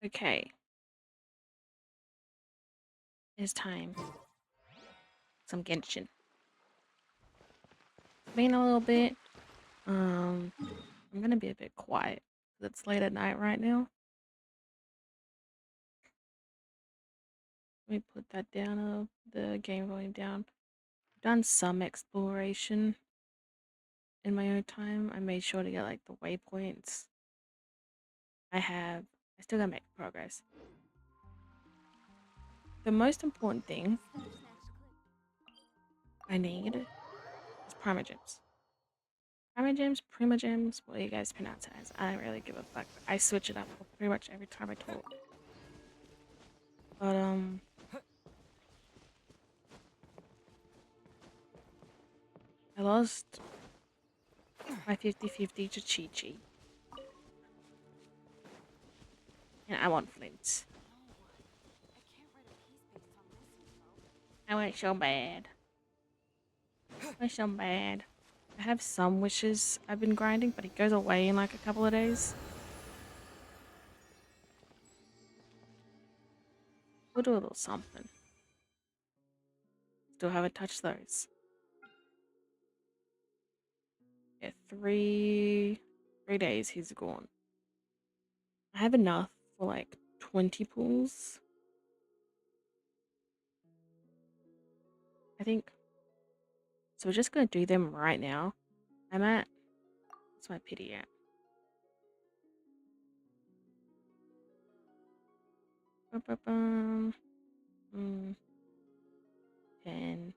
Okay, it's time. Some Genshin. It's been a little bit. Um, I'm gonna be a bit quiet. It's late at night right now. Let me put that down. The game volume down. Done some exploration in my own time. I made sure to get like the waypoints. I still gotta make progress. The most important thing I need is Primogems. Primogems, Primogems, what do you guys pronounce it as? I don't really give a fuck. I switch it up pretty much every time I talk. But I lost my 50-50 to Chi-Chi. And I want Flint. I want so bad. I want so bad. I have some wishes I've been grinding, but it goes away in like a couple of days. We'll do a little something. Still haven't touched those. Yeah, three days he's gone. I have enough for like 20 pools. I think. So we're just gonna do them right now. I'm at, what's my pity at? Bum, 10,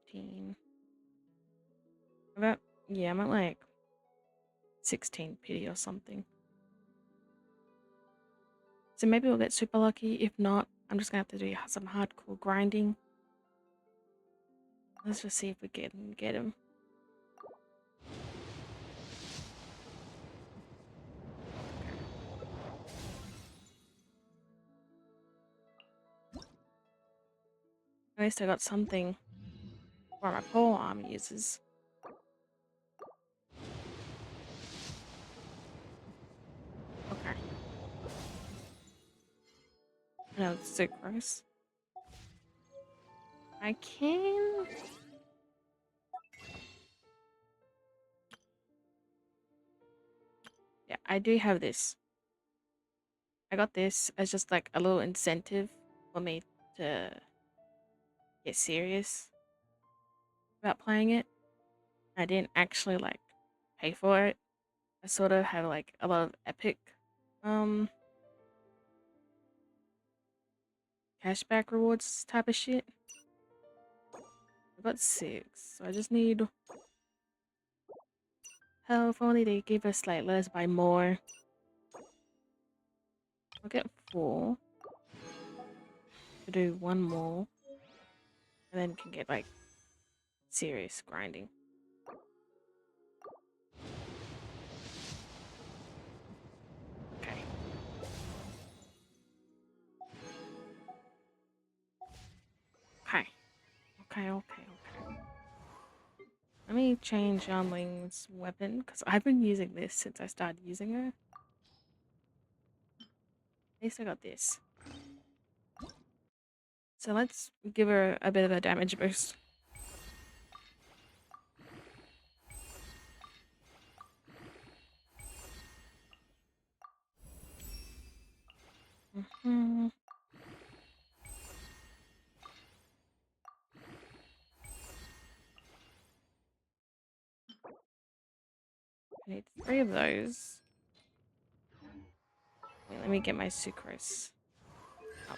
15. About, yeah, I'm at like 16 pity or something. So maybe we'll get super lucky. If not, I'm just gonna have to do some hardcore grinding. Let's just see if we can get him. At least I got something for my pole arm uses. Okay. No, it's so gross. I can. Yeah, I do have this. I got this as just like a little incentive for me to get serious about playing it. I didn't actually like pay for it. I sort of have like a lot of epic um cashback rewards type of shit. I got 6, so I just need. Hell, if only they gave us like let us buy more. I'll get 4 to do one more, and then can get like serious grinding. Okay. Okay. Okay. Let me change Yanling's weapon because I've been using this since I started using her. At least I got this. So let's give her a bit of a damage boost. I need 3 of those. Wait, let me get my sucrose. Oh.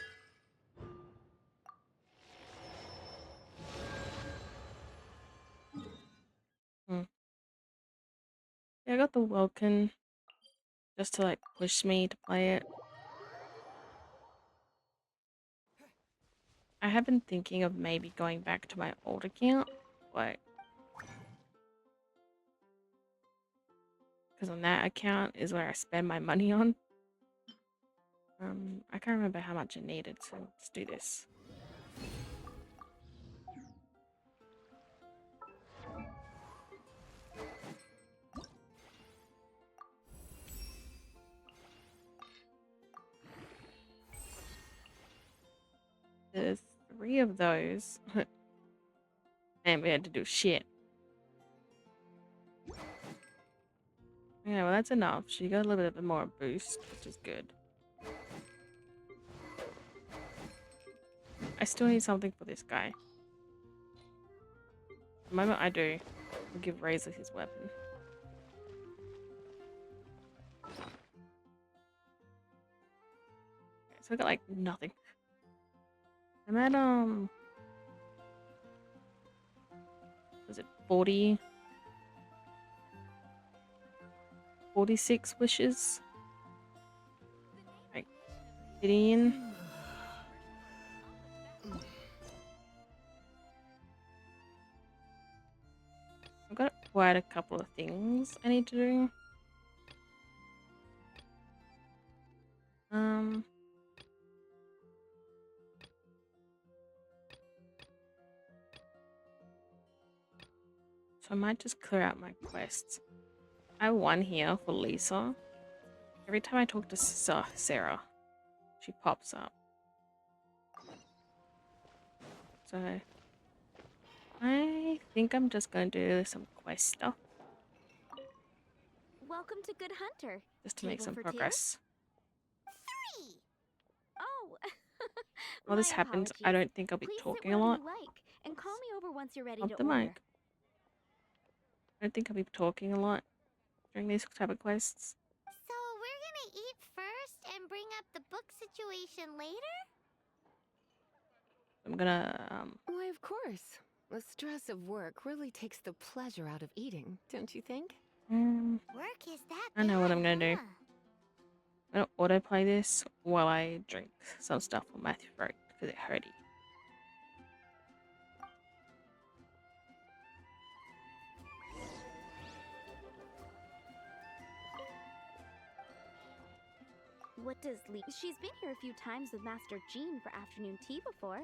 Hmm. Yeah, I got the Welkin just to like push me to play it. I have been thinking of maybe going back to my old account, but because on that account is where I spend my money on. I can't remember how much I needed, so let's do this. of those. And we had to do shit. Yeah, well, that's enough. She got a little bit more boost, which is good. I still need something for this guy. The moment I do, I'll give Razor his weapon. Okay, so I got like nothing. I'm at was it 40? 46 wishes? Like, getting in. I've got quite a couple of things I need to do. So I might just clear out my quests. I have one here for Lisa. Every time I talk to Sarah, she pops up. So I think I'm just going to do some quest stuff. Welcome to Good Hunter. Just to make some progress. 3. Oh, While this happens, I don't think I'll be talking a lot. And call me over once you're ready Off to the order. mic. I don't think I'll be talking a lot during these type of quests. So we're gonna eat first and bring up the book situation later? I'm gonna Why, of course. The stress of work really takes the pleasure out of eating, don't you think? Work is that I know what I'm gonna do. huh? I'm gonna autoplay this while I drink some stuff for Matthew throat because it hurty. What does She's been here a few times with Master Jean for afternoon tea before.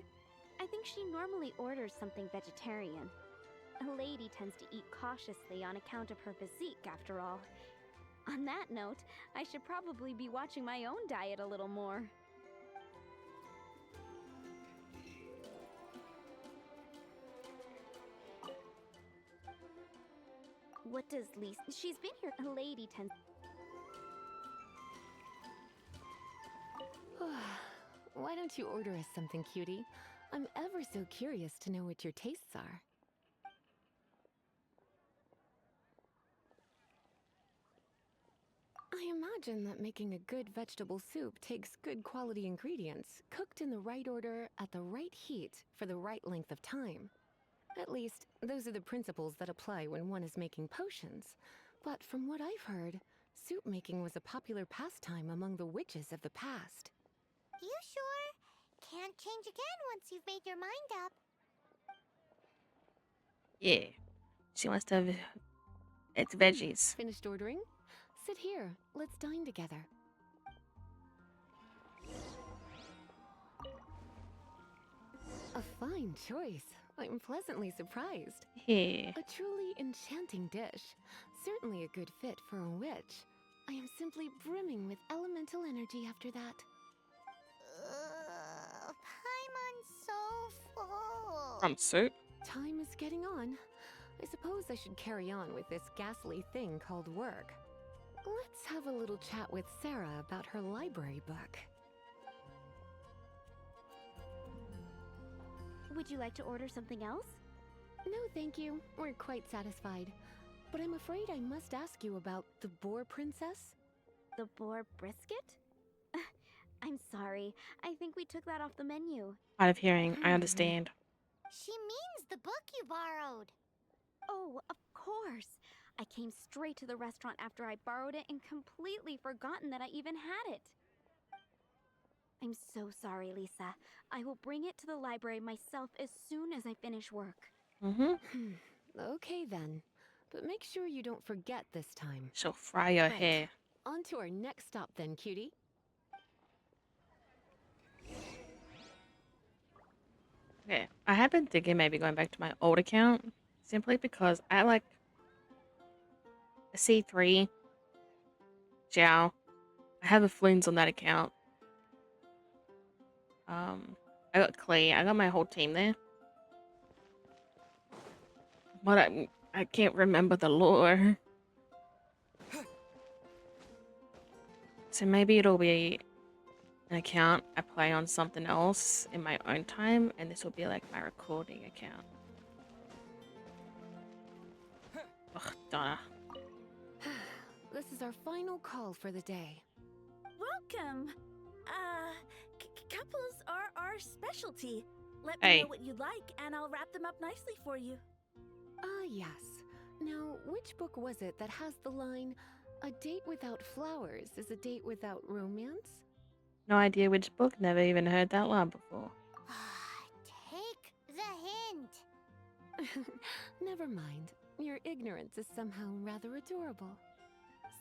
I think she normally orders something vegetarian. A lady tends to eat cautiously on account of her physique, after all. On that note, I should probably be watching my own diet a little more. What does Lisa... She's been here... A lady tends... Why don't you order us something, cutie? I'm ever so curious to know what your tastes are. I imagine that making a good vegetable soup takes good quality ingredients, cooked in the right order, at the right heat, for the right length of time. At least, those are the principles that apply when one is making potions. But from what I've heard, soup making was a popular pastime among the witches of the past. You sure? Can't change again once you've made your mind up. Yeah. She wants to have it's veggies. Finished ordering? Sit here. Let's dine together. A fine choice. I'm pleasantly surprised. Yeah. A truly enchanting dish. Certainly a good fit for a witch. I am simply brimming with elemental energy after that. Paimon's so full. From soup? Time is getting on. I suppose I should carry on with this ghastly thing called work. Let's have a little chat with Sarah about her library book. Would you like to order something else? No, thank you. We're quite satisfied. But I'm afraid I must ask you about the Boar Princess. The boar brisket? I'm sorry. I think we took that off the menu. Hard of hearing, I understand. She means the book you borrowed. Oh, of course. I came straight to the restaurant after I borrowed it and completely forgotten that I even had it. I'm so sorry, Lisa. I will bring it to the library myself as soon as I finish work. Okay then. But make sure you don't forget this time. She'll fry your Right. hair. On to our next stop then, cutie. Okay, I have been thinking maybe going back to my old account simply because I like a C3, Zhao. I have a Flunes on that account. I got Clay. I got my whole team there. But I can't remember the lore. So maybe it'll be an account I play on something else in my own time, and this will be like my recording account. Ugh, Donna. This is our final call for the day. Welcome. Couples are our specialty. Let me Hey. know what you'd like, and I'll wrap them up nicely for you. Ah, yes. Now, which book was it that has the line, "A date without flowers is a date without romance"? No idea which book, never even heard that line before. Take the hint. Never mind. Your ignorance is somehow rather adorable.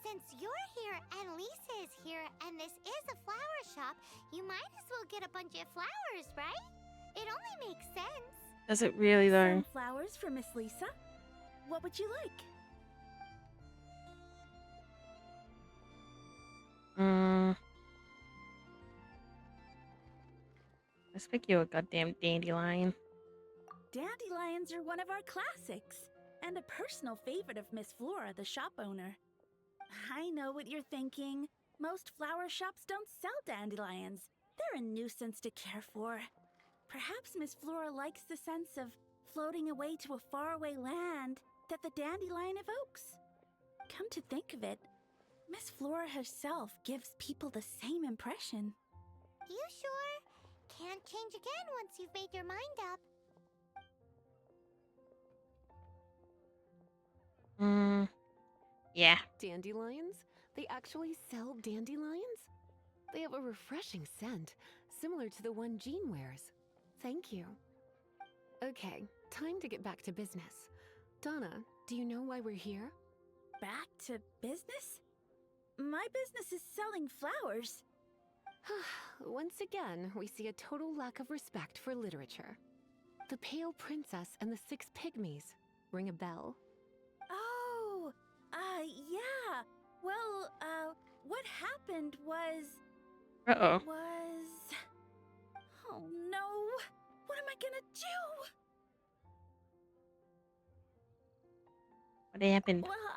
Since you're here and Lisa is here and this is a flower shop, you might as well get a bunch of flowers, right? It only makes sense. Does it really though? Some flowers for Miss Lisa. What would you like? Let's pick you a goddamn dandelion. Dandelions are one of our classics, and a personal favorite of Miss Flora, the shop owner. I know what you're thinking. Most flower shops don't sell dandelions. They're a nuisance to care for. Perhaps Miss Flora likes the sense of floating away to a faraway land that the dandelion evokes. Come to think of it, Miss Flora herself gives people the same impression. You sure? Can't change again once you've made your mind up. Yeah. Dandelions? They actually sell dandelions? They have a refreshing scent, similar to the one Jean wears. Thank you. Okay, time to get back to business. Donna, do you know why we're here? Back to business? My business is selling flowers. Once again, we see a total lack of respect for literature. The Pale Princess and the Six Pygmies. Ring a bell? Oh, yeah. Well, what happened was... Uh-oh. Oh no! What am I gonna do? What happened? Well,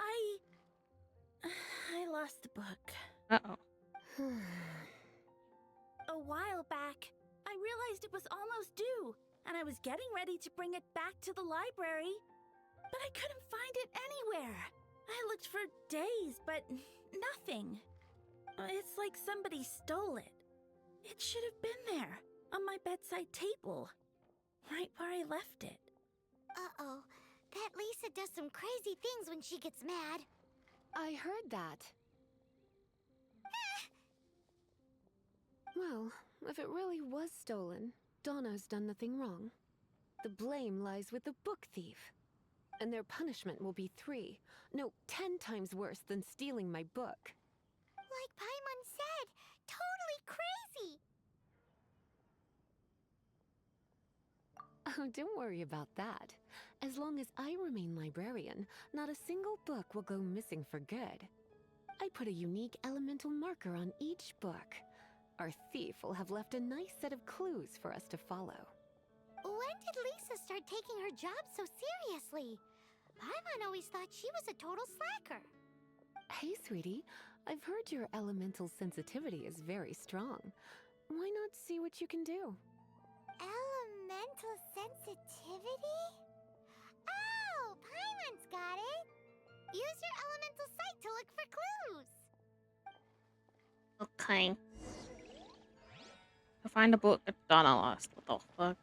I lost the book. Uh-oh. A while back, I realized it was almost due, and I was getting ready to bring it back to the library, but I couldn't find it anywhere. I looked for days, but nothing. It's like somebody stole it. It should have been there, on my bedside table, right where I left it. Uh-oh. That Lisa does some crazy things when she gets mad. I heard that. Well, if it really was stolen, Donna's done nothing wrong. The blame lies with the book thief. And their punishment will be 10 times worse than stealing my book. Like Paimon said, totally crazy. Oh, don't worry about that. As long as I remain librarian, not a single book will go missing for good. I put a unique elemental marker on each book. Our thief will have left a nice set of clues for us to follow. When did Lisa start taking her job so seriously? Paimon always thought she was a total slacker. Hey, sweetie, I've heard your elemental sensitivity is very strong. Why not see what you can do? Elemental sensitivity? Oh, Paimon's got it. Use your elemental sight to look for clues. Okay. To find a book that Donna lost. What the fuck?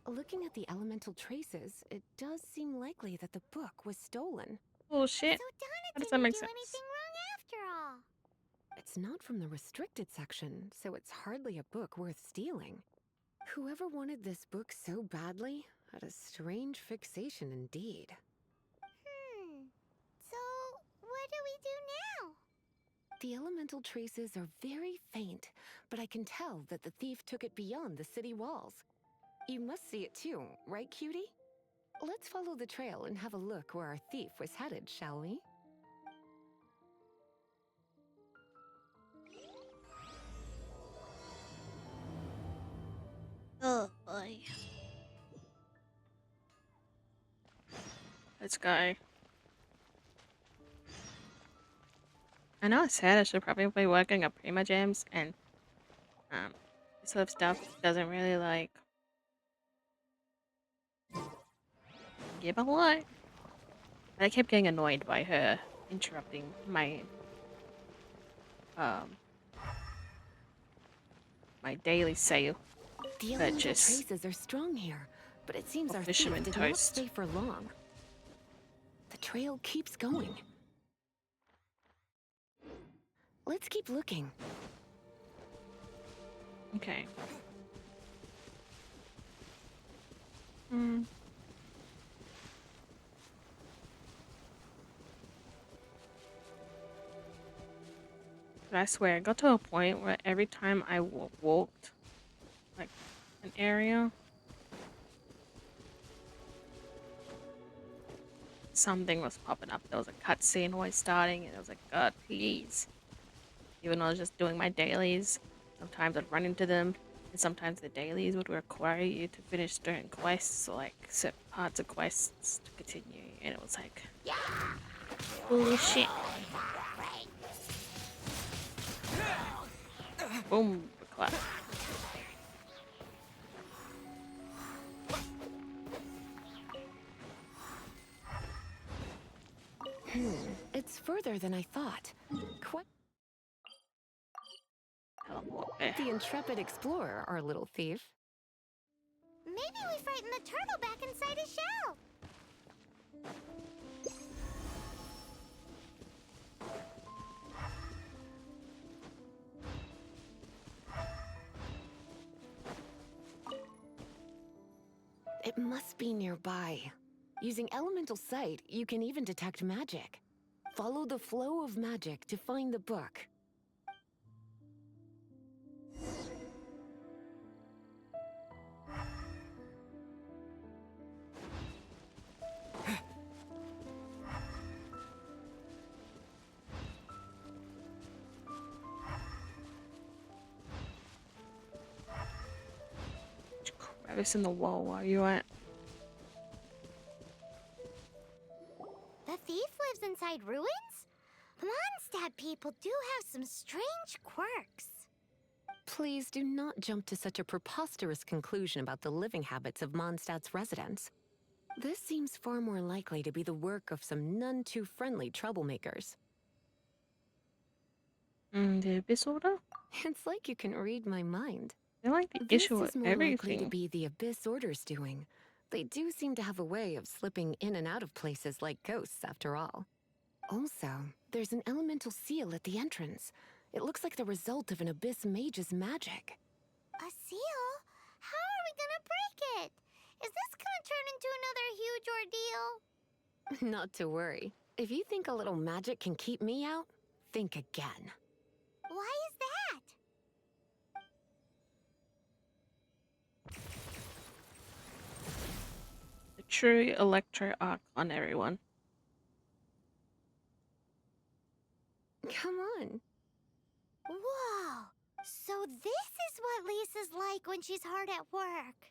Looking at the elemental traces, it does seem likely that the book was stolen. Oh shit. So Donna How does that didn't make do sense? anything wrong after all. It's not from the restricted section, so it's hardly a book worth stealing. Whoever wanted this book so badly had a strange fixation indeed. So, what do we do now? The elemental traces are very faint, but I can tell that the thief took it beyond the city walls. You must see it too, right, cutie? Let's follow the trail and have a look where our thief was headed, shall we? Oh boy. Let's go. I know it's sad. I should probably be working on Prima Jams, and this sort of stuff doesn't really like give a lot. But I kept getting annoyed by her interrupting my um my daily sale The elemental purchase traces are strong here, but it seems of our thief fisherman did not toast. stay for long. The trail keeps going. Let's keep looking. Okay. Hmm. But I swear, it got to a point where every time I walked like an area, something was popping up. There was a cutscene always starting, and I was like, God, please. Even though I was just doing my dailies, sometimes I'd run into them, and sometimes the dailies would require you to finish certain quests, or like certain parts of quests to continue, and it was like, holy shit. Boom, clap. It's further than I thought. Quite Teleport there. the intrepid explorer, our little thief. Maybe we frightened the turtle back inside his shell. It must be nearby. Using elemental sight, you can even detect magic. Follow the flow of magic to find the book. Crevice in the wall, where are you at? The thief lives inside ruins? Mondstadt people do have some strange quirks. Please do not jump to such a preposterous conclusion about the living habits of Mondstadt's residents. This seems far more likely to be the work of some none too friendly troublemakers. The Abyss Order? It's like you can read my mind. They're like the This issue with is more likely to everything. be the Abyss Order's doing. They do seem to have a way of slipping in and out of places like ghosts, after all. Also, there's an elemental seal at the entrance. It looks like the result of an Abyss mage's magic. A seal? How are we gonna break it? Is this gonna turn into another huge ordeal? Not to worry. If you think a little magic can keep me out, think again. Why is that? The true electro arc on everyone. Come on. Whoa! So this is what Lisa's like when she's hard at work.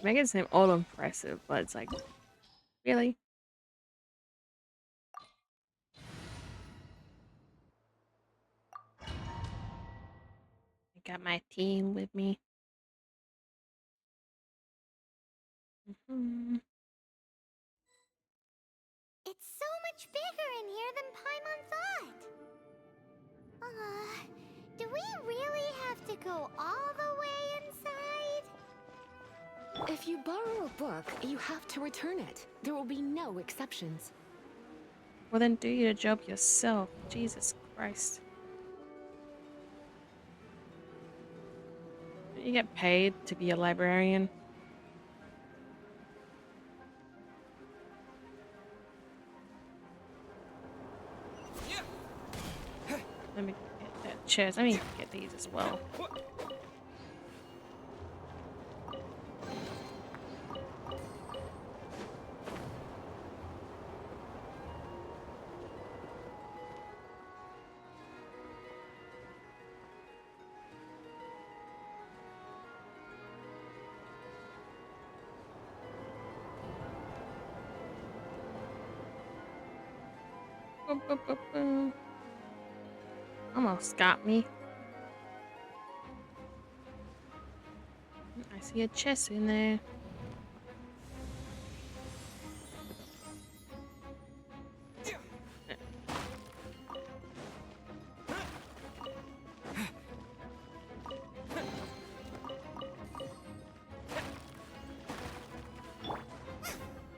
Make it seem all impressive, but it's like, really? I got my team with me. Mhm. It's so much bigger in here than Paimon thought. Do we really have to go all the way inside? If you borrow a book, you have to return it. There will be no exceptions. Well, then do your job yourself. Jesus Christ. Don't you get paid to be a librarian? Let me get that chairs. Let me get these as well. Boop, boop, boop, boop. Almost got me. I see a chest in there.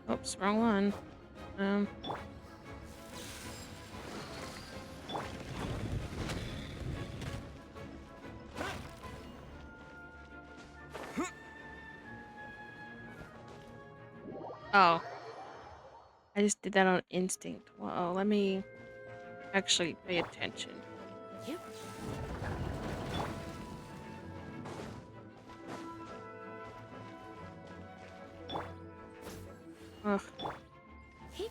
Oops, wrong one. Um. Oh, I just did that on instinct. Well, let me actually pay attention. Yep. Ugh. Hey.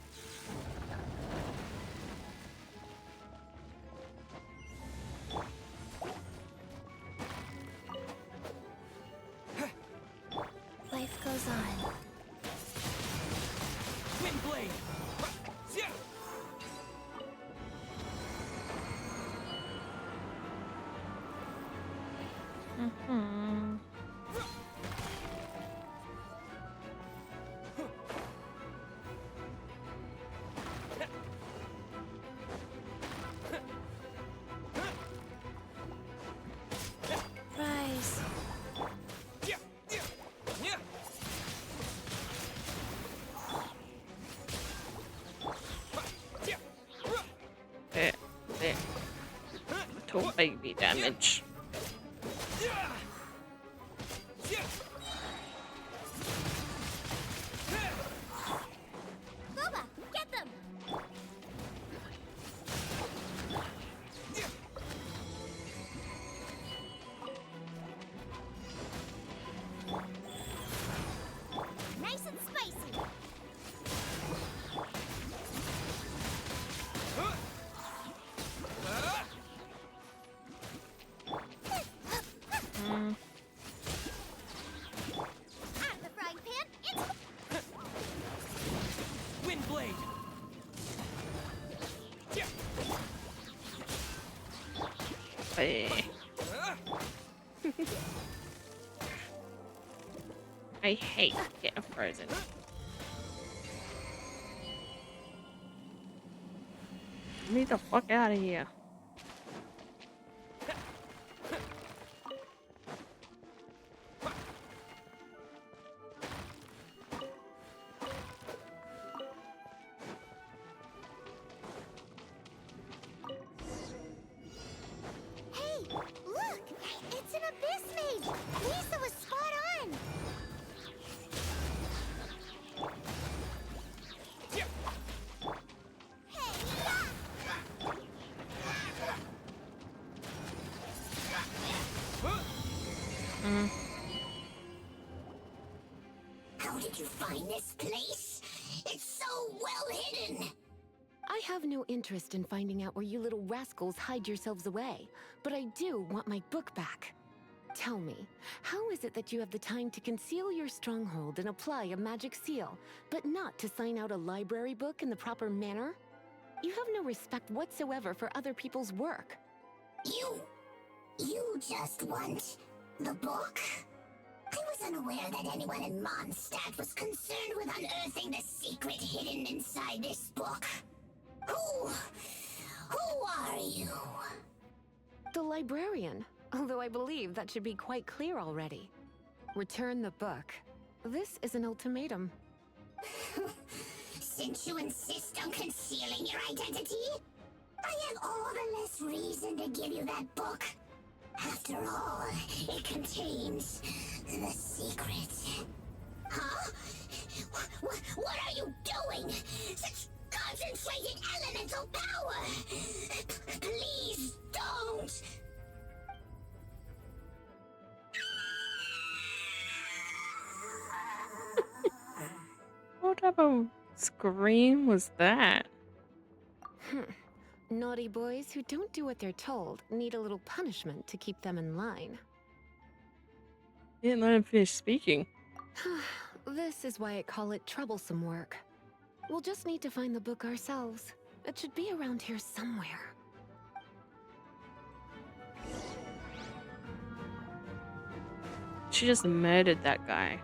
Life goes on. Wind blade. Mm-hmm. Rise. There, there. Total baby damage. Booba, get them! Nice and spicy. Mm. Out of the frying pan, it's Wind blade. Eh. I hate getting frozen. Get me the fuck out of here. Hey, look! It's an abyss mage! Lisa was spot on! Mm. How did you find this place? It's so well hidden! I have no interest in finding out where you little rascals hide yourselves away, but I do want my book back. Tell me, how is it that you have the time to conceal your stronghold and apply a magic seal, but not to sign out a library book in the proper manner? You have no respect whatsoever for other people's work. You just want the book? I was unaware that anyone in Mondstadt was concerned with unearthing the secret hidden inside this book. Who are you? The librarian, although I believe that should be quite clear already. Return the book. This is an ultimatum. Since you insist on concealing your identity, I have all the less reason to give you that book. After all, it contains the secret. Huh? What are you doing? Such concentrated elemental power! Please don't! What type of scream was that? Naughty boys who don't do what they're told need a little punishment to keep them in line. Didn't let him finish speaking. This is why I call it troublesome work. We'll just need to find the book ourselves. It should be around here somewhere. She just murdered that guy.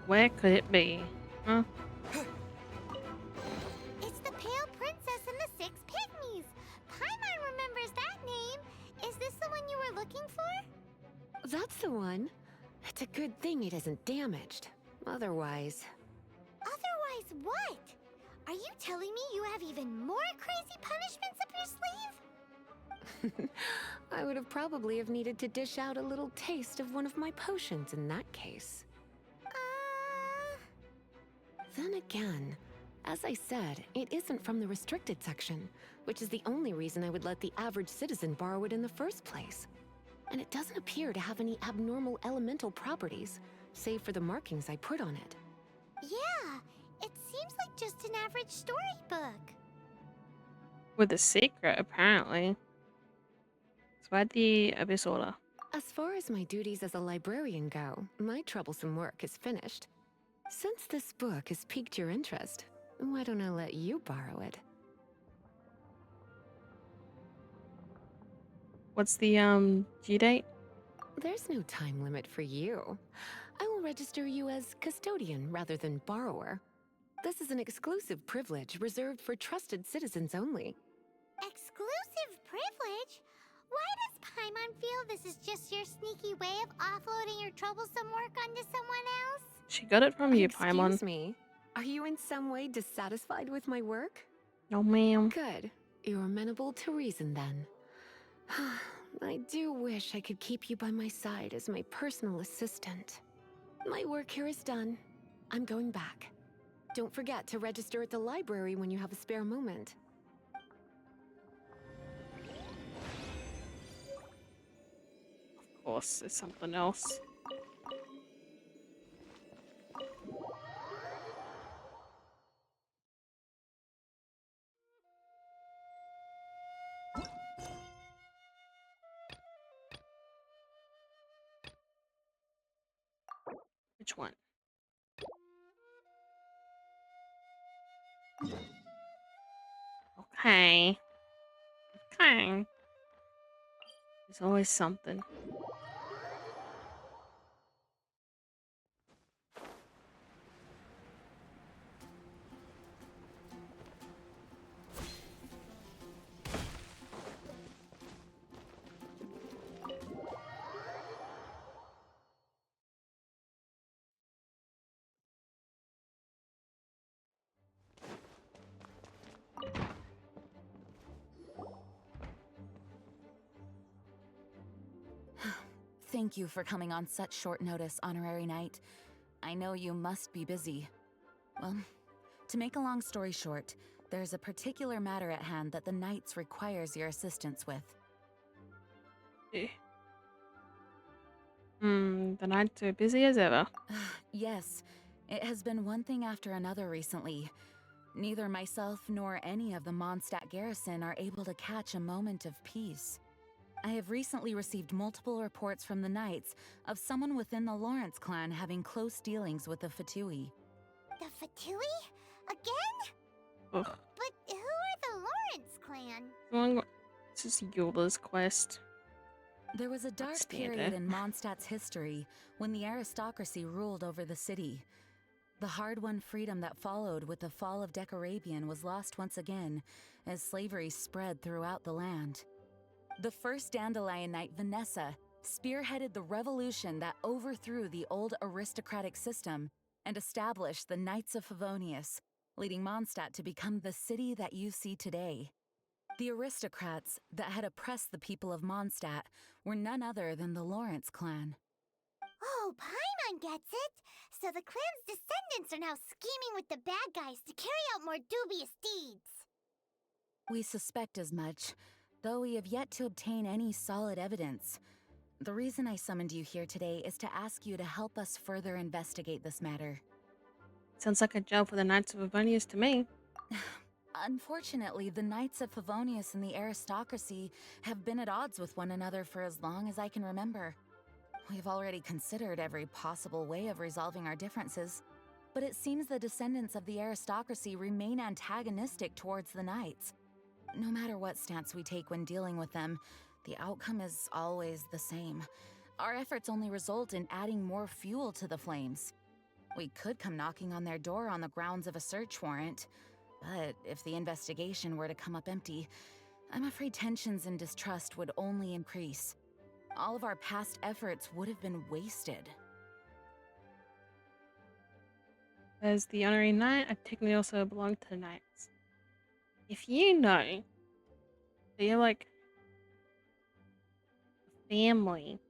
Where could it be? Huh? It's the Pale Princess and the Six Pygmies. Paimon remembers that name. Is this the one you were looking for? That's the one. It's a good thing it isn't damaged. Otherwise... Otherwise what? Are you telling me you have even more crazy punishments up your sleeve? I would have probably have needed to dish out a little taste of one of my potions in that case. Then again, as I said, it isn't from the restricted section, which is the only reason I would let the average citizen borrow it in the first place. And it doesn't appear to have any abnormal elemental properties, save for the markings I put on it. Yeah, it seems like just an average storybook. With a secret, apparently. So why'd the Abyss order? As far as my duties as a librarian go, my troublesome work is finished. Since this book has piqued your interest, why don't I let you borrow it? What's the due date? There's no time limit for you. I will register you as custodian rather than borrower. This is an exclusive privilege reserved for trusted citizens only. Exclusive privilege? Why does Paimon feel this is just your sneaky way of offloading your troublesome work onto someone else? She got it from you, Paimon. Excuse me? Are you in some way dissatisfied with my work? No, ma'am. Good. You're amenable to reason then. I do wish I could keep you by my side as my personal assistant. My work here is done. I'm going back. Don't forget to register at the library when you have a spare moment. Of course, there's something else. Which one? Okay. Okay. There's always something. Thank you for coming on such short notice, Honorary Knight. I know you must be busy. Well, to make a long story short, there's a particular matter at hand that the Knights requires your assistance with. Eh. The nights are busy as ever. Yes, it has been one thing after another recently. Neither myself nor any of the Mondstadt garrison are able to catch a moment of peace. I have recently received multiple reports from the Knights of someone within the Lawrence clan having close dealings with the Fatui. The Fatui? Again? Ugh. But who are the Lawrence clan? This is Eula's quest. There was a dark Standard. period in Mondstadt's history when the aristocracy ruled over the city. The hard-won freedom that followed with the fall of Decarabian was lost once again as slavery spread throughout the land. The first Dandelion Knight, Vanessa, spearheaded the revolution that overthrew the old aristocratic system and established the Knights of Favonius, leading Mondstadt to become the city that you see today. The aristocrats that had oppressed the people of Mondstadt were none other than the Lawrence clan. Oh, Paimon gets it! So the clan's descendants are now scheming with the bad guys to carry out more dubious deeds. We suspect as much, though we have yet to obtain any solid evidence. The reason I summoned you here today is to ask you to help us further investigate this matter. Sounds like a job for the Knights of Avonius to me. Unfortunately, the Knights of Favonius and the aristocracy have been at odds with one another for as long as I can remember. We've already considered every possible way of resolving our differences, but it seems the descendants of the aristocracy remain antagonistic towards the knights. No matter what stance we take when dealing with them, the outcome is always the same. Our efforts only result in adding more fuel to the flames. We could come knocking on their door on the grounds of a search warrant, but if the investigation were to come up empty, I'm afraid tensions and distrust would only increase. All of our past efforts would have been wasted. As the honorary knight, I technically also belong to the knights. If you know that you're like a family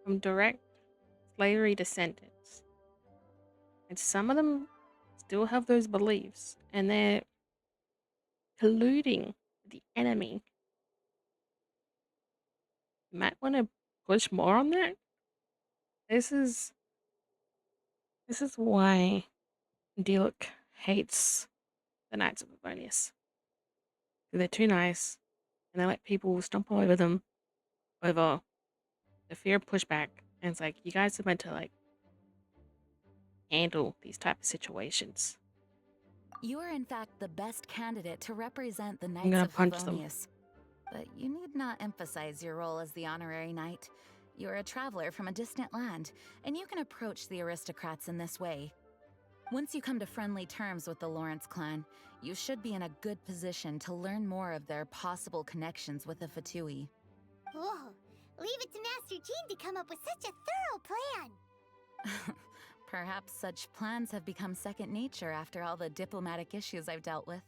from direct slavery descendants, and some of them still have those beliefs, and they're colluding with the enemy, you might want to push more on that. This is why Diluc hates the Knights of Favonius. They're too nice, and they let people stumble over them over the fear of pushback. And it's like, you guys are meant to like handle these type of situations. You are in fact the best candidate to represent the I'm Knights gonna of punch them. Favonius. But you need not emphasize your role as the honorary knight. You're a traveler from a distant land, and you can approach the aristocrats in this way. Once you come to friendly terms with the Lawrence clan, you should be in a good position to learn more of their possible connections with the Fatui. Whoa, leave it to Master Jean to come up with such a thorough plan. Perhaps such plans have become second nature after all the diplomatic issues I've dealt with.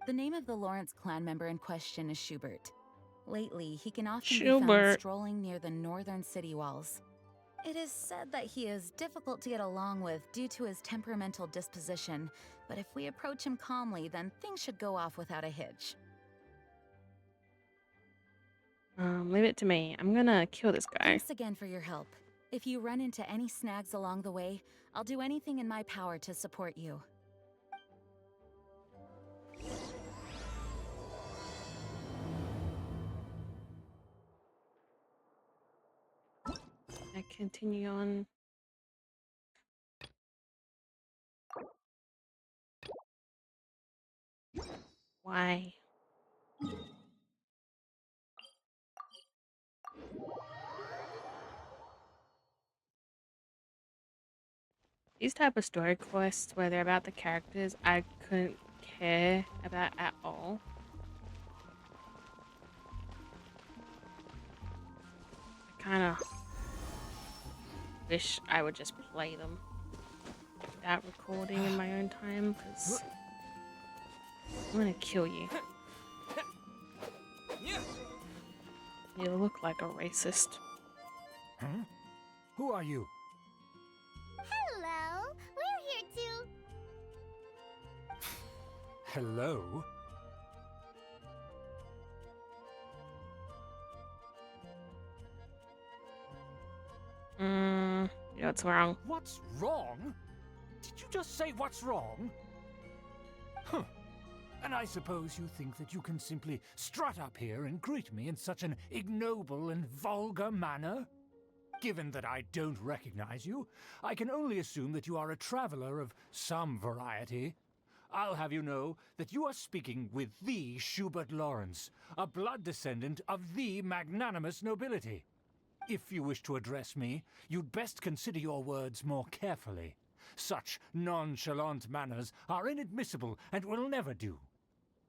The name of the Lawrence clan member in question is Schubert. Lately, he can often be found strolling near the northern city walls. It is said that he is difficult to get along with due to his temperamental disposition, but if we approach him calmly, then things should go off without a hitch. Leave it to me. I'm gonna kill this guy. Thanks again for your help. If you run into any snags along the way, I'll do anything in my power to support you. I continue on. Why? These type of story quests where they're about the characters, I couldn't care about at all. I kind of wish I would just play them without recording in my own time, because I'm gonna kill you. You look like a racist. Huh? Who are you? Hello, we're here too. Hello? You know what's wrong? What's wrong? Did you just say what's wrong? Huh. And I suppose you think that you can simply strut up here and greet me in such an ignoble and vulgar manner? Given that I don't recognize you, I can only assume that you are a traveler of some variety. I'll have you know that you are speaking with the Schubert Lawrence, a blood descendant of the magnanimous nobility. If you wish to address me, you'd best consider your words more carefully. Such nonchalant manners are inadmissible and will never do.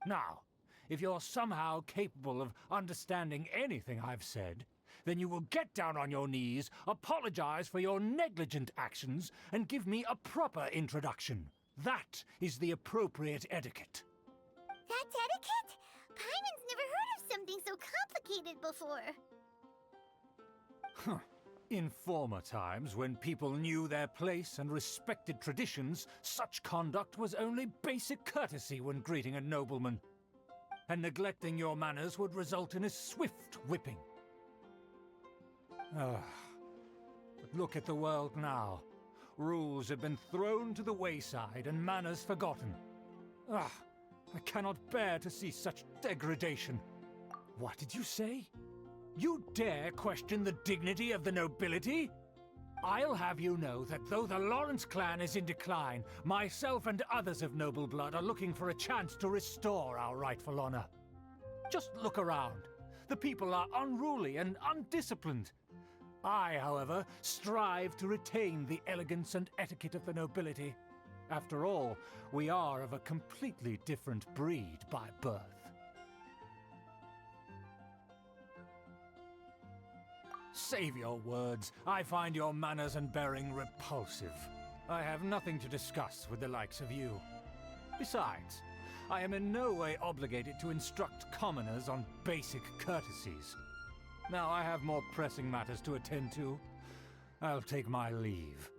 Now, if you're somehow capable of understanding anything I've said, then you will get down on your knees, apologize for your negligent actions, and give me a proper introduction. That is the appropriate etiquette. That's etiquette? Paimon's never heard of something so complicated before. Huh. In former times, when people knew their place and respected traditions, such conduct was only basic courtesy when greeting a nobleman. And neglecting your manners would result in a swift whipping. But look at the world now. Rules have been thrown to the wayside and manners forgotten. I cannot bear to see such degradation. What did you say? You dare question the dignity of the nobility? I'll have you know that though the Lawrence clan is in decline, myself and others of noble blood are looking for a chance to restore our rightful honor. Just look around. The people are unruly and undisciplined. I, however, strive to retain the elegance and etiquette of the nobility. After all, we are of a completely different breed by birth. Save your words. I find your manners and bearing repulsive. I have nothing to discuss with the likes of you. Besides, I am in no way obligated to instruct commoners on basic courtesies. Now I have more pressing matters to attend to. I'll take my leave.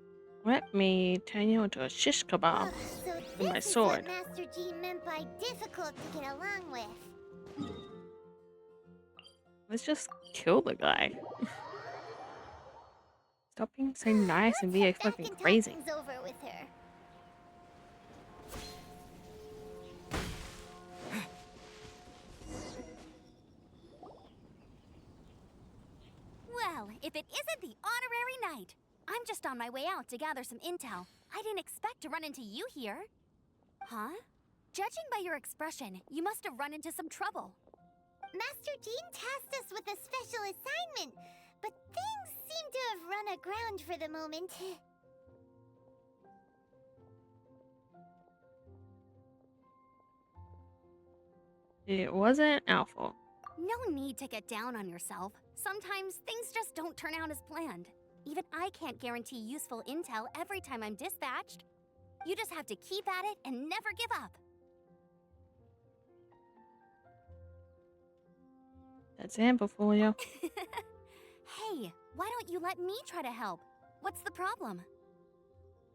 Let me turn you into a shish kebab So with my this is sword. what Master Jean meant by difficult to get along with. Let's just kill the guy. Stop being so nice and be Let's head back fucking and talk crazy. things over with her. Well, if it isn't the honorary knight. I'm just on my way out to gather some intel. I didn't expect to run into you here. Huh? Judging by your expression, you must have run into some trouble. Master Jean tasked us with a special assignment, but things seem to have run aground for the moment. It wasn't our fault. No need to get down on yourself. Sometimes things just don't turn out as planned. Even I can't guarantee useful intel every time I'm dispatched. You just have to keep at it and never give up. That's ample for you. Hey, why don't you let me try to help? What's the problem?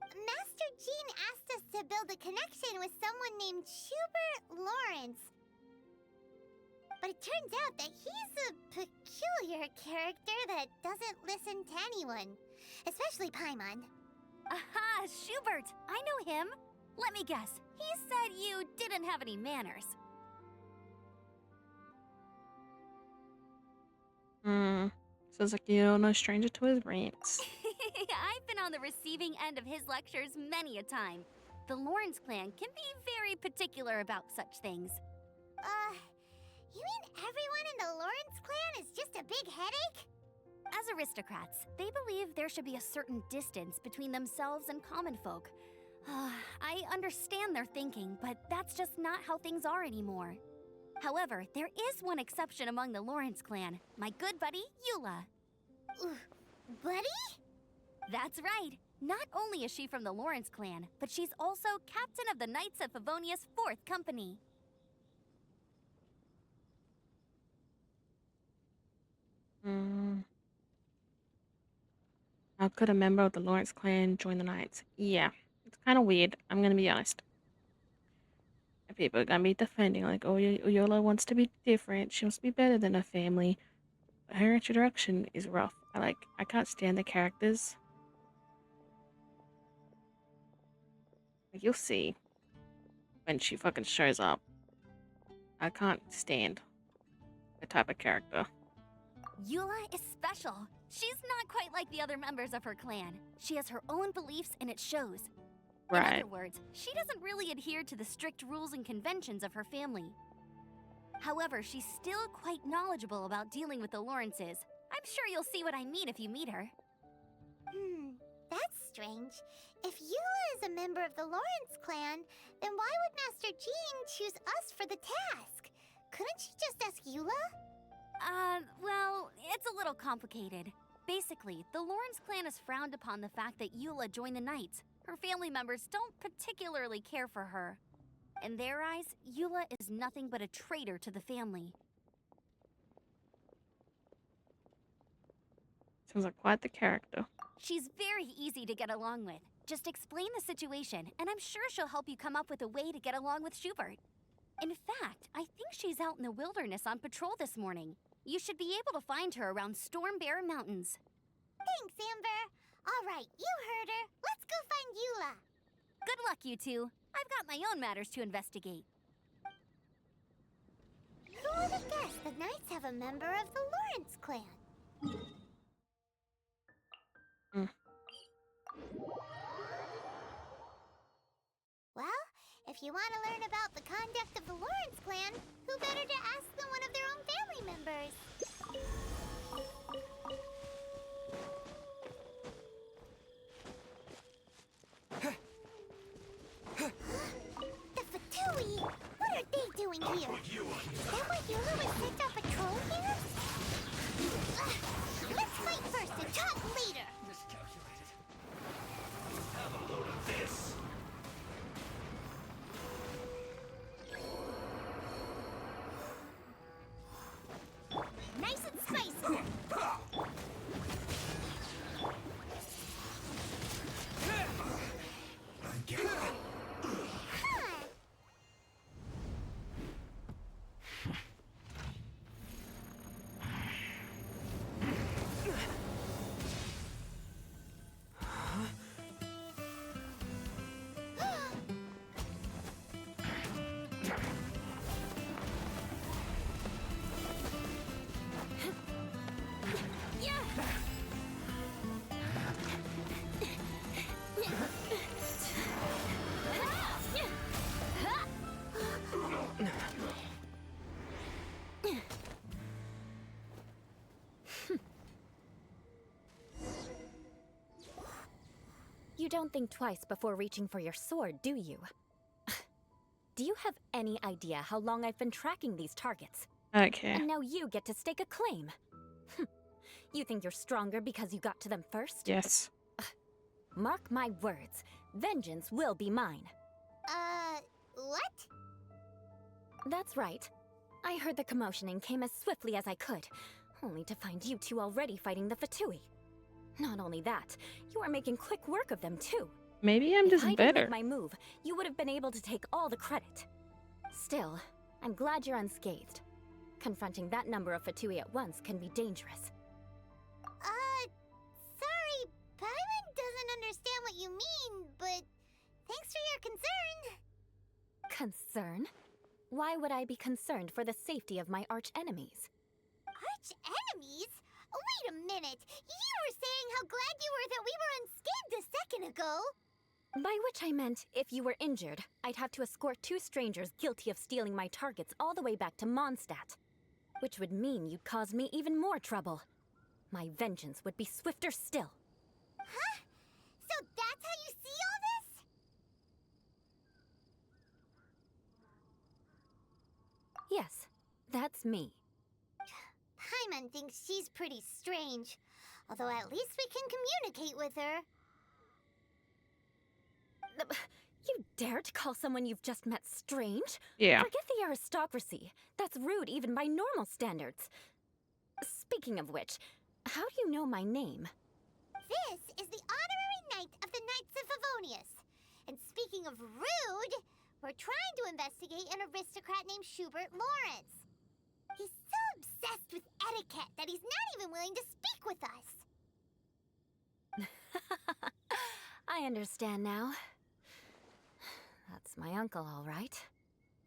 Master Jean asked us to build a connection with someone named Schubert Lawrence. But it turns out that he's a peculiar character that doesn't listen to anyone, especially Paimon. Aha, Schubert! I know him. Let me guess. He said you didn't have any manners. Sounds like you're no stranger to his rants. I've been on the receiving end of his lectures many a time. The Lawrence clan can be very particular about such things. You mean everyone in the Lawrence clan is just a big headache? As aristocrats, they believe there should be a certain distance between themselves and common folk. I understand their thinking, but that's just not how things are anymore. However, there is one exception among the Lawrence clan, my good buddy, Eula. Buddy? That's right. Not only is she from the Lawrence clan, but she's also captain of the Knights of Favonia's 4th Company. How could a member of the Lawrence clan join the Knights? Yeah, it's kind of weird. I'm gonna be honest. And people are gonna be defending like, oh, Yola wants to be different. She wants to be better than her family. But her introduction is rough. I can't stand the characters. Like, you'll see when she fucking shows up. I can't stand the type of character. Eula is special. She's not quite like the other members of her clan. She has her own beliefs and it shows. In Right. other words, she doesn't really adhere to the strict rules and conventions of her family. However, she's still quite knowledgeable about dealing with the Lawrences. I'm sure you'll see what I mean if you meet her. That's strange. If Eula is a member of the Lawrence clan, then why would Master Jean choose us for the task? Couldn't she just ask Eula? Well, it's a little complicated. Basically, the Lawrence clan has frowned upon the fact that Eula joined the Knights. Her family members don't particularly care for her. In their eyes, Eula is nothing but a traitor to the family. Sounds like quite the character. She's very easy to get along with. Just explain the situation, and I'm sure she'll help you come up with a way to get along with Schubert. In fact, I think she's out in the wilderness on patrol this morning. You should be able to find her around Stormbear Mountains. Thanks, Amber. All right, you heard her. Let's go find Eula. Good luck, you two. I've got my own matters to investigate. Who would have guessed the Knights have a member of the Lawrence clan? Mm. Well, if you want to learn about the conduct of the Lawrence clan, who better to ask than one of their own family members? The Fatui? What are they doing here? Is that why Yula was sent on patrol here? Let's fight first and talk later! Miscalculated. Have a load of this. Nice and spicy! Huh. You don't think twice before reaching for your sword, do you? Do you have any idea how long I've been tracking these targets? Okay. And now you get to stake a claim. You think you're stronger because you got to them first? Yes. Mark my words, vengeance will be mine. What? That's right. I heard the commotion and came as swiftly as I could, only to find you two already fighting the Fatui. Not only that, you are making quick work of them too. Maybe I'm If just I didn't better. make my move, you would have been able to take all the credit. Still, I'm glad you're unscathed. Confronting that number of Fatui at once can be dangerous. Sorry, Paimon doesn't understand what you mean, but thanks for your concern. Concern? Why would I be concerned for the safety of my arch enemies? Arch enemies? Wait a minute! You were saying how glad you were that we were unscathed a second ago! By which I meant, if you were injured, I'd have to escort two strangers guilty of stealing my targets all the way back to Mondstadt. Which would mean you'd cause me even more trouble. My vengeance would be swifter still. Huh? So that's how you see all this? Yes, that's me. Paimon thinks she's pretty strange. Although at least we can communicate with her. You dare to call someone you've just met strange? Yeah. Forget the aristocracy. That's rude even by normal standards. Speaking of which, how do you know my name? This is the honorary knight of the Knights of Favonius. And speaking of rude, we're trying to investigate an aristocrat named Schubert Lawrence. He's so obsessed with etiquette that he's not even willing to speak with us. I understand now. That's my uncle, all right.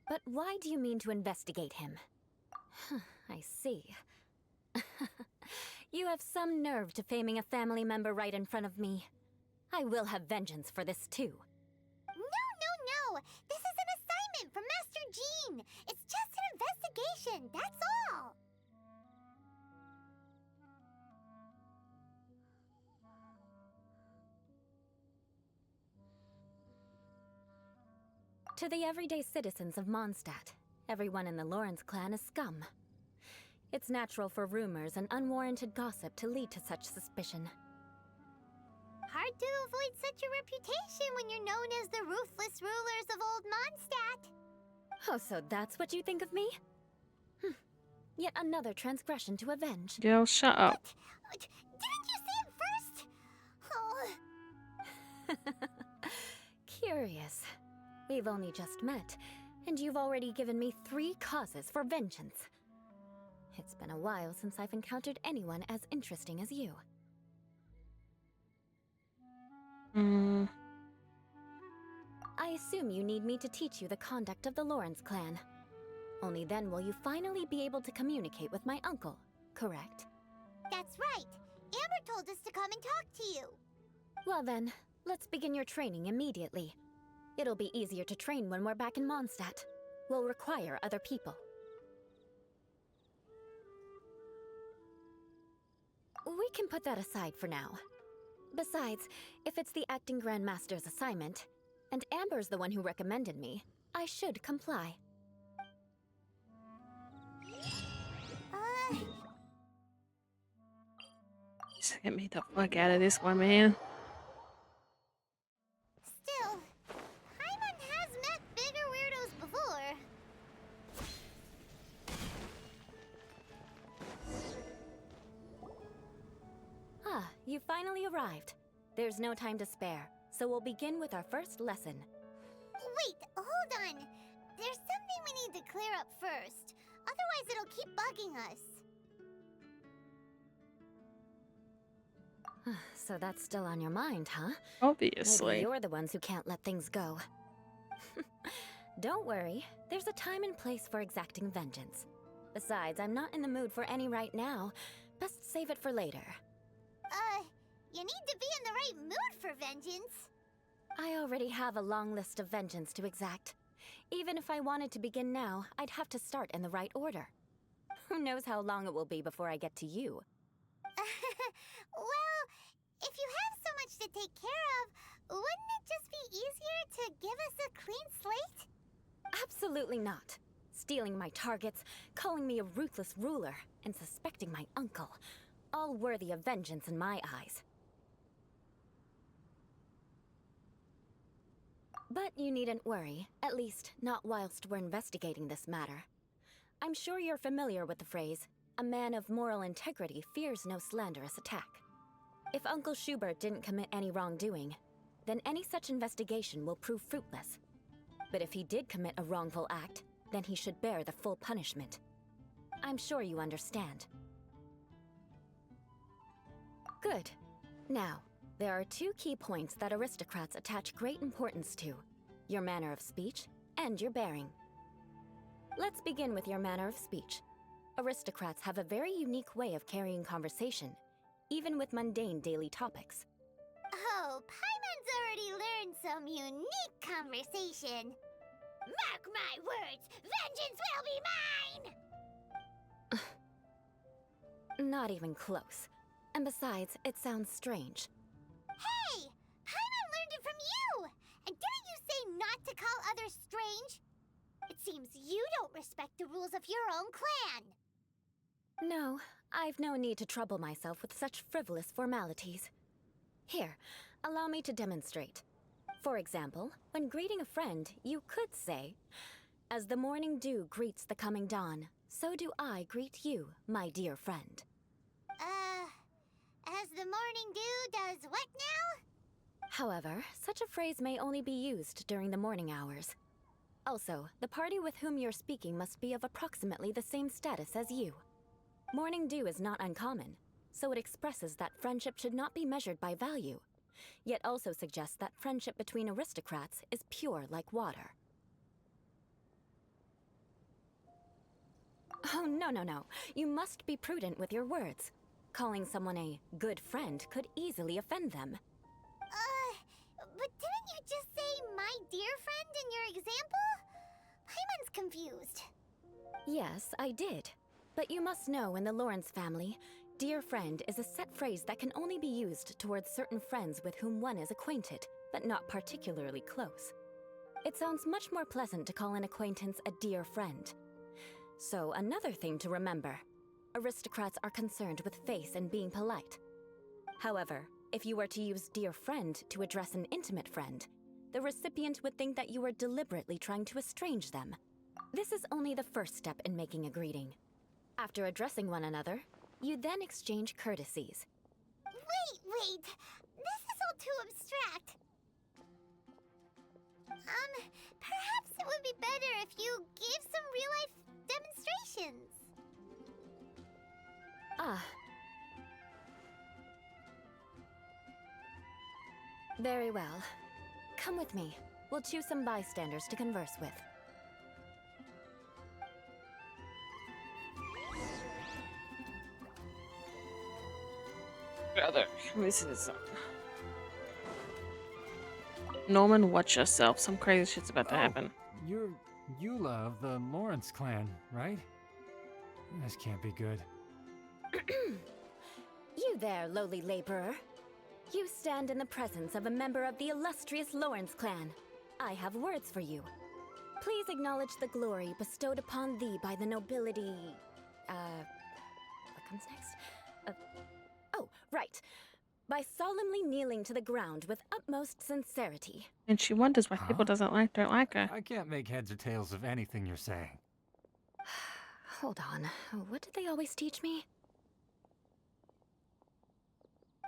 But why do you mean to investigate him? I see. You have some nerve defaming a family member right in front of me. I will have vengeance for this too. No! This is an assignment from Master Jean! It's just an investigation, that's all! To the everyday citizens of Mondstadt, everyone in the Lawrence clan is scum. It's natural for rumors and unwarranted gossip to lead to such suspicion. Hard to avoid such a reputation when you're known as the ruthless rulers of Old Mondstadt. Oh, so that's what you think of me? Yet another transgression to avenge. Girl, shut up. Didn't you see him first? Curious. We've only just met, and you've already given me 3 causes for vengeance. It's been a while since I've encountered anyone as interesting as you. I assume you need me to teach you the conduct of the Lawrence clan. Only then will you finally be able to communicate with my uncle, correct? That's right. Amber told us to come and talk to you. Well then, let's begin your training immediately. It'll be easier to train when we're back in Mondstadt. We'll require other people. We can put that aside for now. Besides, if it's the acting Grandmaster's assignment, and Amber's the one who recommended me, I should comply. Just get me the fuck out of this one, man. Still, Paimon has met bigger weirdos before. Ah, you finally arrived. There's no time to spare, so we'll begin with our first lesson. Wait, hold on. There's something we need to clear up first. Otherwise, it'll keep bugging us. So that's still on your mind, huh? Obviously. Maybe you're the ones who can't let things go. Don't worry, there's a time and place for exacting vengeance. Besides, I'm not in the mood for any right now. Best save it for later. You need to be in the right mood for vengeance. I already have a long list of vengeance to exact. Even if I wanted to begin now, I'd have to start in the right order. Who knows how long it will be before I get to you? Well, if you have so much to take care of, wouldn't it just be easier to give us a clean slate? Absolutely not. Stealing my targets, calling me a ruthless ruler, and suspecting my uncle. All worthy of vengeance in my eyes. But you needn't worry, at least not whilst we're investigating this matter. I'm sure you're familiar with the phrase, a man of moral integrity fears no slanderous attack. If Uncle Schubert didn't commit any wrongdoing, then any such investigation will prove fruitless. But if he did commit a wrongful act, then he should bear the full punishment. I'm sure you understand. Good. Now, there are two key points that aristocrats attach great importance to: your manner of speech and your bearing. Let's begin with your manner of speech. Aristocrats have a very unique way of carrying conversation, even with mundane daily topics. Oh, Paimon's already learned some unique conversation. Mark my words, vengeance will be mine! Not even close. And besides, it sounds strange. Hey! Paimon learned it from you! And didn't you say not to call others strange? It seems you don't respect the rules of your own clan. No, I've no need to trouble myself with such frivolous formalities. Here, allow me to demonstrate. For example, when greeting a friend, you could say, "As the morning dew greets the coming dawn, so do I greet you, my dear friend." As the morning dew does what now? However, such a phrase may only be used during the morning hours. Also, the party with whom you're speaking must be of approximately the same status as you. Morning dew is not uncommon, so it expresses that friendship should not be measured by value, yet also suggests that friendship between aristocrats is pure like water. Oh, no. You must be prudent with your words. Calling someone a good friend could easily offend them. But didn't you just say my dear friend in your example? Paimon's confused. Yes, I did. But you must know in the Lawrence family, dear friend is a set phrase that can only be used towards certain friends with whom one is acquainted, but not particularly close. It sounds much more pleasant to call an acquaintance a dear friend. So another thing to remember. Aristocrats are concerned with face and being polite. However, if you were to use dear friend to address an intimate friend, the recipient would think that you were deliberately trying to estrange them. This is only the first step in making a greeting. After addressing one another, you then exchange courtesies. Wait. This is all too abstract. Perhaps it would be better if you gave some real-life demonstrations. Ah. Very well. Come with me. We'll choose some bystanders to converse with. This is Norman, watch yourself. Some crazy shit's about to happen. You're Eula of the Lawrence clan, right? This can't be good. You there, lowly laborer. You stand in the presence of a member of the illustrious Lawrence clan. I have words for you. Please acknowledge the glory bestowed upon thee by the nobility... what comes next? Oh, right. By solemnly kneeling to the ground with utmost sincerity. And she wonders why people don't like her. I can't make heads or tails of anything you're saying. Hold on. What did they always teach me?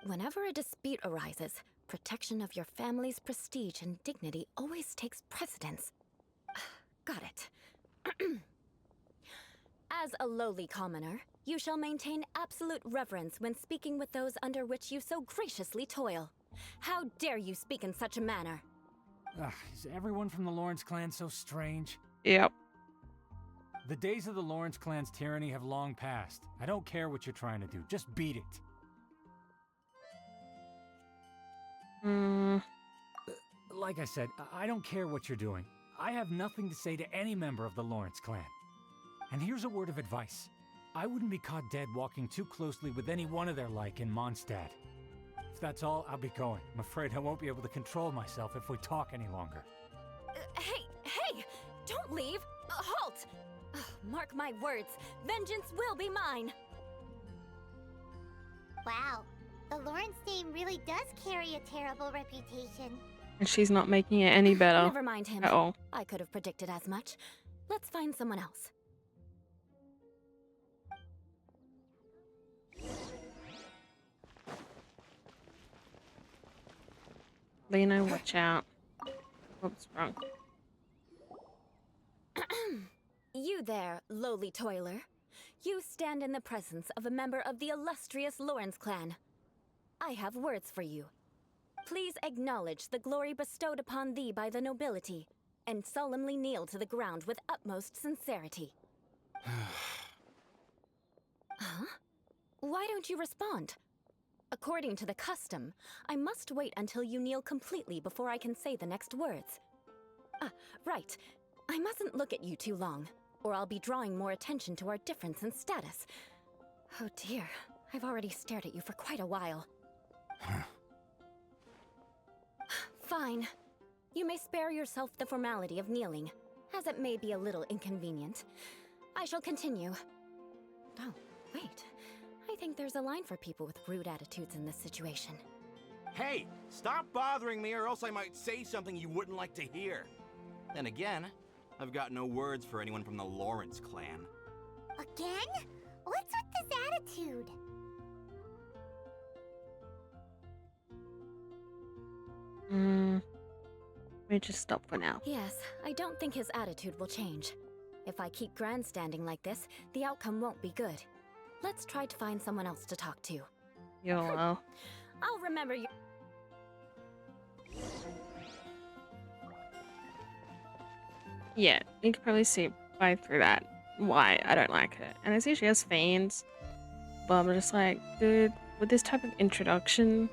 Whenever a dispute arises, protection of your family's prestige and dignity always takes precedence. Got it. As a lowly commoner, you shall maintain absolute reverence when speaking with those under which you so graciously toil. How dare you speak in such a manner? Is everyone from the Lawrence clan so strange? Yep. The days of the Lawrence clan's tyranny have long passed. I don't care what you're trying to do. Just beat it. Like I said, I don't care what you're doing. I have nothing to say to any member of the Lawrence clan. And here's a word of advice. I wouldn't be caught dead walking too closely with any one of their like in Mondstadt. If that's all, I'll be going. I'm afraid I won't be able to control myself if we talk any longer. Hey! Don't leave! Halt! Mark my words, vengeance will be mine! Wow, the Lawrence name really does carry a terrible reputation. And she's not making it any better. Never mind him. At all. I could have predicted as much. Let's find someone else. Lena, watch out. Oops, wrong. You there, lowly toiler. You stand in the presence of a member of the illustrious Lawrence clan. I have words for you. Please acknowledge the glory bestowed upon thee by the nobility, and solemnly kneel to the ground with utmost sincerity. Huh? Why don't you respond? According to the custom, I must wait until you kneel completely before I can say the next words. Right. I mustn't look at you too long, or I'll be drawing more attention to our difference in status. Oh dear, I've already stared at you for quite a while. Fine. You may spare yourself the formality of kneeling, as it may be a little inconvenient. I shall continue. Oh, wait. I think there's a line for people with rude attitudes in this situation. Hey, stop bothering me or else I might say something you wouldn't like to hear. Then again, I've got no words for anyone from the Lawrence clan. Again? What's with this attitude? Let me just stop for now. Yes, I don't think his attitude will change. If I keep grandstanding like this, the outcome won't be good. Let's try to find someone else to talk to. YOLO. I'll remember you. Yeah, you can probably see by through that why I don't like her. And I see she has fans, but I'm just like, dude, with this type of introduction,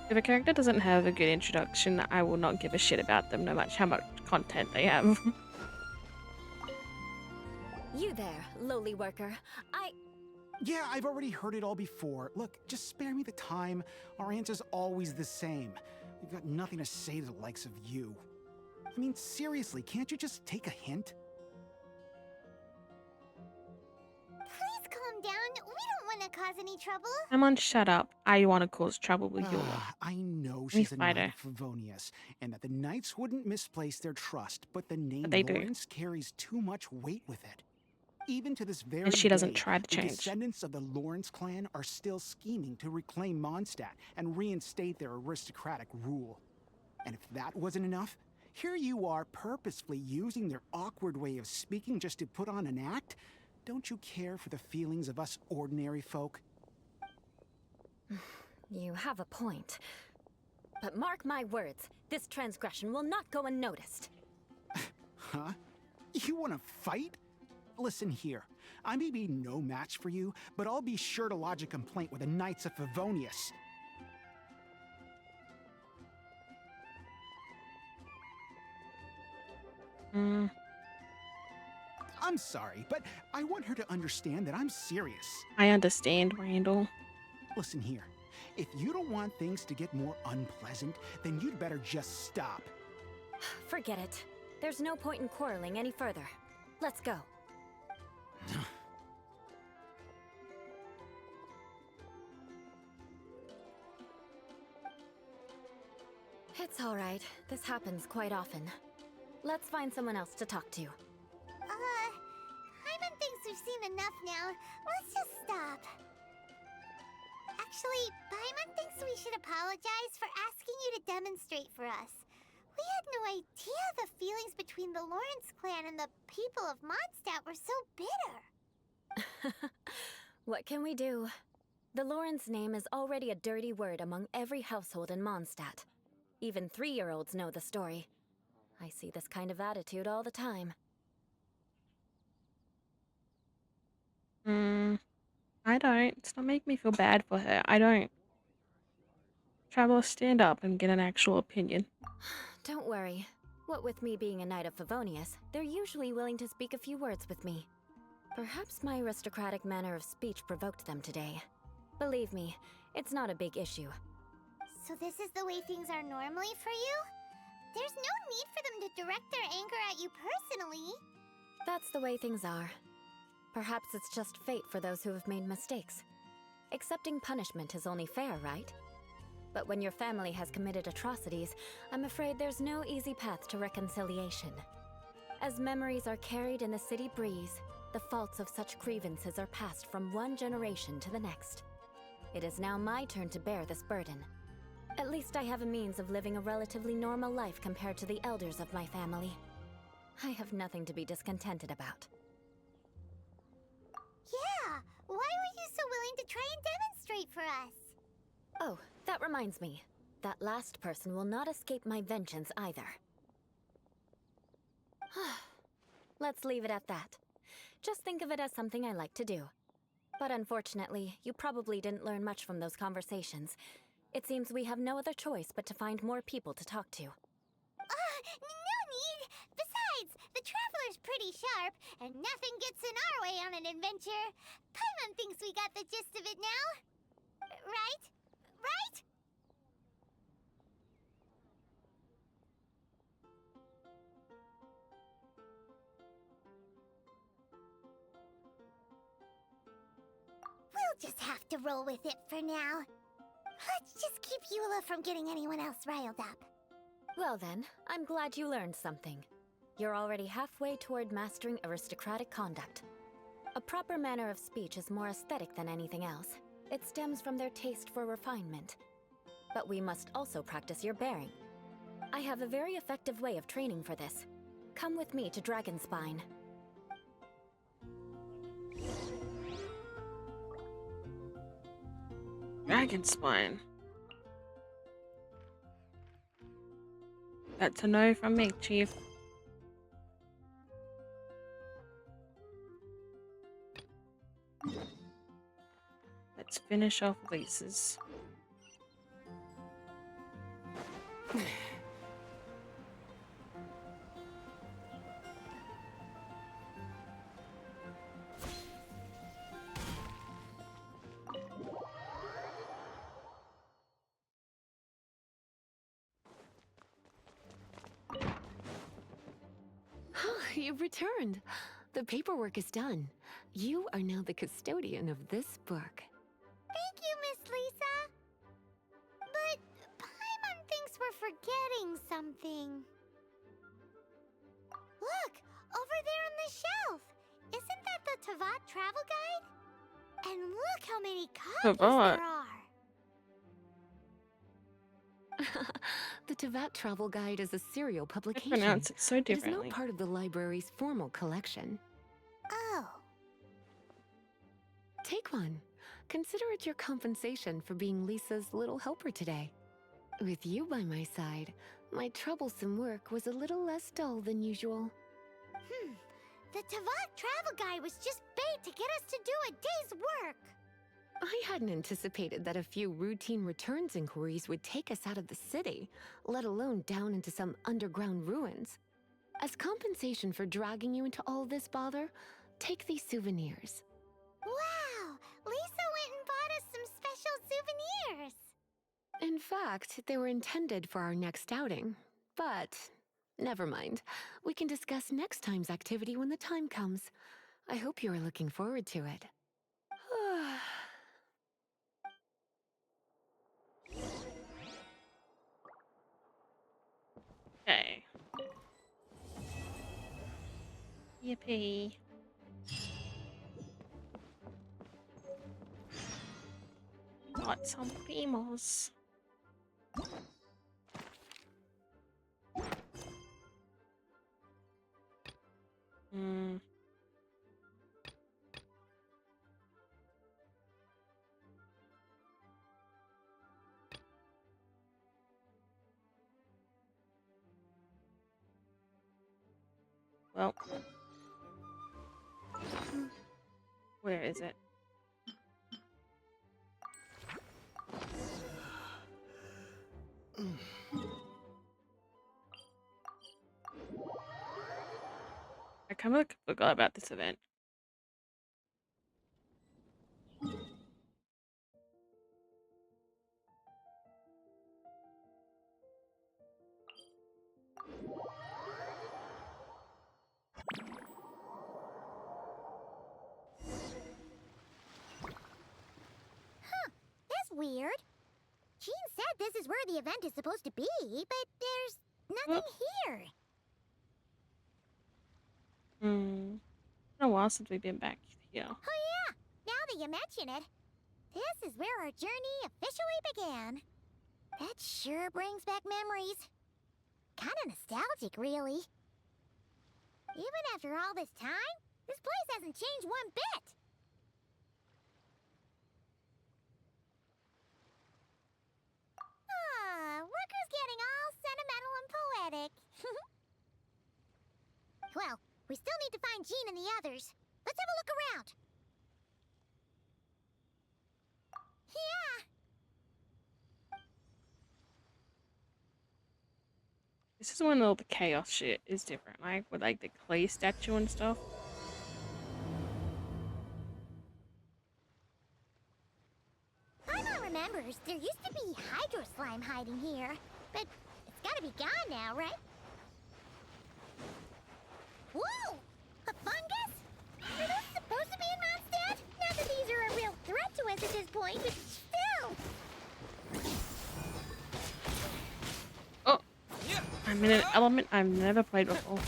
if a character doesn't have a good introduction, I will not give a shit about them, no matter how much content they have. You there, lowly worker. Yeah, I've already heard it all before. Look, just spare me the time. Our answer's always the same. We've got nothing to say to the likes of you. I mean, seriously, can't you just take a hint? Please calm down. We don't want to cause any trouble. Come on, shut up. I want to cause trouble with you. I know me she's a fight knight her. of Favonius, and that the knights wouldn't misplace their trust, but the name they do. Lawrence carries too much weight with it. Even to this very And she doesn't day, try to the change. descendants of the Lawrence clan are still scheming to reclaim Mondstadt and reinstate their aristocratic rule. And if that wasn't enough, here you are purposefully using their awkward way of speaking just to put on an act? Don't you care for the feelings of us ordinary folk? You have a point. But mark my words, this transgression will not go unnoticed. Huh? You want to fight? Listen here. I may be no match for you, but I'll be sure to lodge a complaint with the Knights of Favonius. I'm sorry, but I want her to understand that I'm serious. I understand, Randall. Listen here. If you don't want things to get more unpleasant, then you'd better just stop. Forget it. There's no point in quarreling any further. Let's go. It's all right. This happens quite often. Let's find someone else to talk to. Paimon thinks we've seen enough now. Let's just stop. Actually, Paimon thinks we should apologize for asking you to demonstrate for us. We had no idea the feelings between the Lawrence clan and the people of Mondstadt were so bitter. What can we do? The Lawrence name is already a dirty word among every household in Mondstadt. Even 3-year-olds know the story. I see this kind of attitude all the time. I don't. It's not make me feel bad for her. I don't. Traveler, stand up and get an actual opinion. Don't worry. What with me being a Knight of Favonius, they're usually willing to speak a few words with me. Perhaps my aristocratic manner of speech provoked them today. Believe me, it's not a big issue. So this is the way things are normally for you? There's no need for them to direct their anger at you personally. That's the way things are. Perhaps it's just fate for those who have made mistakes. Accepting punishment is only fair, right? But when your family has committed atrocities, I'm afraid there's no easy path to reconciliation. As memories are carried in the city breeze, the faults of such grievances are passed from one generation to the next. It is now my turn to bear this burden. At least I have a means of living a relatively normal life compared to the elders of my family. I have nothing to be discontented about. Yeah, why were you so willing to try and demonstrate for us? Oh, that reminds me. That last person will not escape my vengeance either. Let's leave it at that. Just think of it as something I like to do. But unfortunately, you probably didn't learn much from those conversations. It seems we have no other choice but to find more people to talk to. No need! Besides, the Traveler's pretty sharp, and nothing gets in our way on an adventure. Paimon thinks we got the gist of it now. Right? Right? We'll just have to roll with it for now. Let's just keep Eula from getting anyone else riled up. Well then, I'm glad you learned something. You're already halfway toward mastering aristocratic conduct. A proper manner of speech is more aesthetic than anything else. It stems from their taste for refinement. But we must also practice your bearing. I have a very effective way of training for this. Come with me to Dragonspine. Dragonspine. That's a no from me, Chief. Let's finish off Lisa's. You've returned. The paperwork is done. You are now the custodian of this book. Thank you, Miss Lisa. But Paimon thinks we're forgetting something. Look, over there on the shelf. Isn't that the Tavat travel guide? And look how many copies Tavat. there are. The Tavat Travel Guide is a serial I publication. pronounce it so It is differently. not part of the library's formal collection. Oh. Take one. Consider it your compensation for being Lisa's little helper today. With you by my side, my troublesome work was a little less dull than usual. The Tavok travel guide was just bait to get us to do a day's work. I hadn't anticipated that a few routine returns inquiries would take us out of the city, let alone down into some underground ruins. As compensation for dragging you into all this bother, take these souvenirs. Wow! Lisa went and bought us some special souvenirs. In fact, they were intended for our next outing. But never mind. We can discuss next time's activity when the time comes. I hope you are looking forward to it. Okay. Yippee. Got some primos. Hmm. Well. Where is it? I kind of forgot about this event. That's weird. Jean said this is where the event is supposed to be, but there's nothing here. Hmm. It's been a while since we've been back here. Oh yeah, now that you mention it, this is where our journey officially began. That sure brings back memories. Kinda nostalgic, really. Even after all this time, this place hasn't changed one bit. Look who's getting all sentimental and poetic. Well, we still need to find Jean and the others. Let's have a look around. Yeah. This is when all the chaos shit is different, like with like the clay statue and stuff. Paimon remembers there used to be hydro slime hiding here, but it's gotta be gone now, right? Whoa! A fungus? Are those supposed to be in Mondstadt? Not that these are a real threat to us at this point, but still! Oh! I'm in an element I've never played before.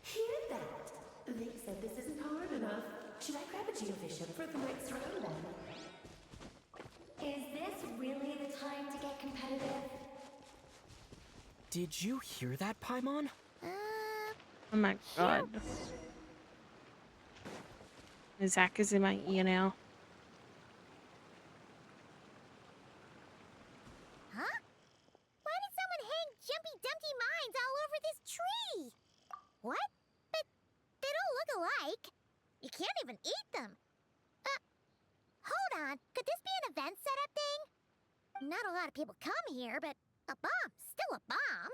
Hear that? They said this isn't hard enough. Should I grab a geovision for the next round then? Is this really the time to get competitive? Did you hear that, Paimon? Oh my god. Zach is in my ear now. Huh? Why did someone hang Jumpy Dumpty mines all over this tree? What? But they don't look alike. You can't even eat them. Hold on. Could this be an event setup thing? Not a lot of people come here, but a bomb's still a bomb.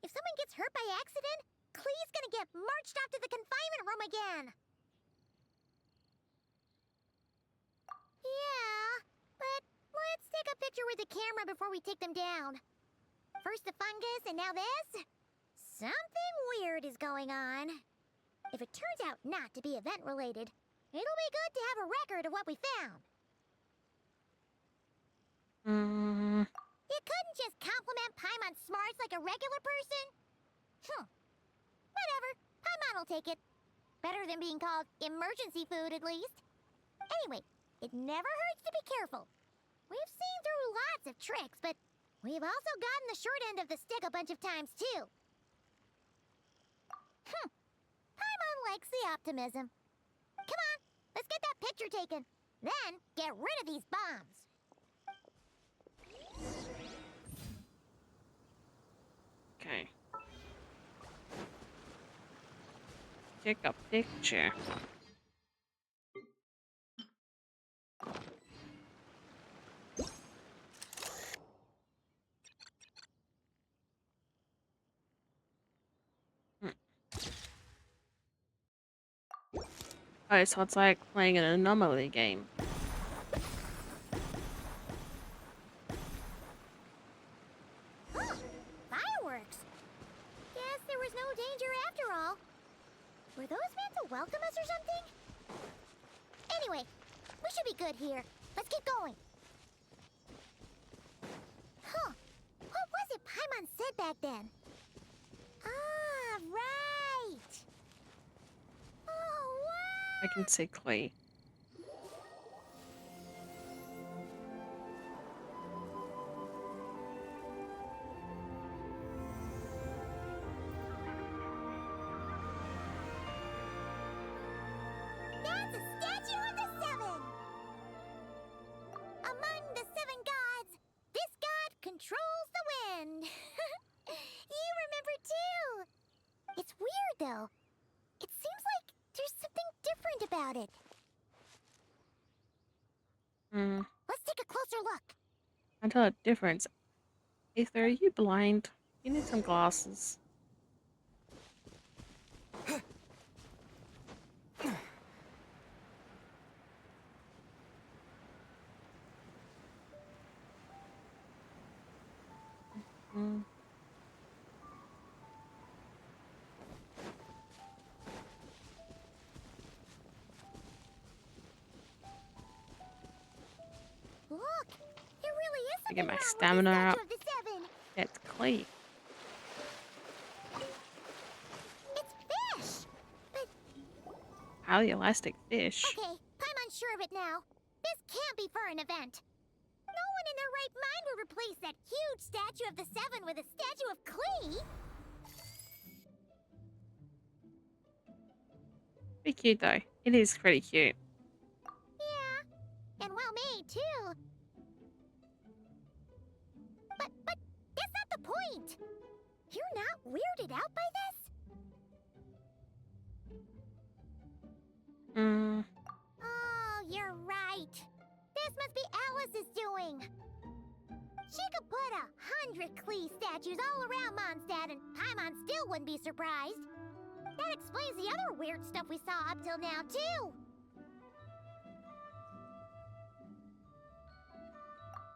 If someone gets hurt by accident, Klee's gonna get marched off to the confinement room again. Yeah, but let's take a picture with the camera before we take them down. First the fungus, and now this? Something weird is going on. If it turns out not to be event-related, it'll be good to have a record of what we found. You couldn't just compliment Paimon's smarts like a regular person? Whatever. Paimon will take it. Better than being called emergency food, at least. Anyway, it never hurts to be careful. We've seen through lots of tricks, but we've also gotten the short end of the stick a bunch of times, too. likes the optimism. Come on, let's get that picture taken. Then get rid of these bombs. Okay. Take a picture. Oh, so it's like playing an anomaly game. Huh, fireworks. Guess there was no danger after all. Were those meant to welcome us or something? Anyway, we should be good here. Let's get going. Huh. What was it Paimon said back then? Ah, right. Oh, wow. I can see Clay. That's a statue of the seven! Among the seven gods, this god controls the wind. You remember too. It's weird though. It seems like there's something different about it. Let's take a closer look. I tell a difference. Aether, are you blind? You need some glasses. Look, there really is I get something my wrong stamina with the up. statue of the seven. That's Clay. It's fish. But Highly elastic fish. okay, I'm unsure of it now. This can't be for an event. No one in their right mind would replace that huge statue of the seven with a statue of Klee. Pretty cute though. It is pretty cute. Yeah, and well made too. But that's not the point. You're not weirded out by this? Oh, you're right. This must be Alice's doing. She could put 100 Klee statues all around Mondstadt and Paimon still wouldn't be surprised. That explains the other weird stuff we saw up till now, too.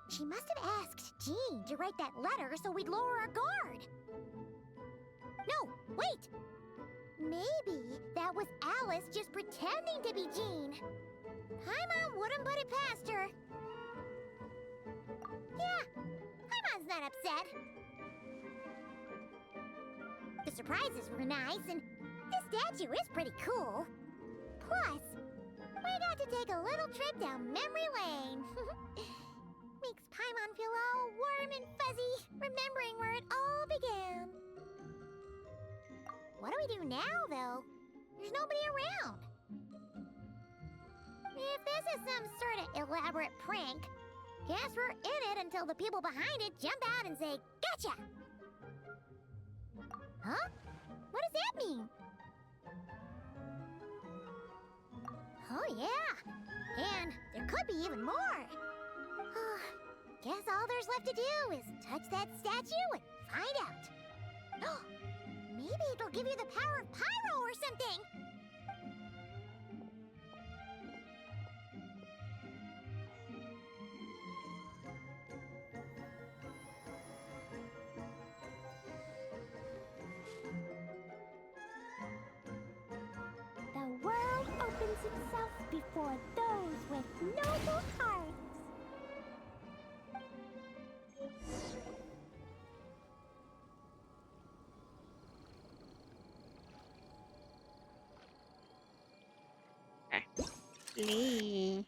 She must have asked Jean to write that letter so we'd lower our guard. No, wait! Maybe that was Alice just pretending to be Jean. Paimon wouldn't put it past her. Yeah, Paimon's not upset. The surprises were nice, and this statue is pretty cool. Plus, we got to take a little trip down memory lane. Makes Paimon feel all warm and fuzzy, remembering where it all began. What do we do now, though? There's nobody around. If this is some sort of elaborate prank, guess we're in it until the people behind it jump out and say, "Gotcha!" Huh? What does that mean? Oh, yeah. And there could be even more. Guess all there's left to do is touch that statue and find out. Maybe it'll give you the power of Pyro or something. The world opens itself before those with noble hearts. Lee.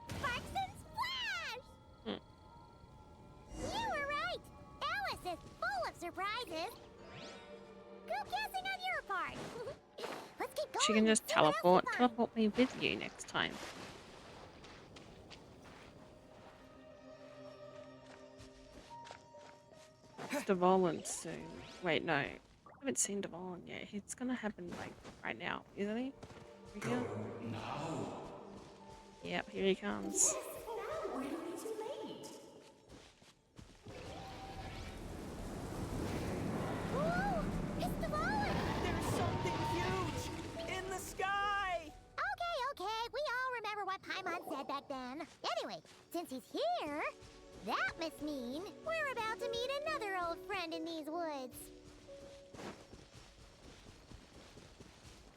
Sparks and splash! You were right. surprises. Good guessing on your part. Let's keep going. She can just see what else we teleport. find. Teleport me with you next time. It's Devolin soon. Wait, no. I haven't seen Devolin yet. It's gonna happen like right now, isn't he? Right here? Now. Yep, here he comes. Now we're too late. Ooh, it's the Valen! There's something huge in the sky! Okay, we all remember what Paimon said back then. Anyway, since he's here, that must mean we're about to meet another old friend in these woods.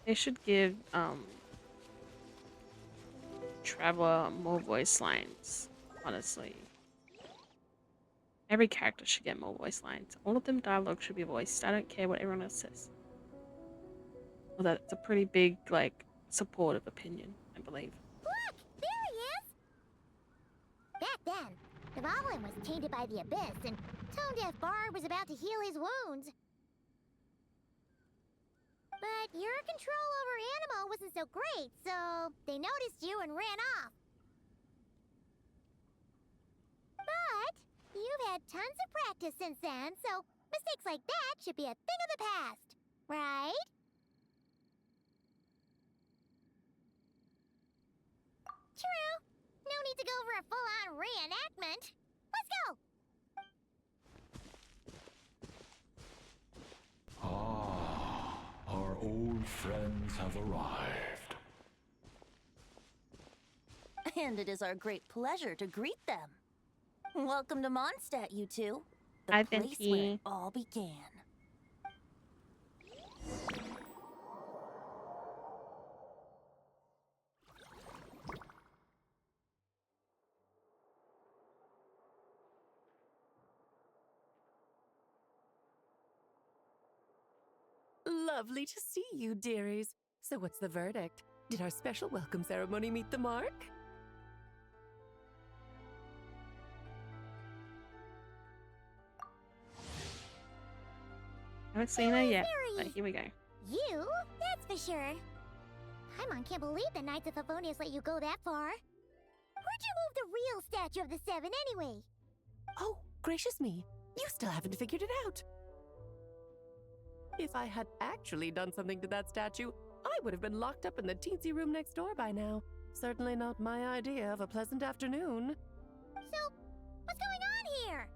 They should give Traveler more voice lines, honestly. Every character should get more voice lines. All of them dialogue should be voiced. I don't care what everyone else says. Well, that's a pretty big, like, supportive opinion, I believe. Look, there he is! Back then, the Valen was tainted by the Abyss, and Tone-Deaf Bard was about to heal his wounds. But your control over Animo wasn't so great, so they noticed you and ran off. But you've had tons of practice since then, so mistakes like that should be a thing of the past, right? True. No need to go over a full-on reenactment. Let's go! Our old friends have arrived. And it is our great pleasure to greet them. Welcome to Mondstadt, you two. The Hi, place Venti. where it all began. Lovely to see you, dearies. So what's the verdict? Did our special welcome ceremony meet the mark? I haven't seen her yet, but here we go. You? That's for sure. Paimon can't believe the Knights of Favonius let you go that far. Where'd you move the real statue of the Seven anyway? Oh, gracious me. You still haven't figured it out. If I had actually done something to that statue, I would have been locked up in the teensy room next door by now. Certainly not my idea of a pleasant afternoon. So, what's going on here?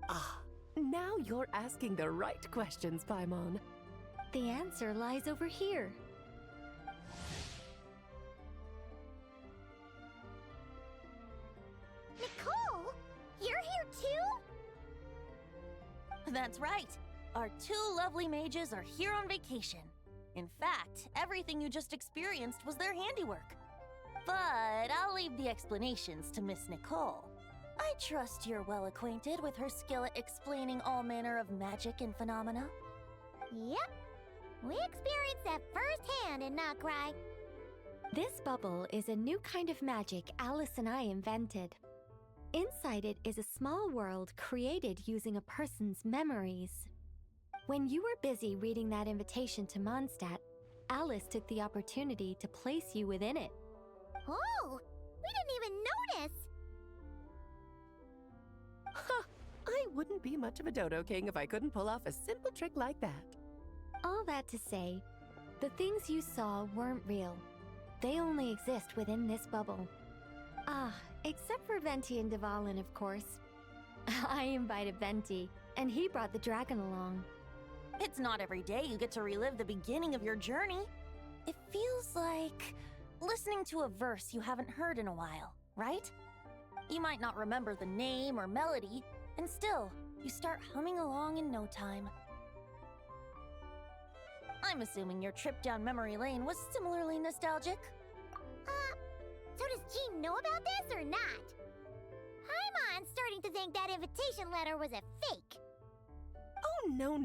Ah, now you're asking the right questions, Paimon. The answer lies over here. Nicole? You're here too? That's right. Our two lovely mages are here on vacation. In fact, everything you just experienced was their handiwork. But I'll leave the explanations to Miss Nicole. I trust you're well acquainted with her skill at explaining all manner of magic and phenomena. Yep. We experienced that firsthand in Nokrai. This bubble is a new kind of magic Alice and I invented. Inside it is a small world created using a person's memories. When you were busy reading that invitation to Mondstadt, Alice took the opportunity to place you within it. Oh, we didn't even notice. Ha! I wouldn't be much of a Dodo King if I couldn't pull off a simple trick like that. All that to say, the things you saw weren't real. They only exist within this bubble. Ah, except for Venti and Devalin, of course. I invited Venti, and he brought the dragon along. It's not every day you get to relive the beginning of your journey. It feels like listening to a verse you haven't heard in a while, right? You might not remember the name or melody, and still, you start humming along in no time. I'm assuming your trip down memory lane was similarly nostalgic. So does Jean know about this or not? Paimon's starting to think that invitation letter was a fake. Oh, no.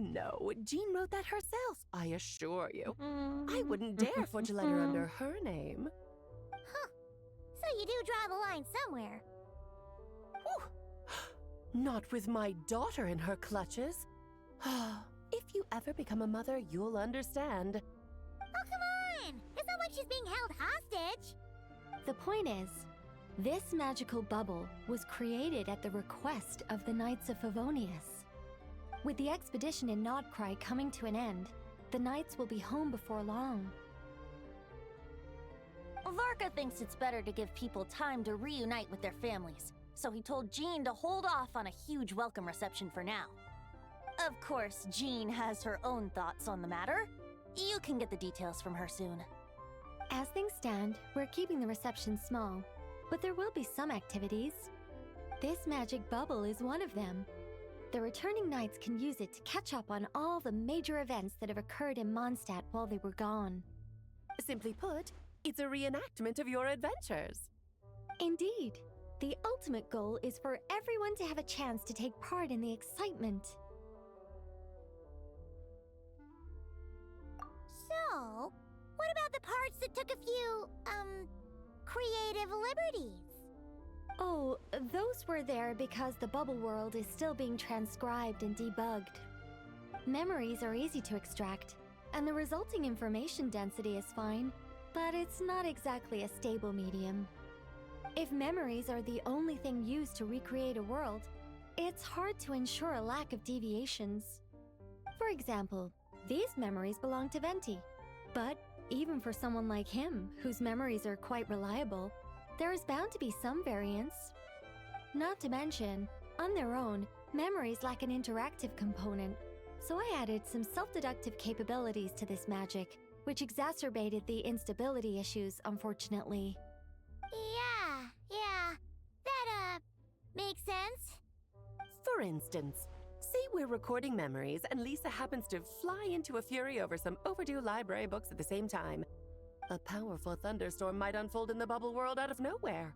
Jean wrote that herself, I assure you. I wouldn't dare forge a letter under her name. Huh. So you do draw the line somewhere. Not with my daughter in her clutches. If you ever become a mother, you'll understand. Oh, come on! It's not like she's being held hostage! The point is, this magical bubble was created at the request of the Knights of Favonius. With the expedition in Nodcry coming to an end, the Knights will be home before long. Varka thinks it's better to give people time to reunite with their families, so he told Jean to hold off on a huge welcome reception for now. Of course, Jean has her own thoughts on the matter. You can get the details from her soon. As things stand, we're keeping the reception small, but there will be some activities. This magic bubble is one of them. The returning knights can use it to catch up on all the major events that have occurred in Mondstadt while they were gone. Simply put, it's a reenactment of your adventures. Indeed. The ultimate goal is for everyone to have a chance to take part in the excitement. So, what about the parts that took a few, creative liberties? Oh, those were there because the bubble world is still being transcribed and debugged. Memories are easy to extract, and the resulting information density is fine, but it's not exactly a stable medium. If memories are the only thing used to recreate a world, it's hard to ensure a lack of deviations. For example, these memories belong to Venti, but even for someone like him, whose memories are quite reliable, there is bound to be some variance. Not to mention, on their own, memories lack an interactive component, so I added some self-deductive capabilities to this magic, which exacerbated the instability issues, unfortunately. Yeah, that, makes sense. For instance, say we're recording memories and Lisa happens to fly into a fury over some overdue library books at the same time. A powerful thunderstorm might unfold in the bubble world out of nowhere.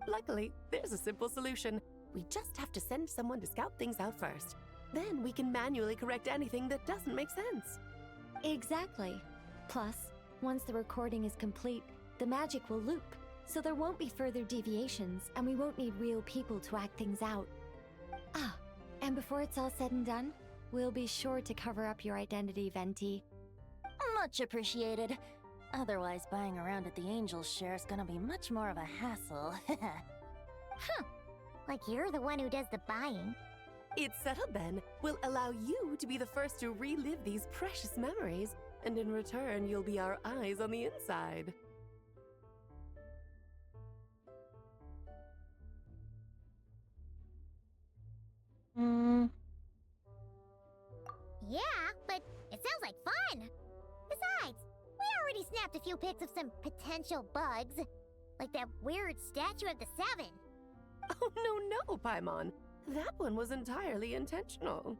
Luckily, there's a simple solution. We just have to send someone to scout things out first. Then we can manually correct anything that doesn't make sense. Exactly. Plus, once the recording is complete, the magic will loop, so there won't be further deviations, and we won't need real people to act things out. Ah, and before it's all said and done, we'll be sure to cover up your identity, Venti. Much appreciated. Otherwise, buying around at the Angel's share is gonna be much more of a hassle. Huh. Like you're the one who does the buying. It's settled then. We'll allow you to be the first to relive these precious memories, and in return, you'll be our eyes on the inside. Yeah, but it sounds like fun. Besides, we already snapped a few pics of some potential bugs. Like that weird statue of the Seven. Oh, no, Paimon. That one was entirely intentional.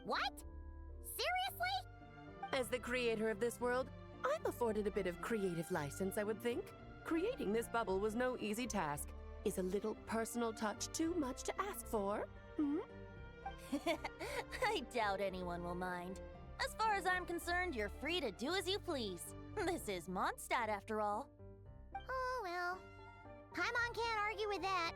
What? Seriously? As the creator of this world, I'm afforded a bit of creative license, I would think. Creating this bubble was no easy task. Is a little personal touch too much to ask for? I doubt anyone will mind. As far as I'm concerned, you're free to do as you please. This is Mondstadt, after all. Oh, well. Paimon can't argue with that.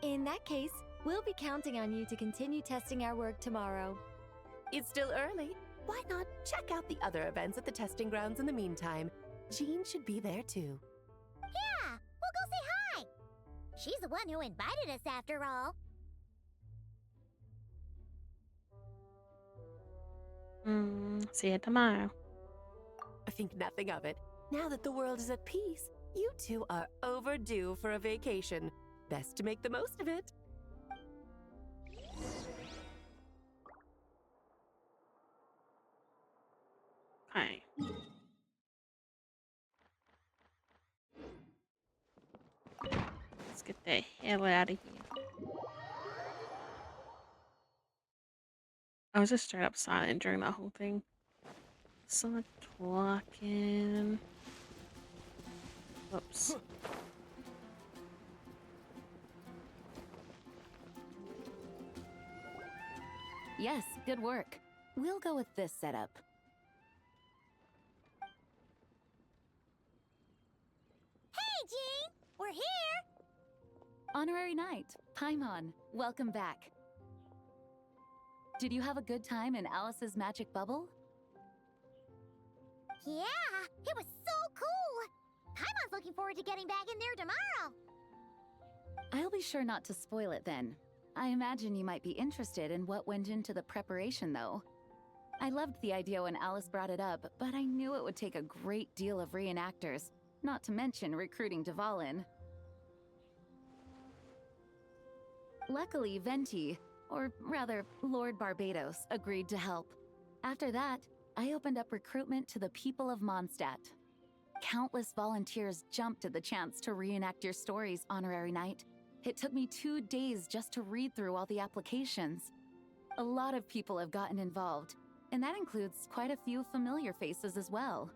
In that case, we'll be counting on you to continue testing our work tomorrow. It's still early. Why not check out the other events at the testing grounds in the meantime? Jean should be there too. Yeah, we'll go say hi. She's the one who invited us after all. See you tomorrow. I think nothing of it. Now that the world is at peace, you two are overdue for a vacation. Best to make the most of it. Okay. Let's get the hell out of here. I was just straight up silent during that whole thing. So much talking. Whoops. Yes, good work. We'll go with this setup. Honorary Knight, Paimon, welcome back. Did you have a good time in Alice's magic bubble? Yeah, it was so cool! Paimon's looking forward to getting back in there tomorrow! I'll be sure not to spoil it then. I imagine you might be interested in what went into the preparation, though. I loved the idea when Alice brought it up, but I knew it would take a great deal of reenactors, not to mention recruiting Dvalin. Luckily, Venti, or rather, Lord Barbados, agreed to help. After that, I opened up recruitment to the people of Mondstadt. Countless volunteers jumped at the chance to reenact your stories, Honorary Knight. It took me 2 days just to read through all the applications. A lot of people have gotten involved, and that includes quite a few familiar faces as well.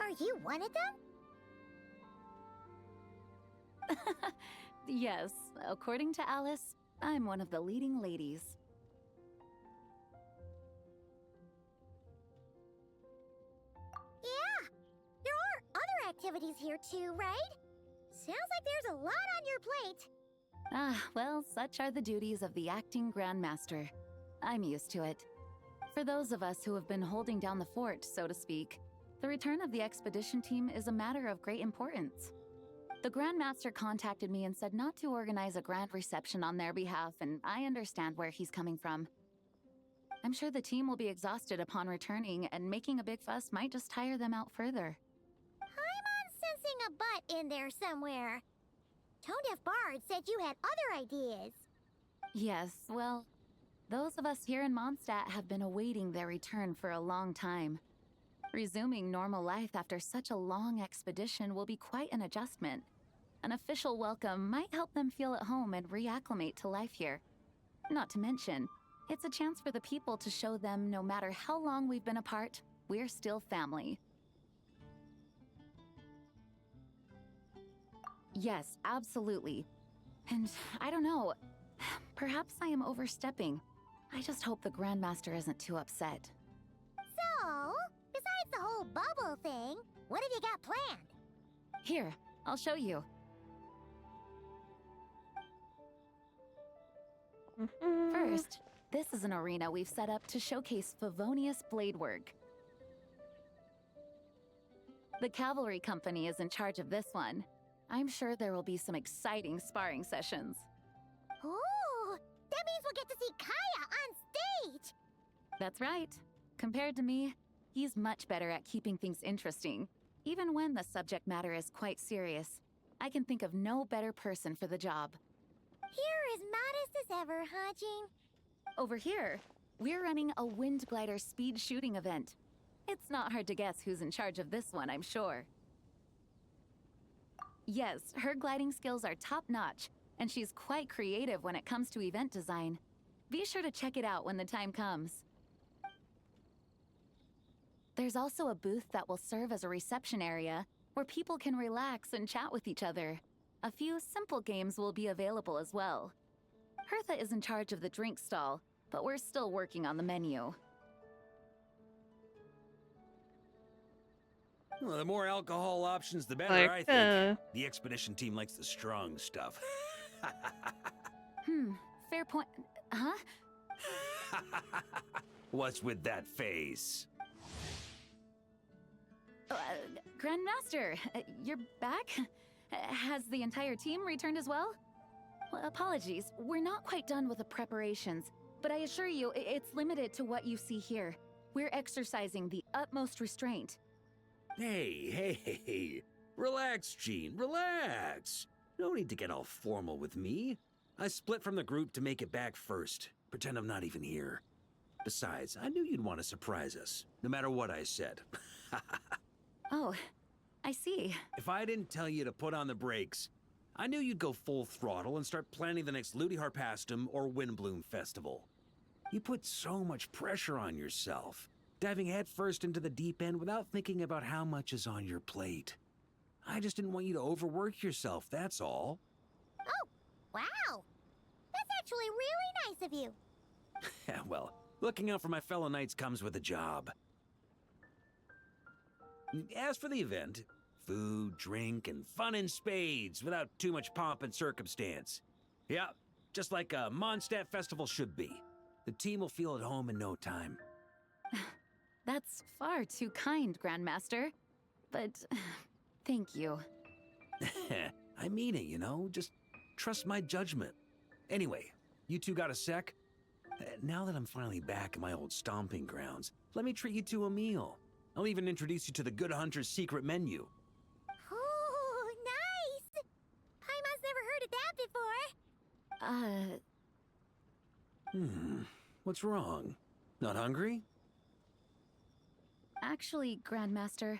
Are you one of them? Yes, according to Alice, I'm one of the leading ladies. Yeah, there are other activities here too, right? Sounds like there's a lot on your plate. Ah, well, such are the duties of the acting Grandmaster. I'm used to it. For those of us who have been holding down the fort, so to speak, the return of the expedition team is a matter of great importance. The Grandmaster contacted me and said not to organize a grand reception on their behalf, and I understand where he's coming from. I'm sure the team will be exhausted upon returning, and making a big fuss might just tire them out further. I'm sensing a butt in there somewhere. Tone-deaf Bard said you had other ideas. Yes, well, those of us here in Mondstadt have been awaiting their return for a long time. Resuming normal life after such a long expedition will be quite an adjustment. An official welcome might help them feel at home and reacclimate to life here. Not to mention, it's a chance for the people to show them no matter how long we've been apart, we're still family. Yes, absolutely. And I don't know, perhaps I am overstepping. I just hope the Grandmaster isn't too upset. So, besides the whole bubble thing, what have you got planned? Here, I'll show you. First, this is an arena we've set up to showcase Favonius blade work. The cavalry company is in charge of this one. I'm sure there will be some exciting sparring sessions. Ooh, that means we'll get to see Kaya on stage! That's right. Compared to me, he's much better at keeping things interesting, even when the subject matter is quite serious. I can think of no better person for the job. You're as modest as ever, huh, Jean? Over here, we're running a wind glider speed shooting event. It's not hard to guess who's in charge of this one, I'm sure. Yes, her gliding skills are top-notch, and she's quite creative when it comes to event design. Be sure to check it out when the time comes. There's also a booth that will serve as a reception area where people can relax and chat with each other. A few simple games will be available as well. Hertha is in charge of the drink stall, but we're still working on the menu. Well, the more alcohol options, the better, I think. The expedition team likes the strong stuff. Fair point. Huh? What's with that face? Grandmaster, you're back? Has the entire team returned as well? Well, apologies, we're not quite done with the preparations, but I assure you, it's limited to what you see here. We're exercising the utmost restraint. Hey. Relax, Jean, relax. No need to get all formal with me. I split from the group to make it back first. Pretend I'm not even here. Besides, I knew you'd want to surprise us, no matter what I said. Oh, I see. If I didn't tell you to put on the brakes, I knew you'd go full throttle and start planning the next Ludi Harpastum or Windbloom Festival. You put so much pressure on yourself, diving headfirst into the deep end without thinking about how much is on your plate. I just didn't want you to overwork yourself, that's all. Oh, wow! That's actually really nice of you. Well, looking out for my fellow knights comes with a job. As for the event, food, drink, and fun in spades without too much pomp and circumstance. Yeah, just like a Mondstadt festival should be. The team will feel at home in no time. That's far too kind, Grandmaster. But thank you. I mean it, you know? Just trust my judgment. Anyway, you two got a sec? Now that I'm finally back in my old stomping grounds, let me treat you to a meal. I'll even introduce you to the Good Hunter's secret menu. Oh, nice! Paimon's never heard of that before. What's wrong? Not hungry? Actually, Grandmaster,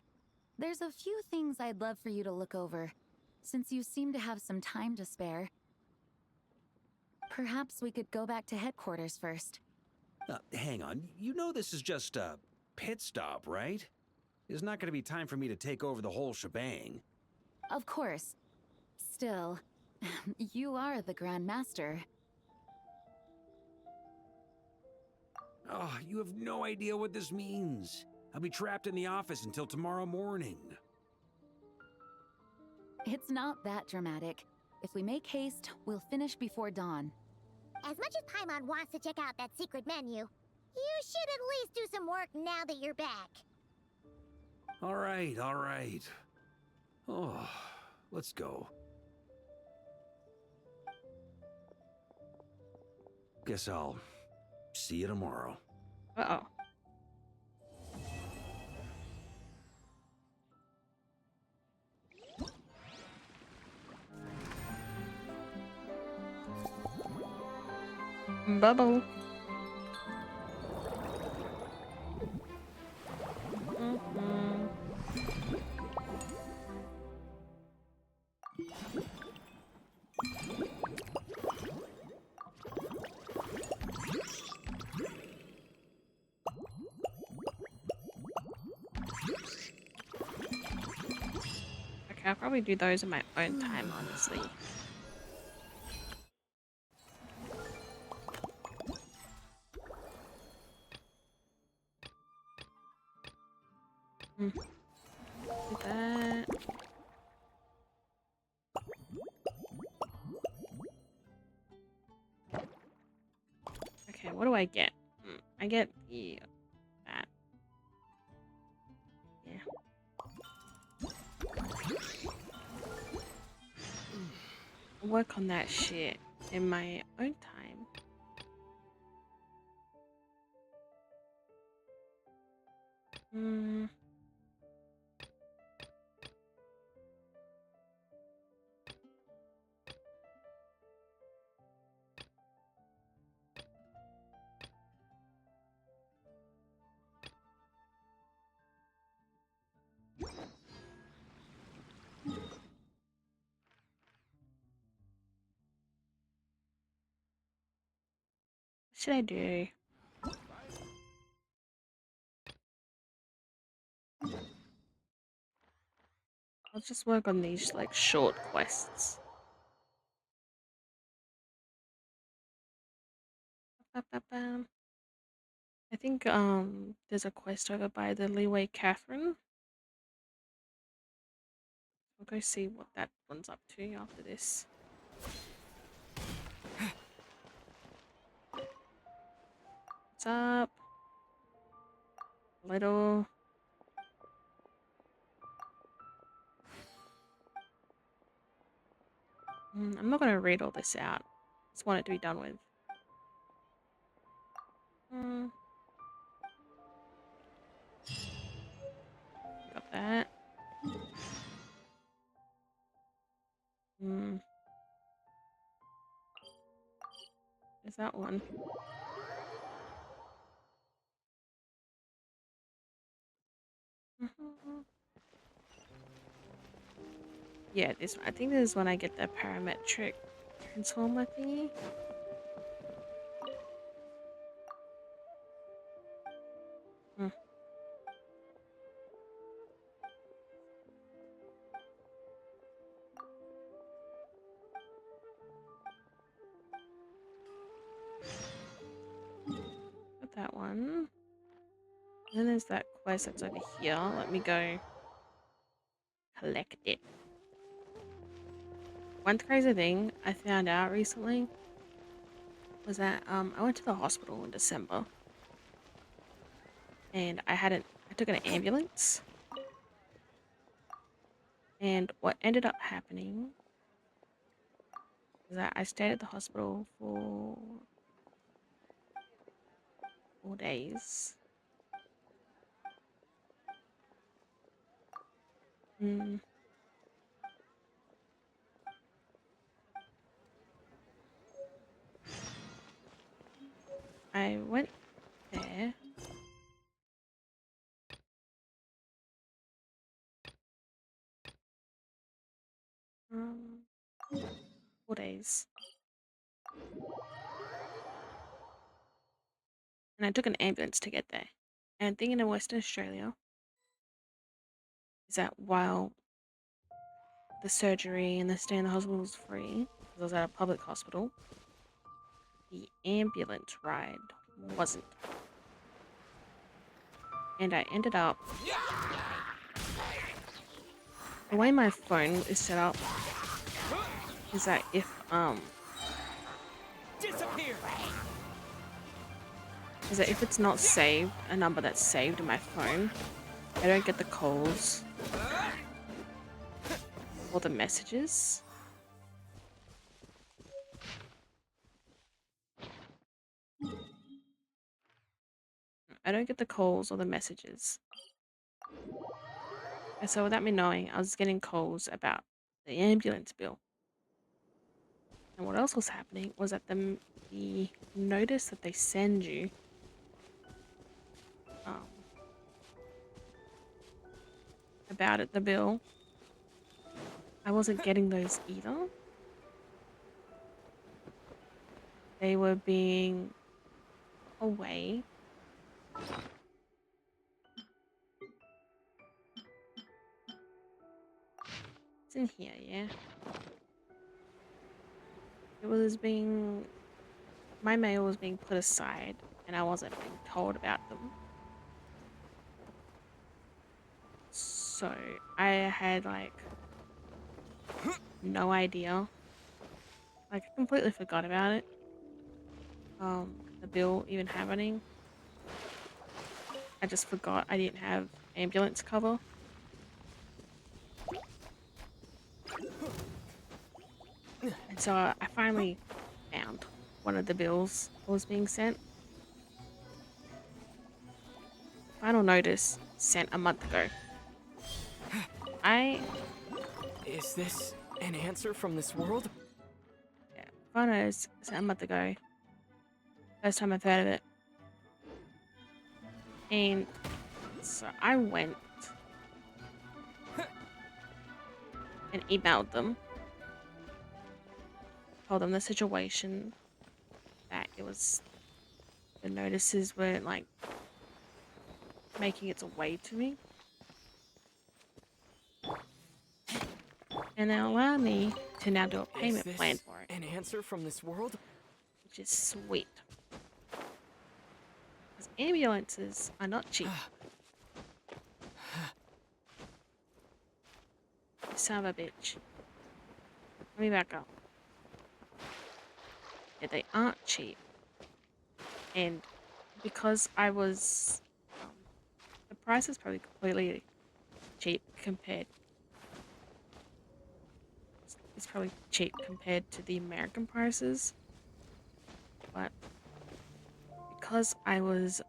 there's a few things I'd love for you to look over, since you seem to have some time to spare. Perhaps we could go back to headquarters first. Hang on. You know this is just a pit stop, right? There's not going to be time for me to take over the whole shebang. Of course. Still, you are the Grandmaster. Oh, you have no idea what this means. I'll be trapped in the office until tomorrow morning. It's not that dramatic. If we make haste, we'll finish before dawn. As much as Paimon wants to check out that secret menu, you should at least do some work now that you're back. All right, all right. Oh, let's go. Guess I'll see you tomorrow. Uh-oh. Bubble. Okay, I'll probably do those in my own time, honestly. Do that. Okay, what do I get? I get the that. Yeah. I'll work on that shit in my own time. What should I do? I'll just work on these like short quests. Ba-ba-bam. I think there's a quest over by the Leeway Catherine. We'll go see what that one's up to after this. What's up? Little. I'm not gonna read all this out. Just want it to be done with. Got that. There's that one. Yeah, this one. I think this is when I get the parametric transformer thingy. Got that one. Then there's that quest that's over here. Let me go collect it. one crazy thing I found out recently was that I went to the hospital in December and I took an ambulance, and what ended up happening is that I stayed at the hospital for 4 days. Mm, I went there. Um, 4 days, and I took an ambulance to get there. And thing in Western Australia is that while the surgery and the stay in the hospital was free, because I was at a public hospital, the ambulance ride wasn't. And I ended up, the way my phone is set up is that Disappear! if it's not saved, a number that's saved in my phone, I don't get the calls or the messages. I don't get the calls or the messages. And so without me knowing, I was getting calls about the ambulance bill. And what else was happening was that the notice that they send you um, about it, the bill, I wasn't getting those either. They were being away. It's in here, yeah. It was being, my mail was being put aside and I wasn't being told about them. So I had like no idea. Like I completely forgot about it. The bill even happening. I just forgot I didn't have ambulance cover. And so I finally found one of the bills that was being sent. Final notice sent a month ago. Is this an answer from this world? Yeah, final notice sent a month ago. First time I've heard of it. And so I went and emailed them. Told them the situation, that it was, the notices weren't like making its way to me. And they allow me to now do a payment plan for it. An answer from this world? Which is sweet. Because ambulances are not cheap. You son of a bitch. Let me back up. Yeah, they aren't cheap. And because I was... the price is probably completely cheap compared... It's probably cheap compared to the American prices. But because I was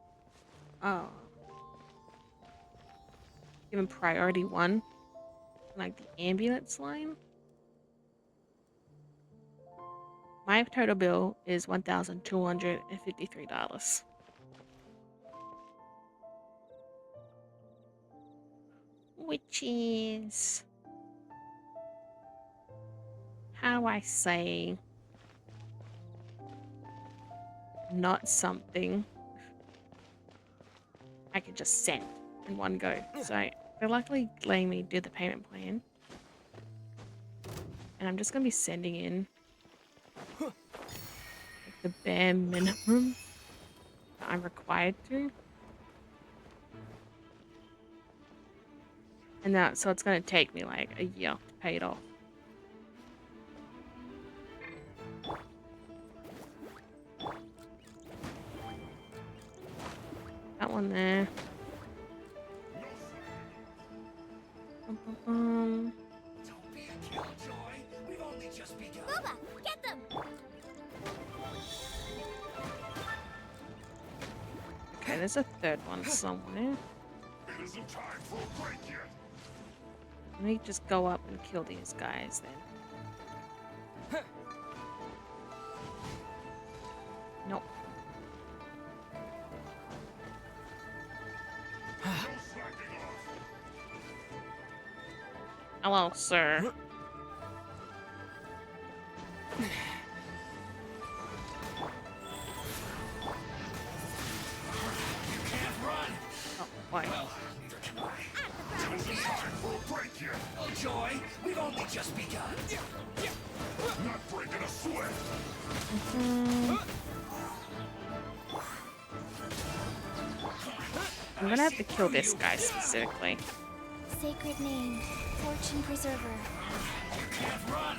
given priority one, like the ambulance line, my total bill is $1,253. Which is, how do I say, not something I could just send in one go. So they're luckily letting me do the payment plan. And I'm just going to be sending in like, the bare minimum that I'm required to. And that, so it's going to take me like a year to pay it off. that one there. Don't be a killjoy. We've only just begun. Booba, get them! Okay, there's a third one somewhere. It isn't time for a break yet. Let me just go up and kill these guys then. Nope. Hello, sir. Oh, why? It isn't time for a break yet. Killjoy, we've only just begun. Not breaking a sweat. I'm gonna have to kill this guy specifically. Sacred name, fortune preserver. You can't run.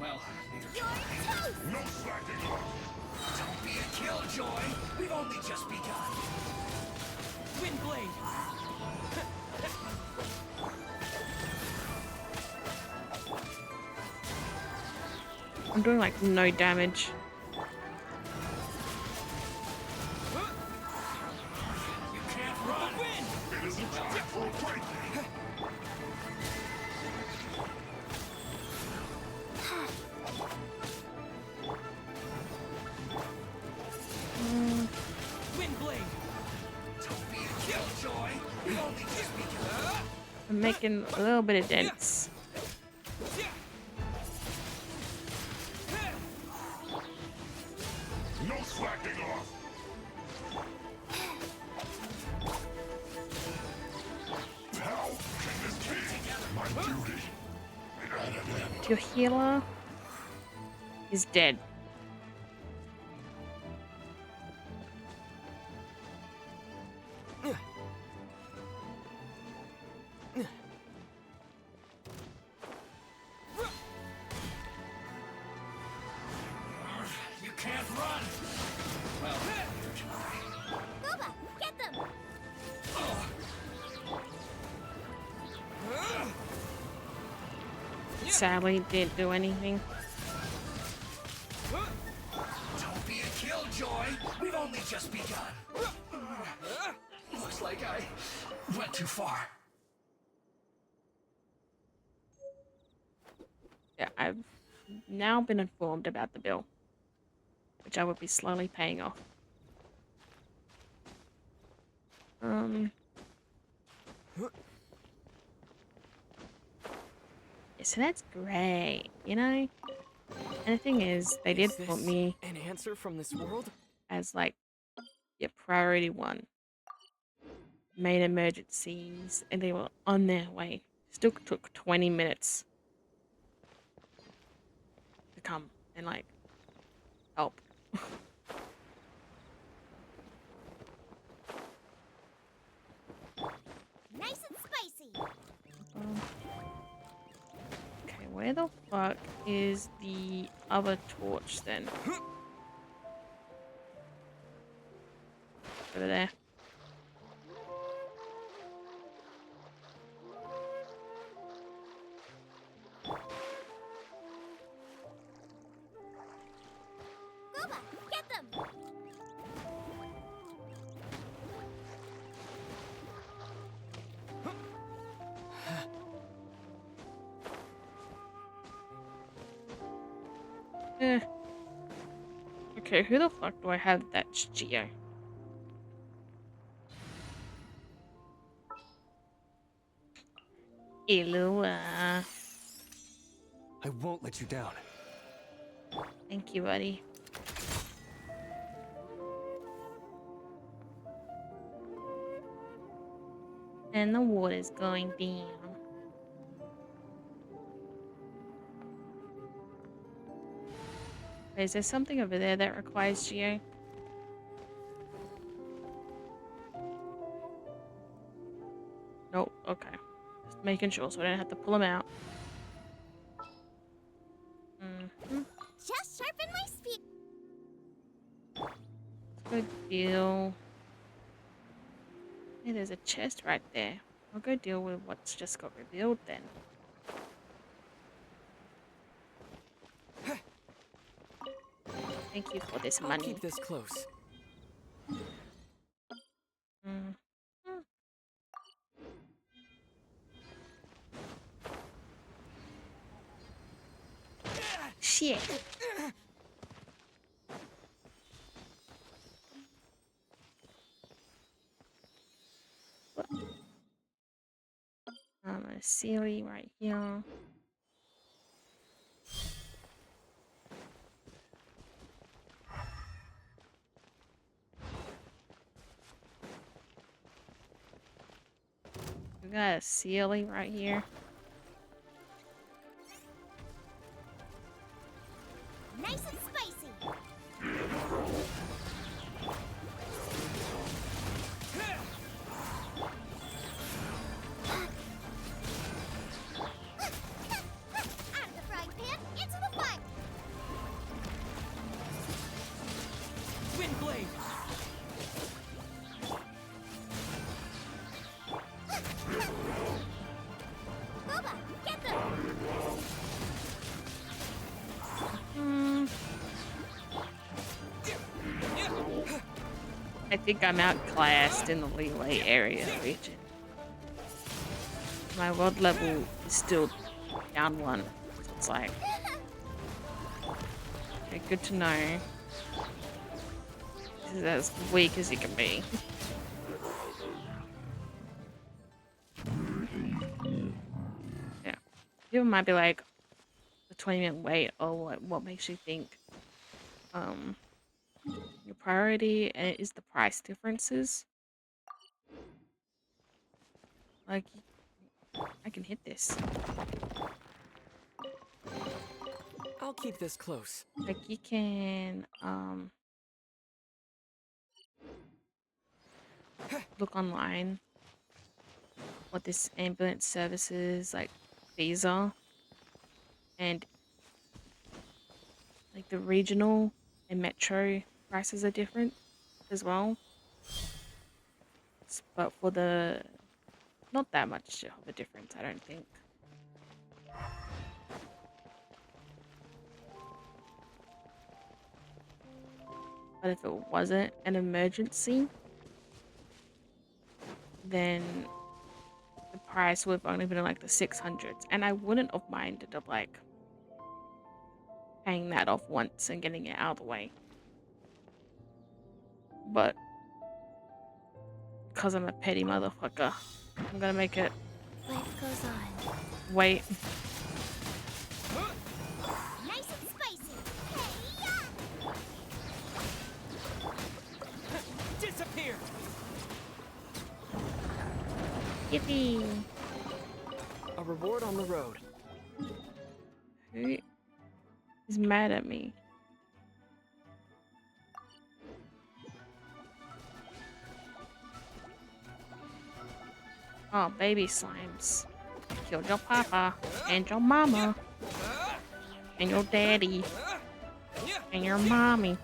Well, neither can I. No slacking off. Don't be a killjoy. We've only just begun. Windblade. I'm doing like no damage. You can't run. It isn't time for a break yet. Windblade. Don't be a killjoy. We've only just begun. I'm making a little bit of dents. No slacking off. How can this be my duty? Your healer is dead. You can't run. Well, neither can I. Booba, get them! Sadly, didn't do anything. Don't be a killjoy. We've only just begun. Looks like I went too far. Yeah, I've now been informed about the bill, which I will be slowly paying off. Yeah, so that's great, you know? And the thing is, they did put me an answer from this world? as like your priority one. Main emergencies, and they were on their way. Still took 20 minutes to come and like help. Nice and spicy! Okay, where the fuck is the other torch then? Over there. Booba, get them! Eh. Okay, who the fuck do I have that's Geo? Elua. I won't let you down. Thank you, buddy. And the water's going down. Wait, is there something over there that requires Geo? Nope, okay. Just making sure so I don't have to pull them out. Just sharpen my speed. Good deal. Hey, there's a chest right there. I'll go deal with what's just got revealed then. Thank you for this money. I'll keep this close. Shit. A Sealy right here. We got a Sealy right here. Nice and spicy. Out of the frying pan, into the fire. Wind blade. Boba, get them. I think I'm outclassed in the leeway area region. My world level is still down 1. So it's like, okay, good to know. This is as weak as you can be. Yeah. People might be like, the 20-minute wait, or what makes you think your priority is the price differences. Like, I can hit this. I'll keep this close. Like, you can look online what this ambulance services like fees are, and like the regional and metro prices are different as well. But for the not that much of a difference, I don't think. But if it wasn't an emergency, then the price would have only been like the 600s, and I wouldn't have minded of like paying that off once and getting it out of the way. But because I'm a petty motherfucker, I'm gonna make it. Life goes on. Wait. Nice and spicy. Disappear. Yippee! A reward on the road. Who is mad at me? Oh, baby slimes. I killed your papa and your mama and your daddy and your mommy.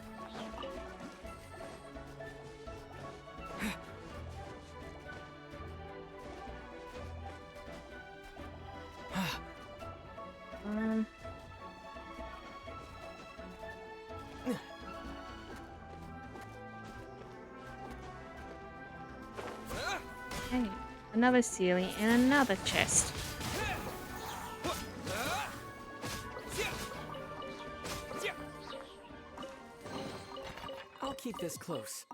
Okay, another ceiling and another chest. I'll keep this close.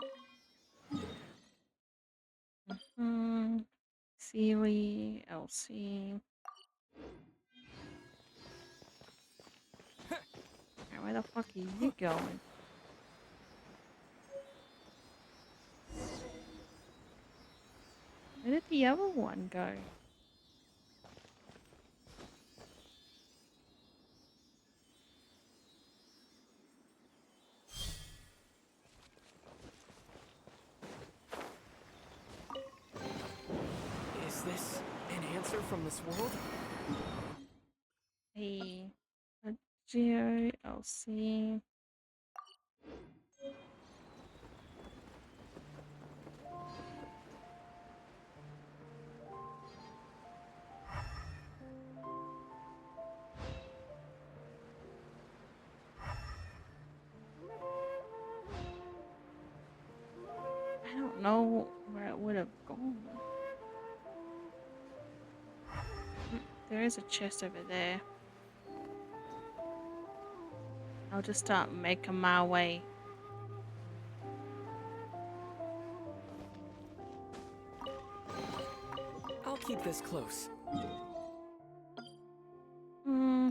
Sealy, LC. Alright, where the fuck are you going? Where did the other one go? Is this an answer from this world? A Geo, LC. don't know where it would have gone. There is a chest over there. I'll just start making my way. I'll keep this close. Hmm.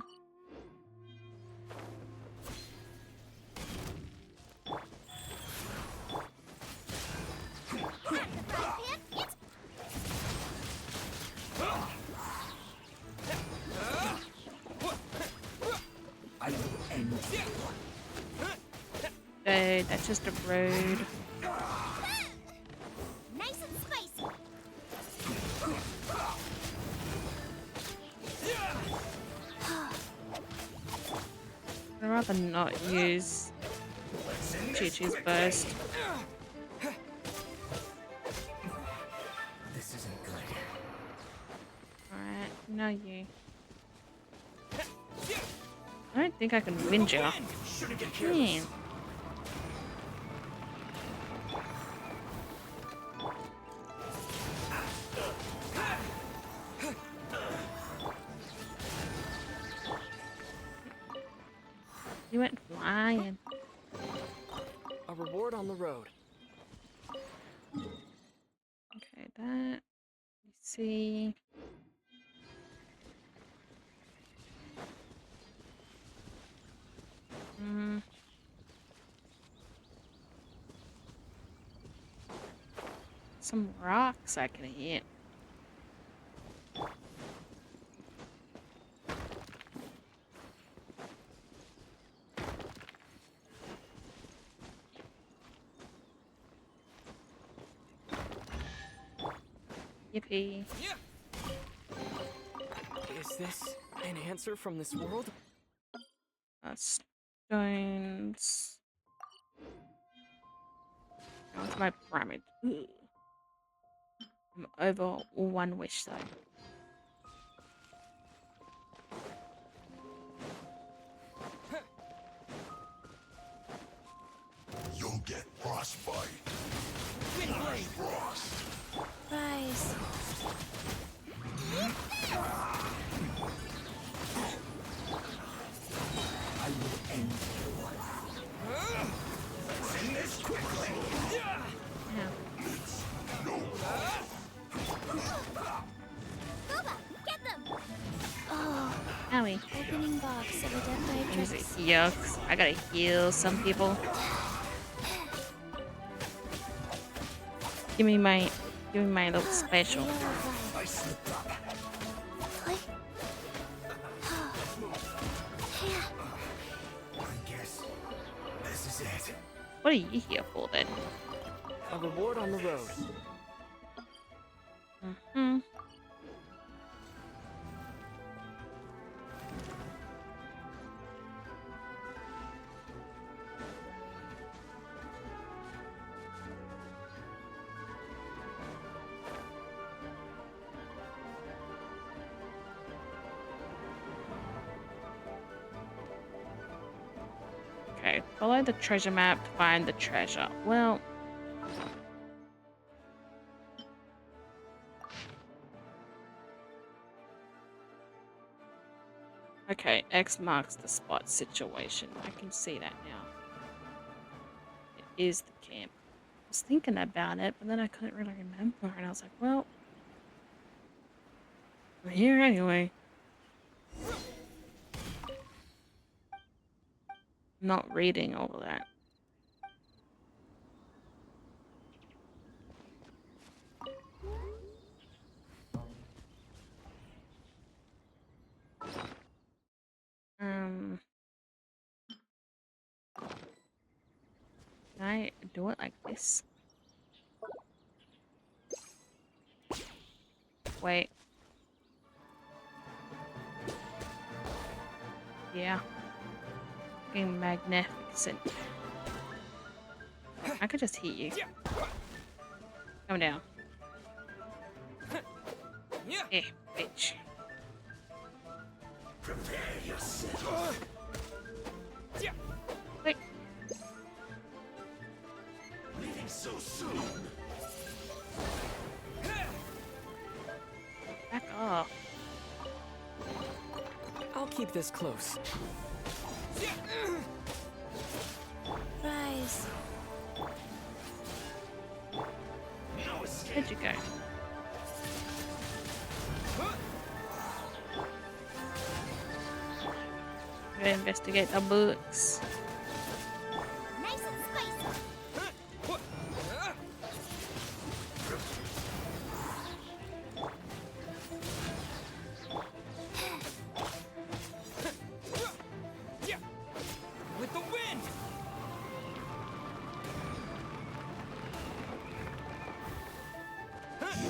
I will end you. Okay, that's just a road. Nice and spicy. I'd rather not use Chi-Chi's burst. This isn't good. Alright, now you. I don't think I can win you. Hmm. You went flying. A reward on the road. Okay, that. Let's see. Hmm. Some rocks I can hit. Yippee. Is this an answer from this world? Stones. What's my pyramid? Ugh. I'm over one wish though. You'll get frostbite. Frost. Rise. I will end you. Let's end this quickly. Yeah. Booba, get them! Oh, Owie. opening box of a dead Things matrix. are yucks. I gotta heal some people. Give me my little special. I slipped up. I guess this is it. What are you here for then? A reward on the road. Mm-hmm. Okay, follow the treasure map to find the treasure. Well, okay, X marks the spot situation. I can see that now. It is the camp. I was thinking about it, but then I couldn't really remember, and I was like, well, we're here anyway. I'm not reading all of that. Can I do it like this? Wait. Yeah. Fucking magnificent. I could just hit you. Come down. Eh, bitch. Prepare yourself. Wait. Leaving so soon. I'll keep this close. Rise. Where'd you go? Go investigate the books. Nice and spicy. With the wind!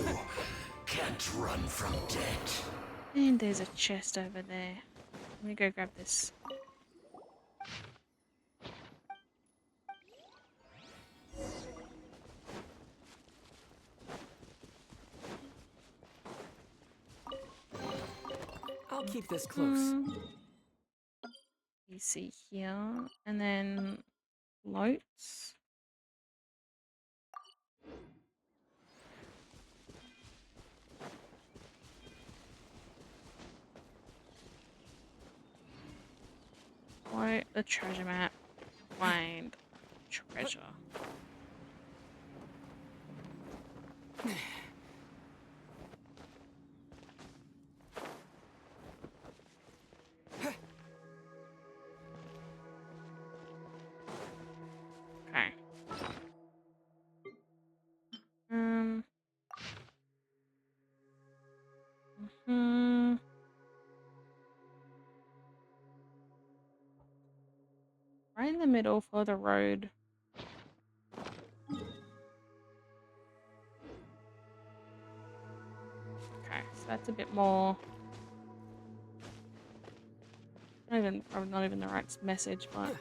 You can't run from death. And there's a chest over there. Let me go grab this. I'll keep this close. You see here, and then floats. Float the treasure map. Find treasure. Okay. Right in the middle for the road. Okay, so that's a bit more. Probably not even the right message, but.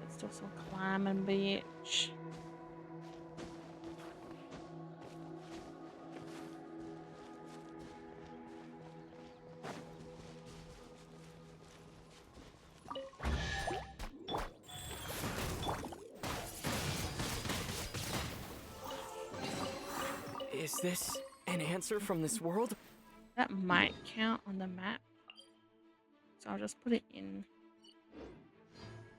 Let's do some climbing, bitch. Is this an answer from this world? That might count on the map. So I'll just put it in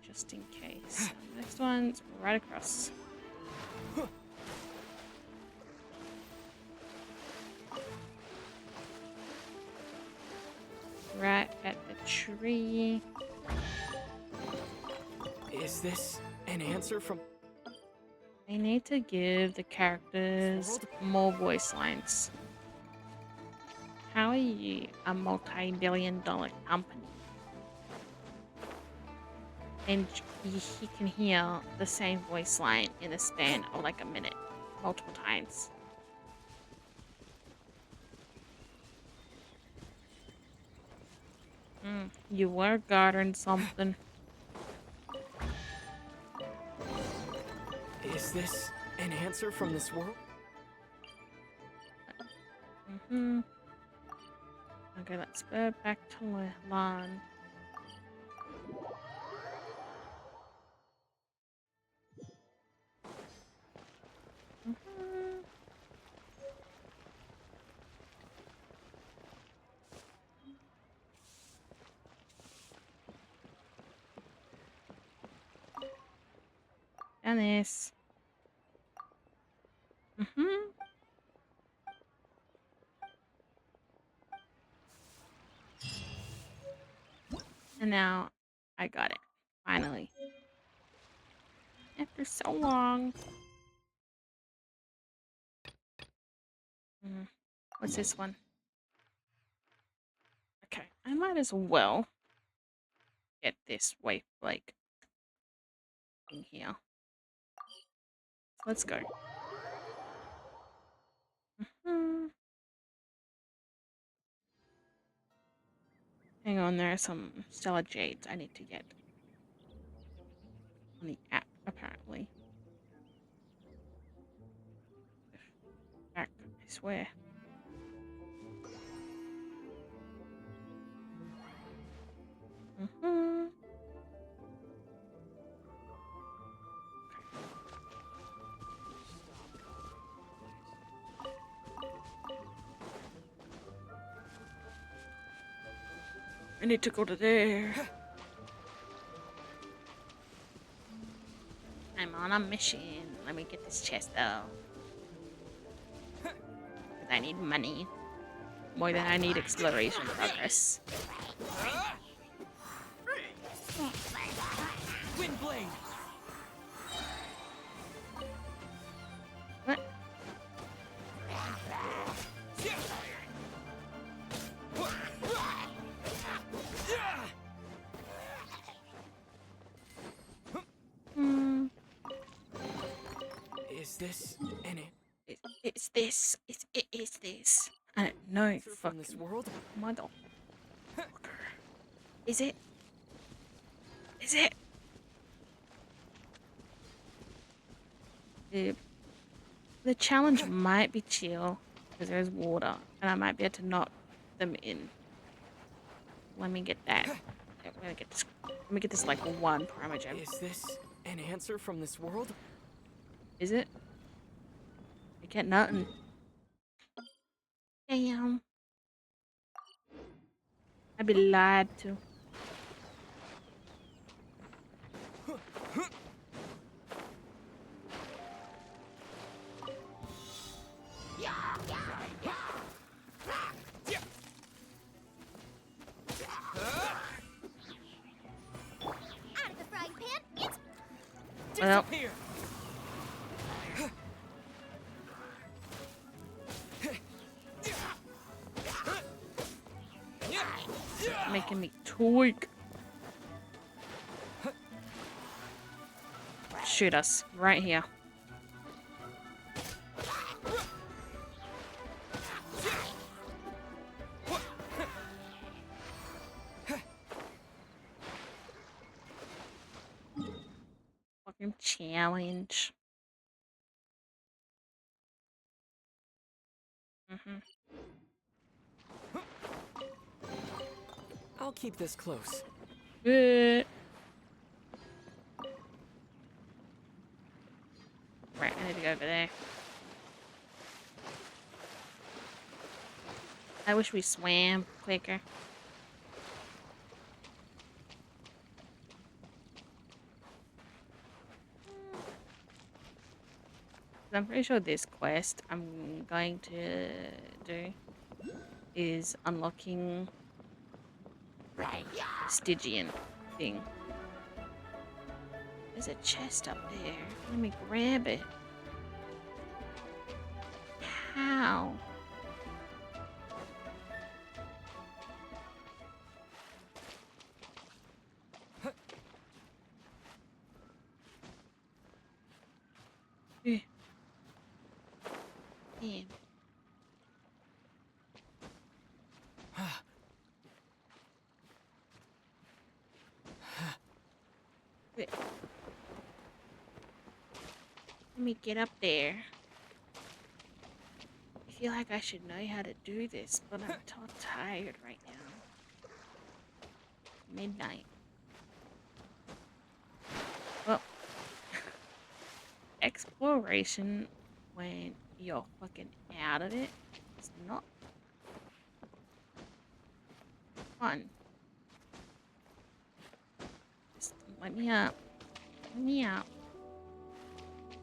just in case. Next one's right across. Right at the tree. Is this an answer from... They need to give the characters more voice lines. How are you a multi-billion-dollar company? And you can hear the same voice line in the span of like a minute, multiple times. You were guarding something. Is this an answer from this world? Okay, let's go back to Lan. And this. And now I got it. Finally. After so long. What's this one? Okay, I might as well get this way, like, in here. Let's go. Hang on, there are some stellar jades I need to get on the app, apparently. Back, I swear. I need to go to there. I'm on a mission. Let me get this chest though. Because I need money. More than I need exploration progress. Windblade! What? Is this an It's this. It is this. I don't know. from this world? Mother. Is it? Is it? The challenge might be chill because there's water and I might be able to knock them in. Let me get that. Let me get this like one primogen. Is this an answer from this world? Is it? I get nothing. Damn. I'd be lied to. Out of the frying pan, it's Well. Disappear! Making me tweak. Shoot us right here. Fucking challenge. I'll keep this close. Right, I need to go over there. I wish we swam quicker. I'm pretty sure this quest I'm going to do is unlocking Stygian thing. There's a chest up there. Let me grab it. How? Damn. Wait. Let me get up there. I feel like I should know how to do this, but I'm so tired right now. Midnight. Well, exploration when you're fucking out of it is not fun. Just let me up. Let me out.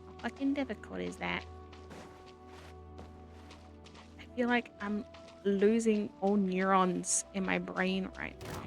How fucking difficult is that? I feel like I'm losing all neurons in my brain right now.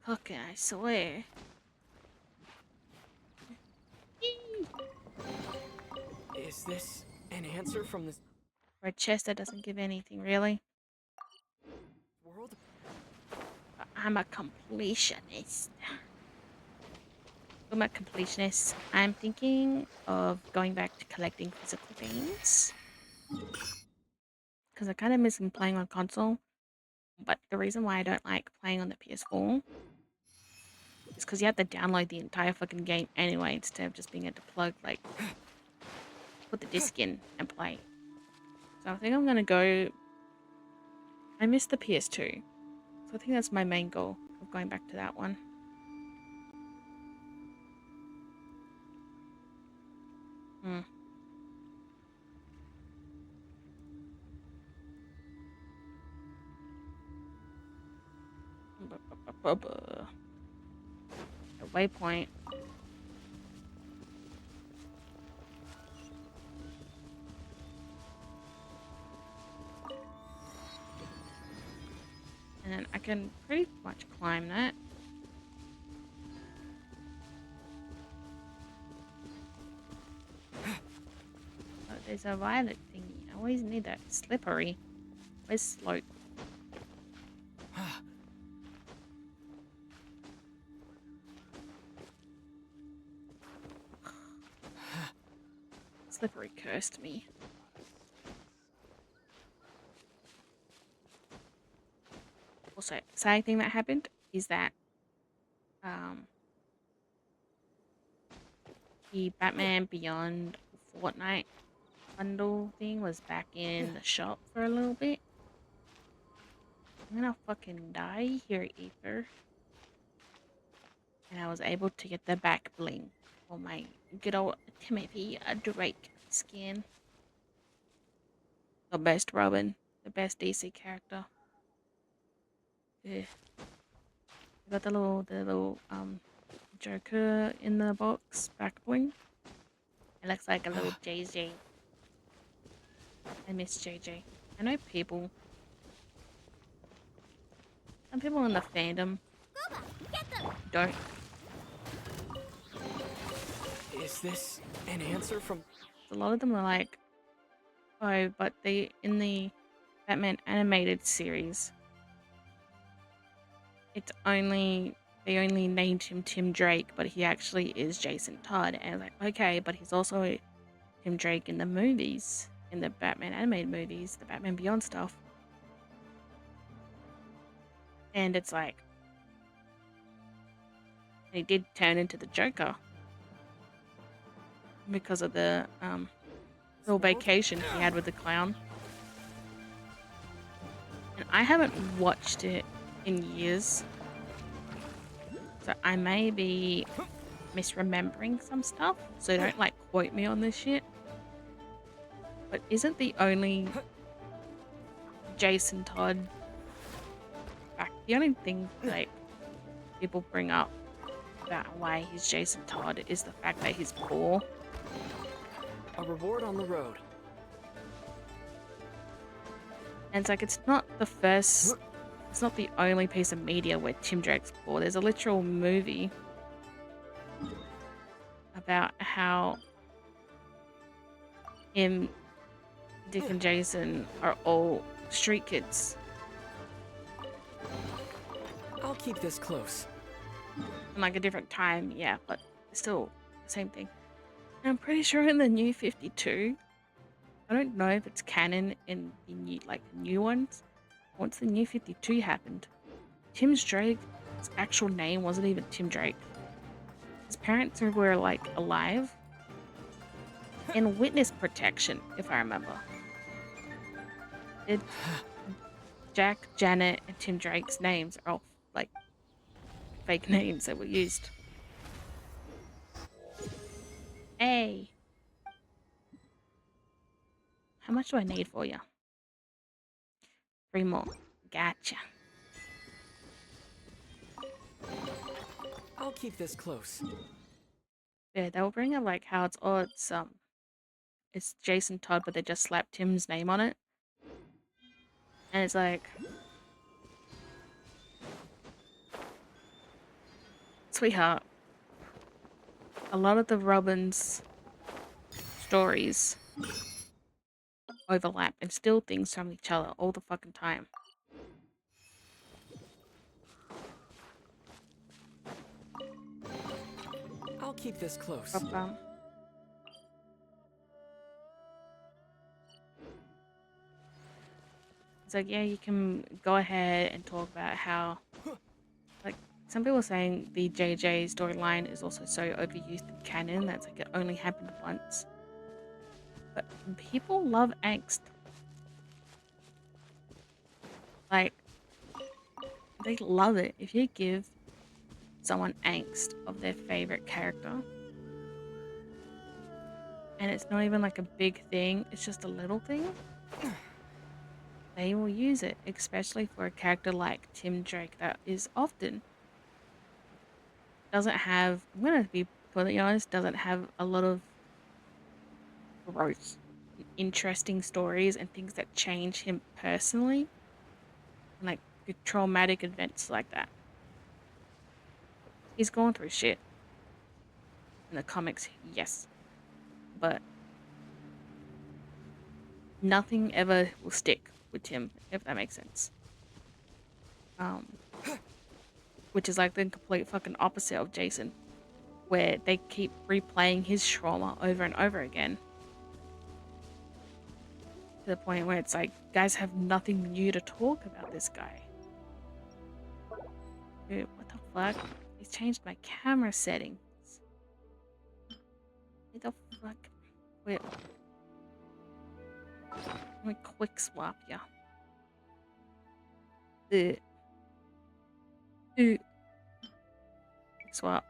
Okay, I swear. Is this an answer from this For a chest that doesn't give anything, really? world? I'm a completionist. I'm a completionist. I'm thinking of going back to collecting physical games. Because I kind of miss playing on console. But the reason why I don't like playing on the PS4 It's because you have to download the entire fucking game anyway instead of just being able to plug, like, put the disc in and play. So I think I'm gonna go. I missed the PS2, so I think that's my main goal of going back to that one. Hmm. A waypoint. And then I can pretty much climb that. Oh, there's a violet thingy. I always need that. Slippery. Where's Slope? Slippery cursed me. Also, exciting thing that happened is that the Batman Beyond Fortnite bundle thing was back in the shop for a little bit. I'm gonna fucking die here, Ether. And I was able to get the back bling for my good old Timothy Drake skin. The best Robin, the best DC character. Yeah. I got the little Joker in the box back bling. It looks like a little JJ. I miss JJ. I know some people in the fandom don't. Is this an answer from... A lot of them are like, oh, but they in the Batman animated series, they only named him Tim Drake, but he actually is Jason Todd. And like, okay, but he's also Tim Drake in the movies, in the Batman animated movies, the Batman Beyond stuff. And it's like, he did turn into the Joker because of the little vacation he had with the clown. And I haven't watched it in years, so I may be misremembering some stuff, so don't like quote me on this shit. But isn't the only Jason Todd back, the only thing like people bring up about why he's Jason Todd is the fact that he's poor? A reward on the road. And it's like, it's not the only piece of media where Tim Drake's poor. There's a literal movie about how him, Dick and Jason are all street kids. I'll keep this close. In like a different time, yeah, but still the same thing. And I'm pretty sure in the new 52, I don't know if it's canon in the new ones. Once the new 52 happened, Tim Drake's actual name wasn't even Tim Drake. His parents were like alive in witness protection, if I remember. Jack, Janet, and Tim Drake's names are all like fake names that were used. Hey, how much do I need for you? 3 more. Gotcha. I'll keep this close. Yeah, they'll bring up like how it's Jason Todd, but they just slapped Tim's name on it. And it's like, sweetheart, a lot of the Robin's stories overlap and steal things from each other all the fucking time. I'll keep this close. It's like, yeah, you can go ahead and talk about how, like, some people are saying the JJ storyline is also so overused in canon that's like it only happened once. But people love angst. Like, they love it. If you give someone angst of their favorite character, and it's not even like a big thing, it's just a little thing, they will use it, especially for a character like Tim Drake that is often doesn't have, I'm gonna be completely honest, doesn't have a lot of growth, interesting stories and things that change him personally, and like traumatic events like that. He's going through shit in the comics, yes, but nothing ever will stick with him, if that makes sense. Which is like the complete fucking opposite of Jason, where they keep replaying his trauma over and over again. To the point where it's like, guys have nothing new to talk about this guy. Dude, what the fuck? He's changed my camera settings. What the fuck? Wait. Let me quick swap ya. Quick swap.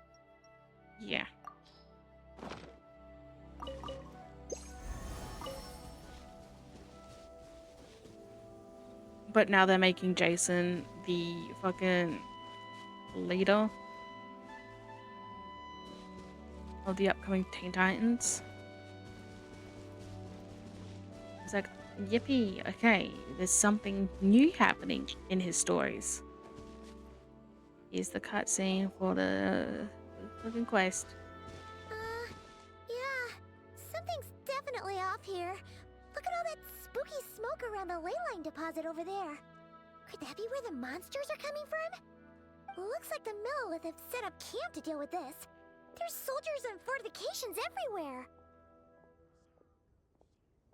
Yeah. But now they're making Jason the fucking leader of the upcoming Teen Titans. It's like, yippee, okay, there's something new happening in his stories. Here's the cutscene for the fucking quest. Yeah, something's definitely off here. Look at all that spooky smoke around the ley line deposit over there. Could that be where the monsters are coming from? Looks like the Millilith have set up camp to deal with this. There's soldiers and fortifications everywhere.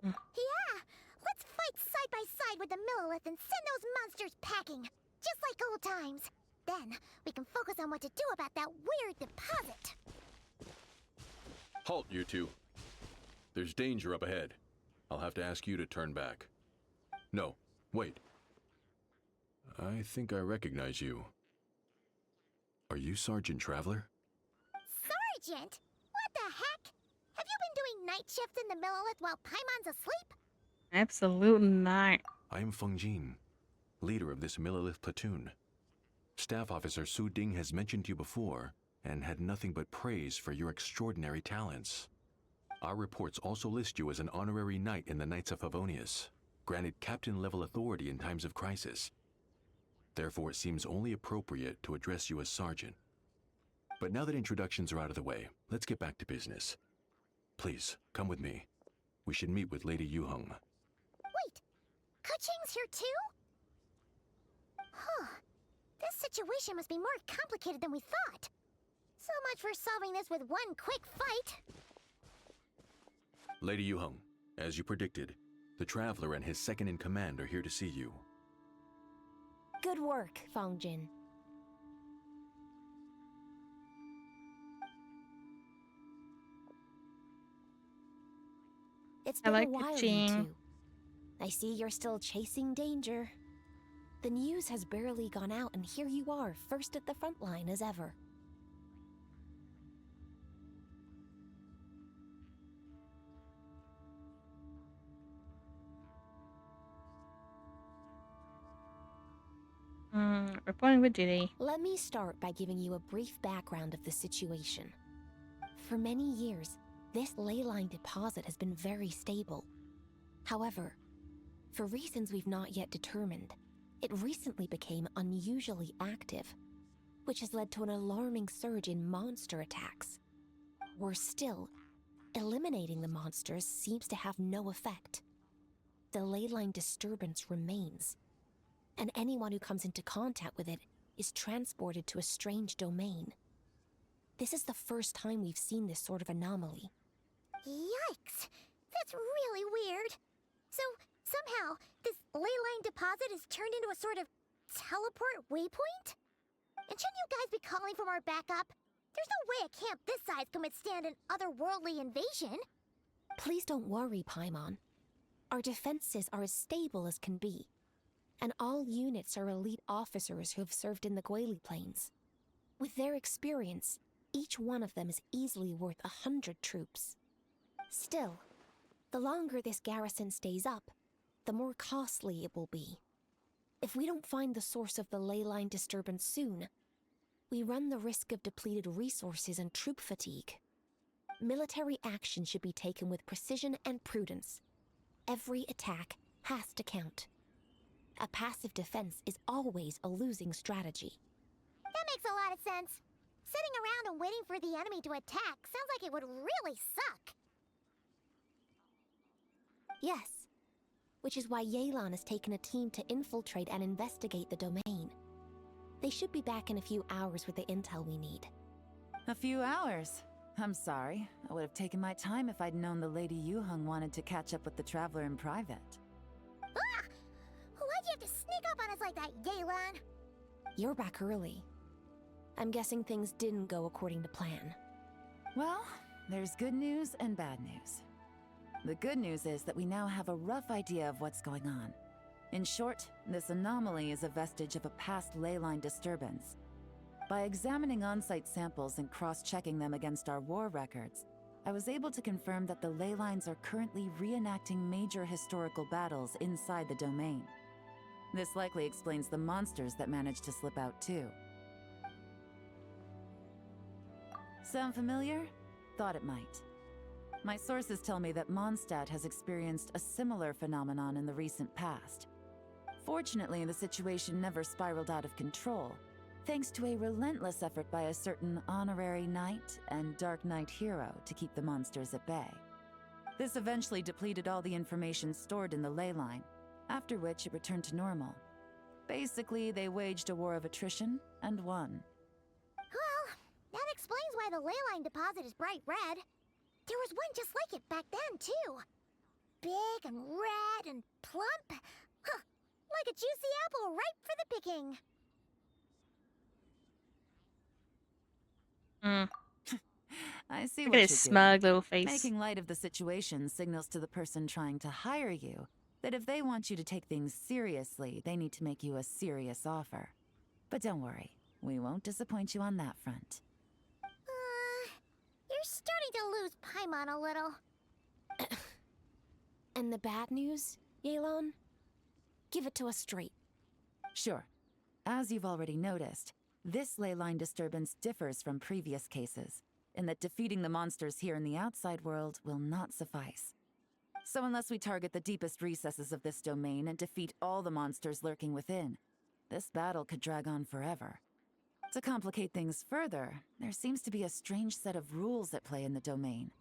Yeah, let's fight side by side with the Millilith and send those monsters packing, just like old times. Then we can focus on what to do about that weird deposit. Halt, you two. There's danger up ahead. I'll have to ask you to turn back. No, wait. I think I recognize you. Are you Sergeant Traveler? Sergeant? What the heck? Have you been doing night shifts in the Millilith while Paimon's asleep? Absolutely not. I am Feng Jin, leader of this Millilith platoon. Staff Officer Su Ding has mentioned you before and had nothing but praise for your extraordinary talents. Our reports also list you as an honorary knight in the Knights of Favonius, granted captain-level authority in times of crisis. Therefore, it seems only appropriate to address you as Sergeant. But now that introductions are out of the way, let's get back to business. Please, come with me. We should meet with Lady Yuheng. Wait, Kuching's here too? Huh. This situation must be more complicated than we thought. So much for solving this with one quick fight. Lady Yuheng, as you predicted, the Traveler and his second-in-command are here to see you. Good work, Feng Jin. It's been a while, you two. I see you're still chasing danger. The news has barely gone out, and here you are, first at the front line as ever. Reporting with duty. Let me start by giving you a brief background of the situation. For many years, this ley line deposit has been very stable. However, for reasons we've not yet determined, it recently became unusually active, which has led to an alarming surge in monster attacks. Worse still, eliminating the monsters seems to have no effect. The ley line disturbance remains, and anyone who comes into contact with it is transported to a strange domain. This is the first time we've seen this sort of anomaly. Yikes! That's really weird. So, somehow, this ley line deposit is turned into a sort of teleport waypoint? And shouldn't you guys be calling for more backup? There's no way a camp this size can withstand an otherworldly invasion. Please don't worry, Paimon. Our defenses are as stable as can be. And all units are elite officers who have served in the Guili Plains. With their experience, each one of them is easily worth 100 troops. Still, the longer this garrison stays up, the more costly it will be. If we don't find the source of the ley line disturbance soon, we run the risk of depleted resources and troop fatigue. Military action should be taken with precision and prudence. Every attack has to count. A passive defense is always a losing strategy. That makes a lot of sense. Sitting around and waiting for the enemy to attack sounds like it would really suck. Yes, which is why Yelan has taken a team to infiltrate and investigate the domain. They should be back in a few hours with the intel we need. A few hours? I'm sorry. I would have taken my time if I'd known the Lady Yuheng wanted to catch up with the Traveler in private. Ah! Why'd you have to sneak up on us like that, Yelan? You're back early. I'm guessing things didn't go according to plan. Well, there's good news and bad news. The good news is that we now have a rough idea of what's going on. In short, this anomaly is a vestige of a past ley line disturbance. By examining on-site samples and cross-checking them against our war records, I was able to confirm that the ley lines are currently reenacting major historical battles inside the domain. This likely explains the monsters that managed to slip out too. Sound familiar? Thought it might. My sources tell me that Mondstadt has experienced a similar phenomenon in the recent past. Fortunately, the situation never spiraled out of control, thanks to a relentless effort by a certain honorary knight and Dark Knight hero to keep the monsters at bay. This eventually depleted all the information stored in the ley line, after which it returned to normal. Basically, they waged a war of attrition and won. Well, that explains why the ley line deposit is bright red. There was one just like it back then, too. Big and red and plump. Huh, like a juicy apple ripe for the picking. I see Look what at you're his smug doing. little face. Making light of the situation signals to the person trying to hire you that if they want you to take things seriously, they need to make you a serious offer. But don't worry, we won't disappoint you on that front. You're starting to lose Paimon a little. And the bad news, Yelan? Give it to us straight. Sure. As you've already noticed, this ley line disturbance differs from previous cases, in that defeating the monsters here in the outside world will not suffice. So unless we target the deepest recesses of this domain and defeat all the monsters lurking within, this battle could drag on forever. To complicate things further, there seems to be a strange set of rules at play in the domain.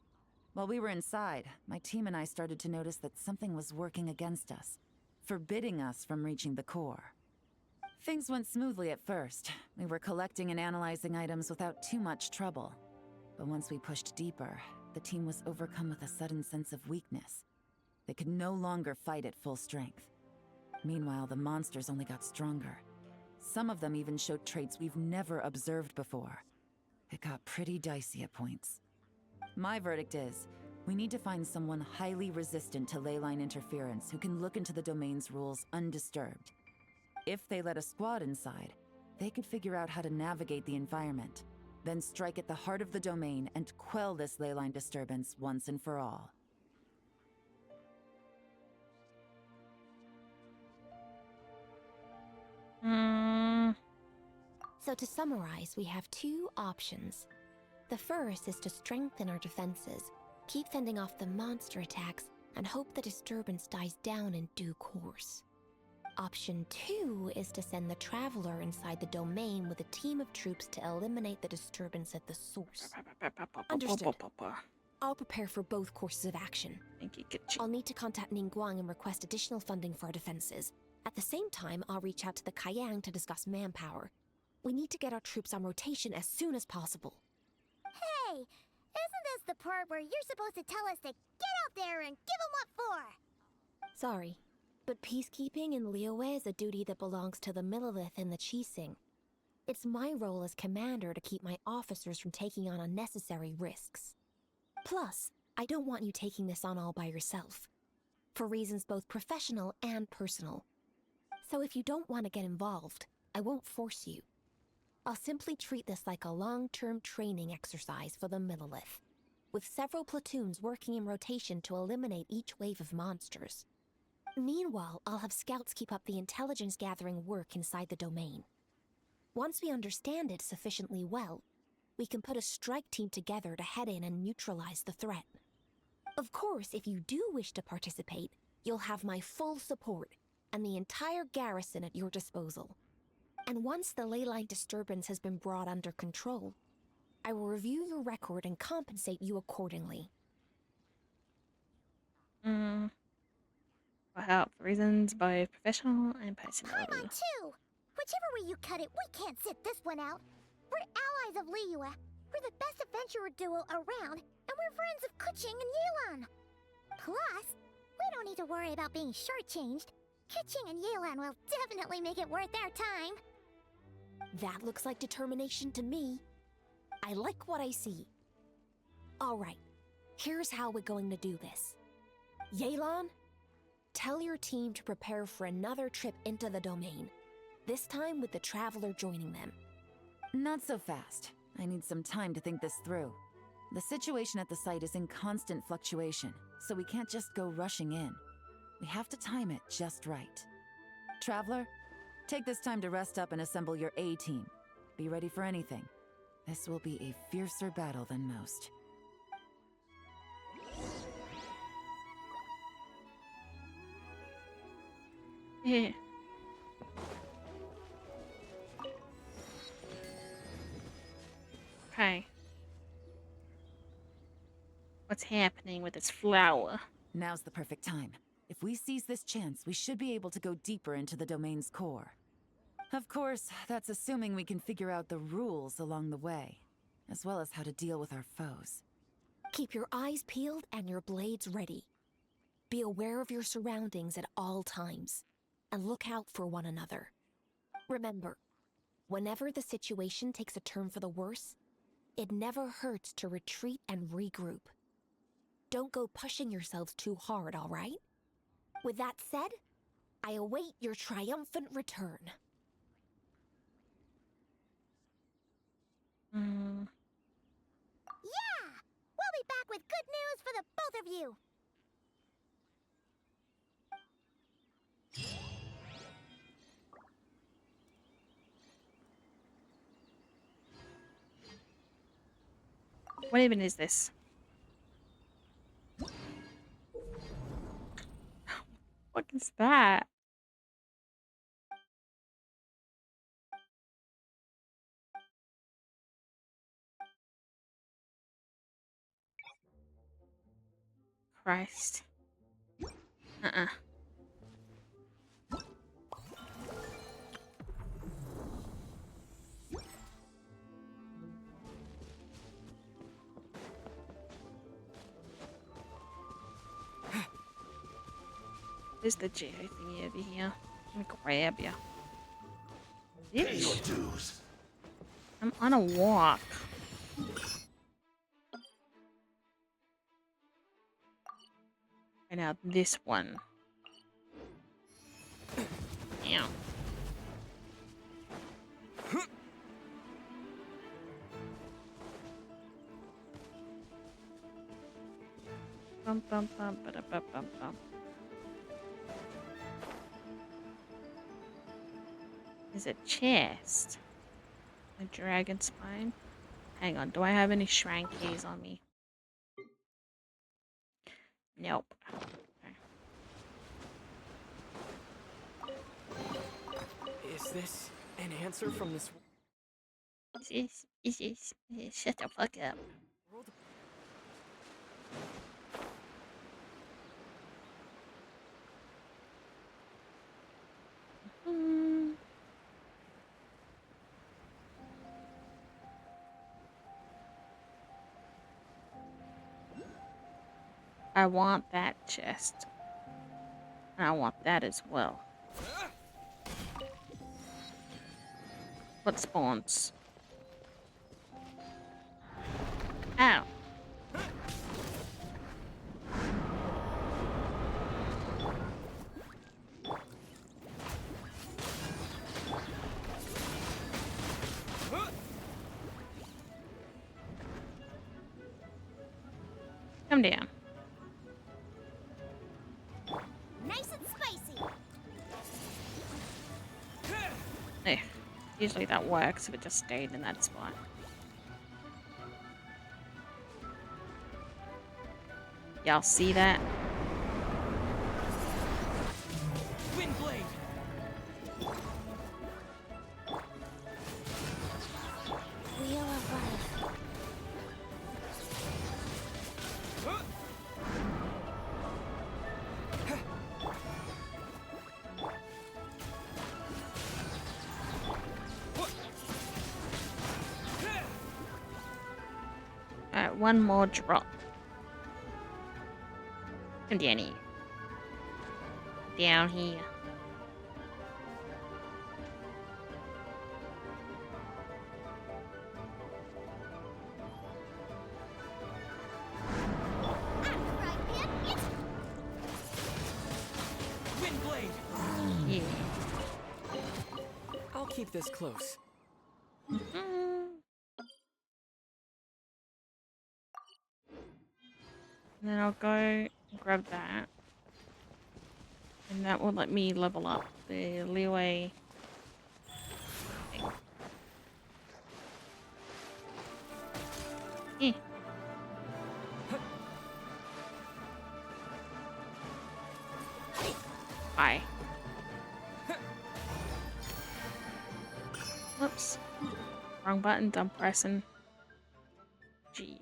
While we were inside, my team and I started to notice that something was working against us, forbidding us from reaching the core. Things went smoothly at first. We were collecting and analyzing items without too much trouble. But once we pushed deeper, the team was overcome with a sudden sense of weakness. They could no longer fight at full strength. Meanwhile, the monsters only got stronger. Some of them even showed traits we've never observed before. It got pretty dicey at points. My verdict is, we need to find someone highly resistant to ley line interference who can look into the domain's rules undisturbed. If they let a squad inside, they could figure out how to navigate the environment, then strike at the heart of the domain and quell this ley line disturbance once and for all. So to summarize, we have two options. The first is to strengthen our defenses, keep fending off the monster attacks, and hope the disturbance dies down in due course. Option 2 is to send the Traveler inside the domain with a team of troops to eliminate the disturbance at the source. Understood. I'll prepare for both courses of action. I'll need to contact Ningguang and request additional funding for our defenses. At the same time, I'll reach out to the Kayang to discuss manpower. We need to get our troops on rotation as soon as possible. Hey, isn't this the part where you're supposed to tell us to get out there and give them what for? Sorry, but peacekeeping in Liyue is a duty that belongs to the Millelith and the Qixing. It's my role as commander to keep my officers from taking on unnecessary risks. Plus, I don't want you taking this on all by yourself, for reasons both professional and personal. So if you don't want to get involved, I won't force you. I'll simply treat this like a long-term training exercise for the Millilith, with several platoons working in rotation to eliminate each wave of monsters. Meanwhile, I'll have scouts keep up the intelligence-gathering work inside the domain. Once we understand it sufficiently well, we can put a strike team together to head in and neutralize the threat. Of course, if you do wish to participate, you'll have my full support and the entire garrison at your disposal. And once the leyline disturbance has been brought under control, I will review your record and compensate you accordingly. For help, for reasons both professional and personal. I'm on two! Whichever way you cut it, we can't sit this one out. We're allies of Liyue. We're the best adventurer duo around, and we're friends of Keqing and Yelan. Plus, we don't need to worry about being shortchanged. Keqing and Yelan will definitely make it worth their time. That looks like determination to me. I like what I see. All right, here's how we're going to do this. Yelan, tell your team to prepare for another trip into the domain, this time with the Traveler joining them. Not so fast. I need some time to think this through. The situation at the site is in constant fluctuation, so we can't just go rushing in. We have to time it just right. Traveler, take this time to rest up and assemble your A-team. Be ready for anything. This will be a fiercer battle than most. Yeah. Okay. What's happening with this flower? Now's the perfect time. If we seize this chance, we should be able to go deeper into the domain's core. Of course, that's assuming we can figure out the rules along the way, as well as how to deal with our foes. Keep your eyes peeled and your blades ready. Be aware of your surroundings at all times, and look out for one another. Remember, whenever the situation takes a turn for the worse, it never hurts to retreat and regroup. Don't go pushing yourselves too hard, all right? With that said, I await your triumphant return. Yeah! We'll be back with good news for the both of you! What even is this? What is that? Christ. There's the geo thingy over here. I'm gonna grab ya. Pay your dues. I'm on a walk. And now this one. Ow. Bum bum bum ba bum bum bum. There's a chest. A dragon spine. Hang on, do I have any shrine keys on me? Nope. Is this an answer from this Shut the fuck up. world? I want that chest. And I want that as well. What spawns? Ow. Come down. Nice and spicy. Eh, usually that works if it just stayed in that spot. Y'all see that? Windblade! Wheel of Life. Alright, one more drop. Come down here. Down here. Windblade! Yeah. I'll keep this close. And then I'll go and grab that. And that will let me level up the leeway thing. Eh. Bye. Whoops. Wrong button, I'm pressing Geo.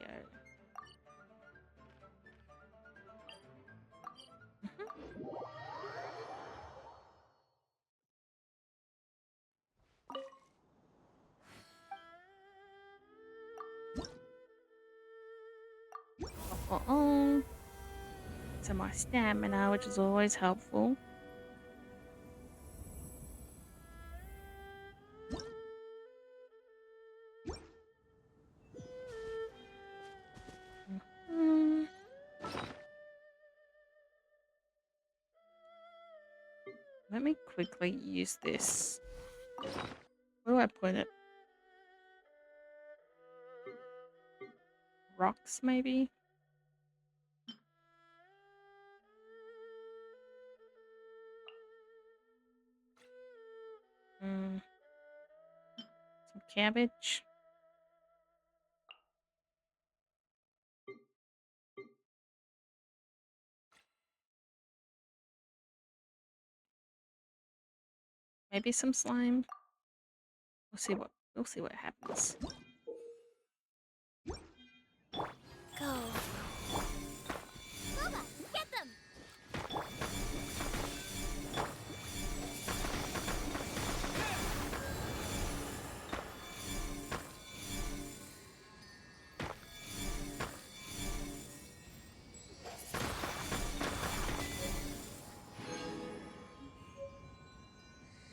So my stamina, which is always helpful. Let me quickly use this. Where do I put it? Rocks, maybe? Some cabbage. Maybe some slime. We'll see what happens. Go. Bubba, get them!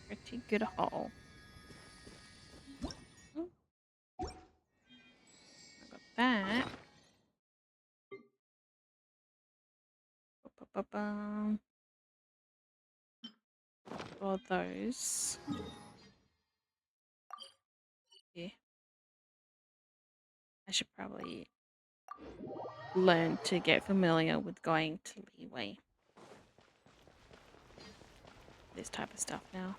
Pretty good haul. I got that. Ba-ba-ba-bum. All those. Yeah. I should probably learn to get familiar with going to leeway. This type of stuff now.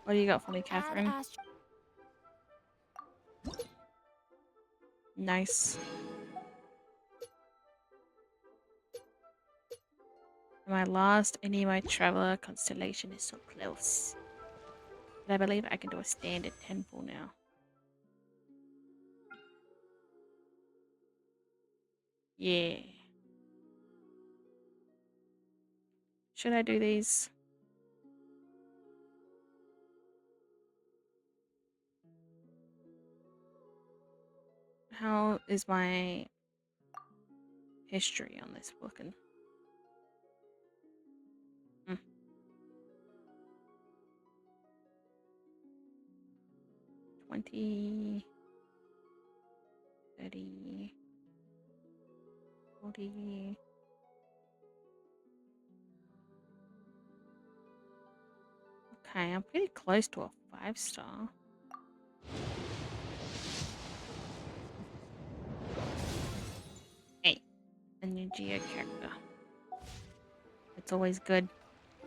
What do you got for me, Catherine? Nice. My last Animo Traveler constellation is so close. But I believe I can do a standard temple now. Yeah. Should I do these? How is my history on this looking? 20, 30, 40. Okay, I'm pretty close to a 5-star. Hey, a new Geo character. It's always good.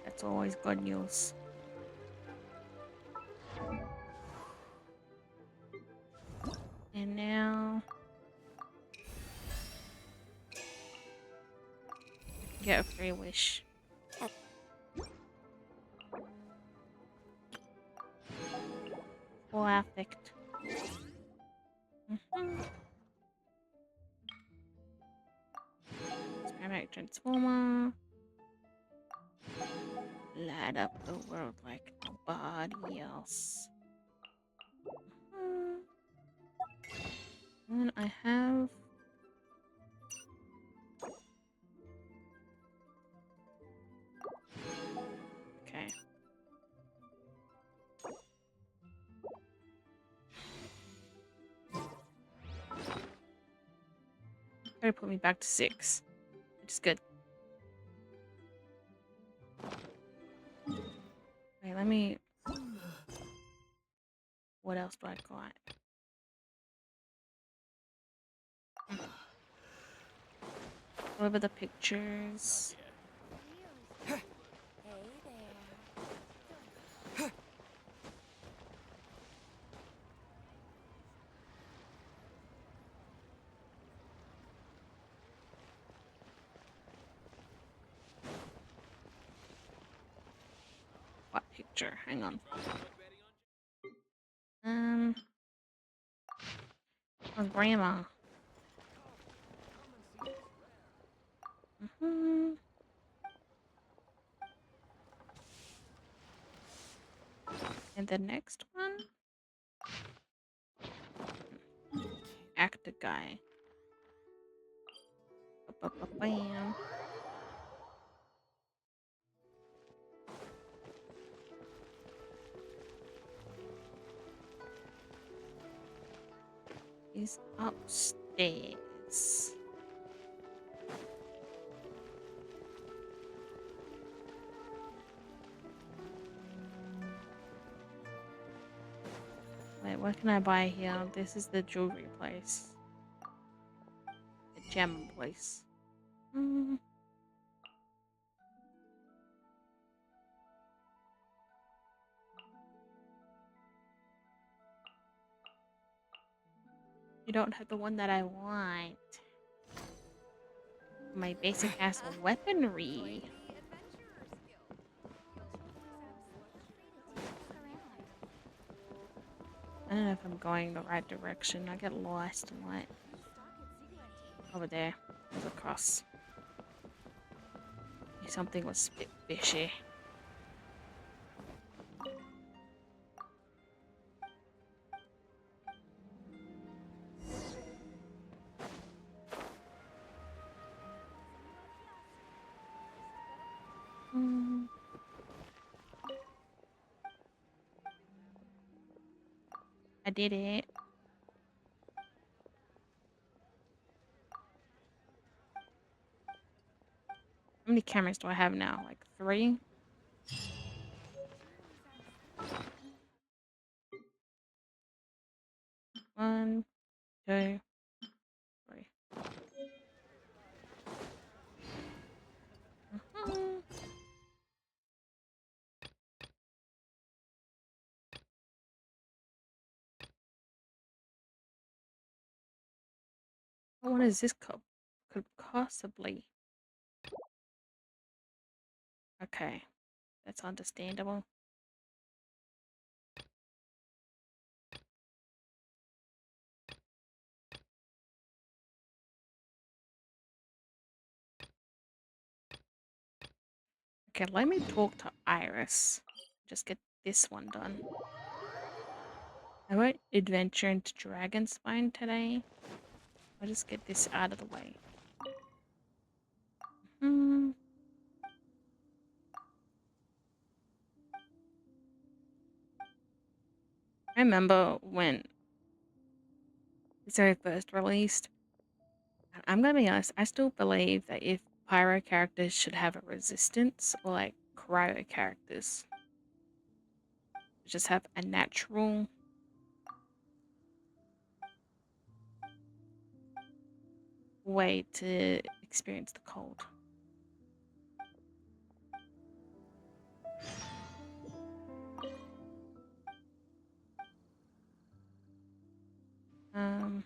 That's always good news. And now get a free wish. Full affect. Ceramic transformer. Light up the world like nobody else. And I have okay. Better put me back to 6, which is good. Wait, let me. What else do I got? Over the pictures. What picture? Hang on. Oh, grandma. And the next one? Actor guy. Bam. He's upstairs. Wait, what can I buy here? This is the jewelry place. The gem place. You don't have the one that I want. My basic ass weaponry. I don't know if I'm going the right direction. I get lost and what? Over there. There's a cross. Something was a bit fishy. I did it. How many cameras do I have now? Like 3? One, 2, 3. What is this cup? Could possibly. Okay, that's understandable. Okay, let me talk to Iris. Just get this one done. I won't adventure into Dragonspine today. I'll just get this out of the way. I remember when it's very first released. I'm gonna be honest, I still believe that if pyro characters should have a resistance or like cryo characters just have a natural way to experience the cold. Um,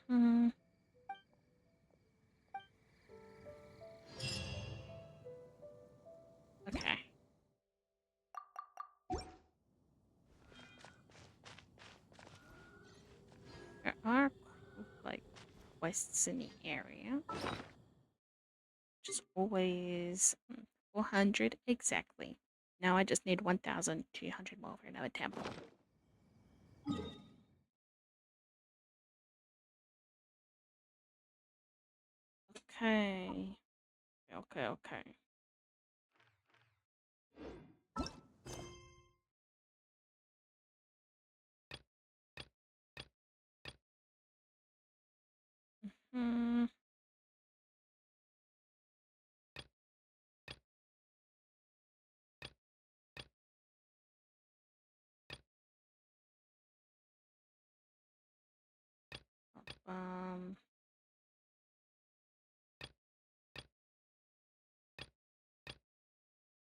mhm. Okay. There are like quests in the area, which is always 400 exactly. Now I just need 1,200 more for another temple. Okay. Okay. Hmm. Um.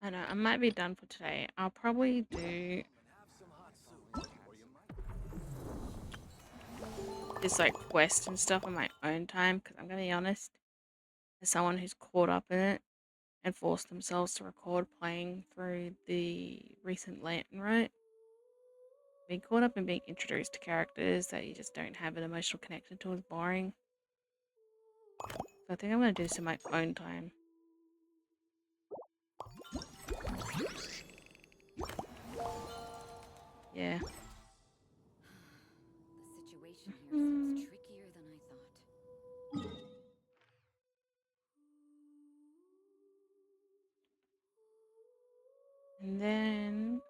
I know, I might be done for today. I'll probably do this like quest and stuff on my own time because I'm gonna be honest, as someone who's caught up in it and forced themselves to record playing through the recent Lantern Rite, being caught up in being introduced to characters that you just don't have an emotional connection to is boring. So I think I'm gonna do this in my own time. Yeah. The situation here seems trickier than I thought. And then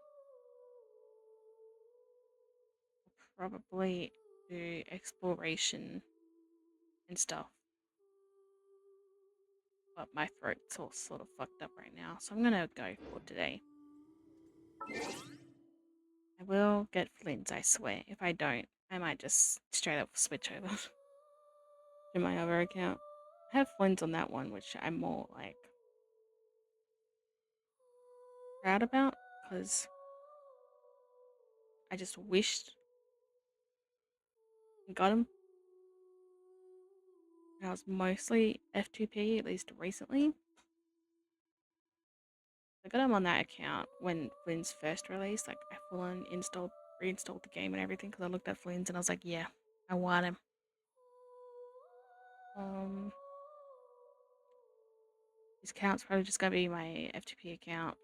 I'll probably do exploration and stuff. But my throat's all sort of fucked up right now, so I'm gonna go for today. I will get flints, I swear. If I don't, I might just straight up switch over to my other account. I have flints on that one, which I'm more like proud about because I just wished I got them. And I was mostly F2P, at least recently. I got them on that account when Flynn's first released. Like, I full on reinstalled the game and everything because I looked at Flynn's and I was like, yeah, I want him. This account's probably just gonna be my F2P account.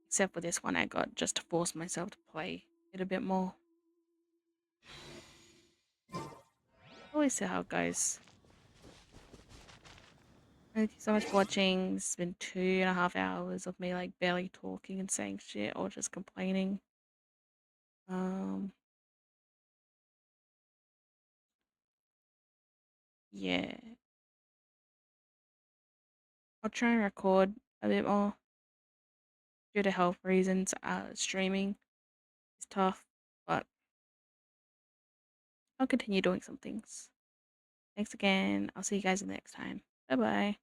Except for this one I got just to force myself to play it a bit more. Always see how it goes. Thank you so much for watching. It's been 2.5 hours of me like barely talking and saying shit or just complaining. Yeah. I'll try and record a bit more. Due to health reasons, streaming is tough, but I'll continue doing some things. Thanks again. I'll see you guys next time. Bye bye.